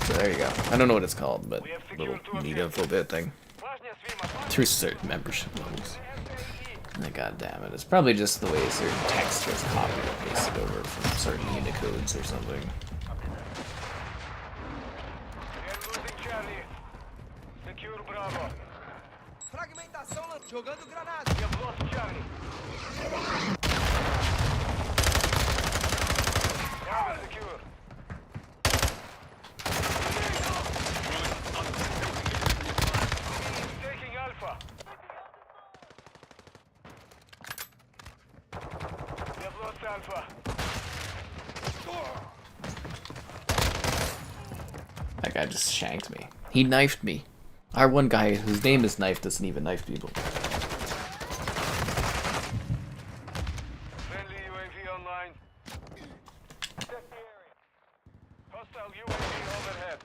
So there you go. I don't know what it's called, but little neat bit thing. Through certain membership levels. And god damn it, it's probably just the way certain text gets copied and pasted over from certain Unicodes or something. Fragmentação jogando granada. We have lost Charlie. Bravo secure. Taking Alpha. We have lost Alpha. That guy just shanked me. He knifed me. Our one guy whose name is Knife doesn't even knife people. Friendly UAV online. Check the area. Hostile UAV overhead.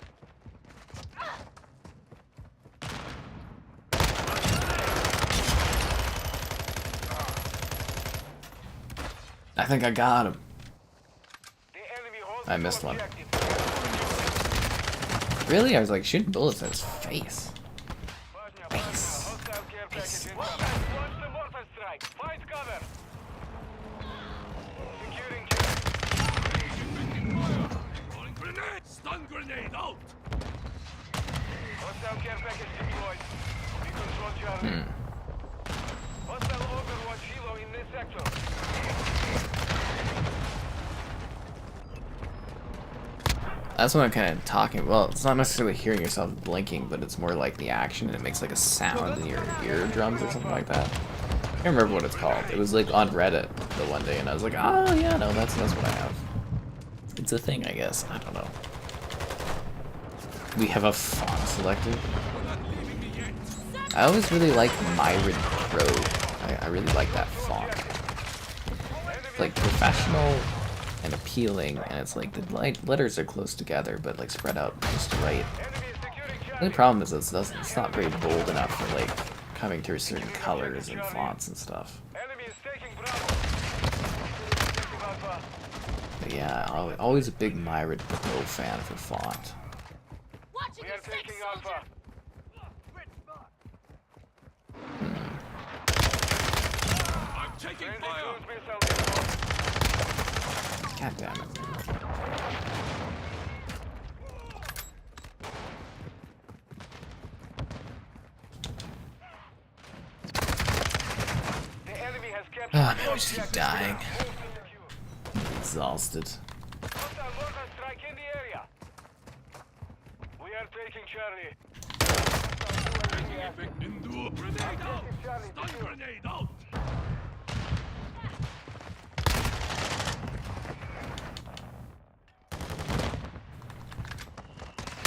I think I got him. The enemy holds I missed one. objective. Really? I was like shooting bullets at his face. Face. Hostile care package incoming. Launch the mortar strike. Find cover. Securing check. Throwing grenade! Stun grenade out! Hostile care package deployed. We control Charlie. Hostile overwatch helo in this sector. That's what I'm kind of talking. Well, it's not necessarily hearing yourself blinking, but it's more like the action, and it makes like a sound in your eardrums or something like that. I can't remember what it's called. It was like on Reddit the one day, and I was like, oh yeah, no, that's what I have. It's a thing, I guess. I don't know. We have a font selected. I always really like Myron Pro. I really like that font. It's like professional and appealing, and it's like the letters are close together, but like spread out just right. The only problem is it's not very bold enough for like coming through certain colors and fonts and stuff. Enemy is taking Bravo. But yeah, always a big Myron Pro fan for font. We are taking Alpha. I'm taking Friendly fire! cruise missile inbound. God damn it. The enemy has captured Ah, the no, I just keep objective. dying. Hold secure. Exhausted. Hostile mortar strike in the area. We are taking Charlie. Effect into grenade out! Stun grenade out!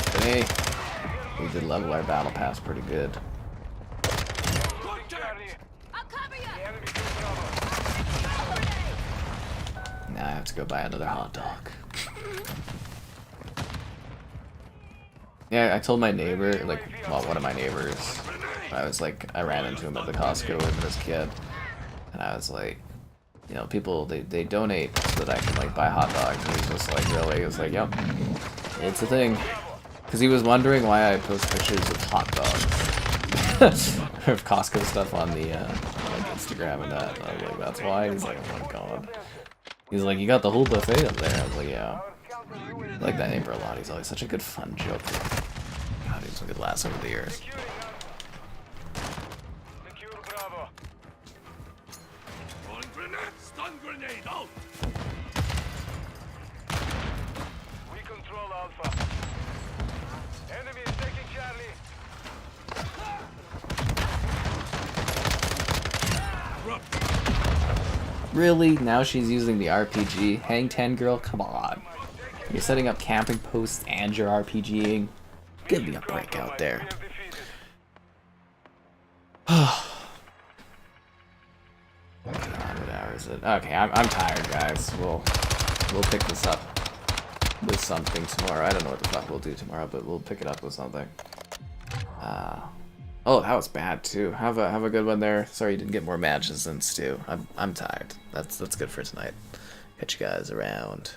But hey, we did level our battle pass pretty good. Charlie. I'll cover you. The enemy took Bravo. Now I have to go buy another hot dog. Yeah, I told my neighbor, like, well, one of my neighbors, I ran into him at the Costco with his kid, and I was like, you know, people, they donate so that I can, like, buy hot dogs, and he was just like, really? He was like, yep, it's a thing. Because he was wondering why I post pictures of hot dogs, of Costco stuff on the, like, Instagram and that, and I was like, that's why? He's like, oh my god. He's like, you got the whole buffet up there. I was like, yeah. I like that neighbor a lot. He's always such a good fun joker. God, he's a good laugh over the years. Securing Alpha. Secure Bravo. Throwing grenade! Stun grenade out! We control Alpha. Enemy is taking Charlie. Really? Now she's using the RPG? Hang 10 girl? Come on. You're setting up camping posts and you're RPGing? Give me a break out there. We are defeated. What hour is it? Okay, I'm tired, guys. We'll pick this up with something tomorrow. I don't know what the fuck we'll do tomorrow, but we'll pick it up with something. Oh, that was bad too. Have a good one there. Sorry you didn't get more matches than Stu. I'm tired. That's good for tonight. Catch you guys around.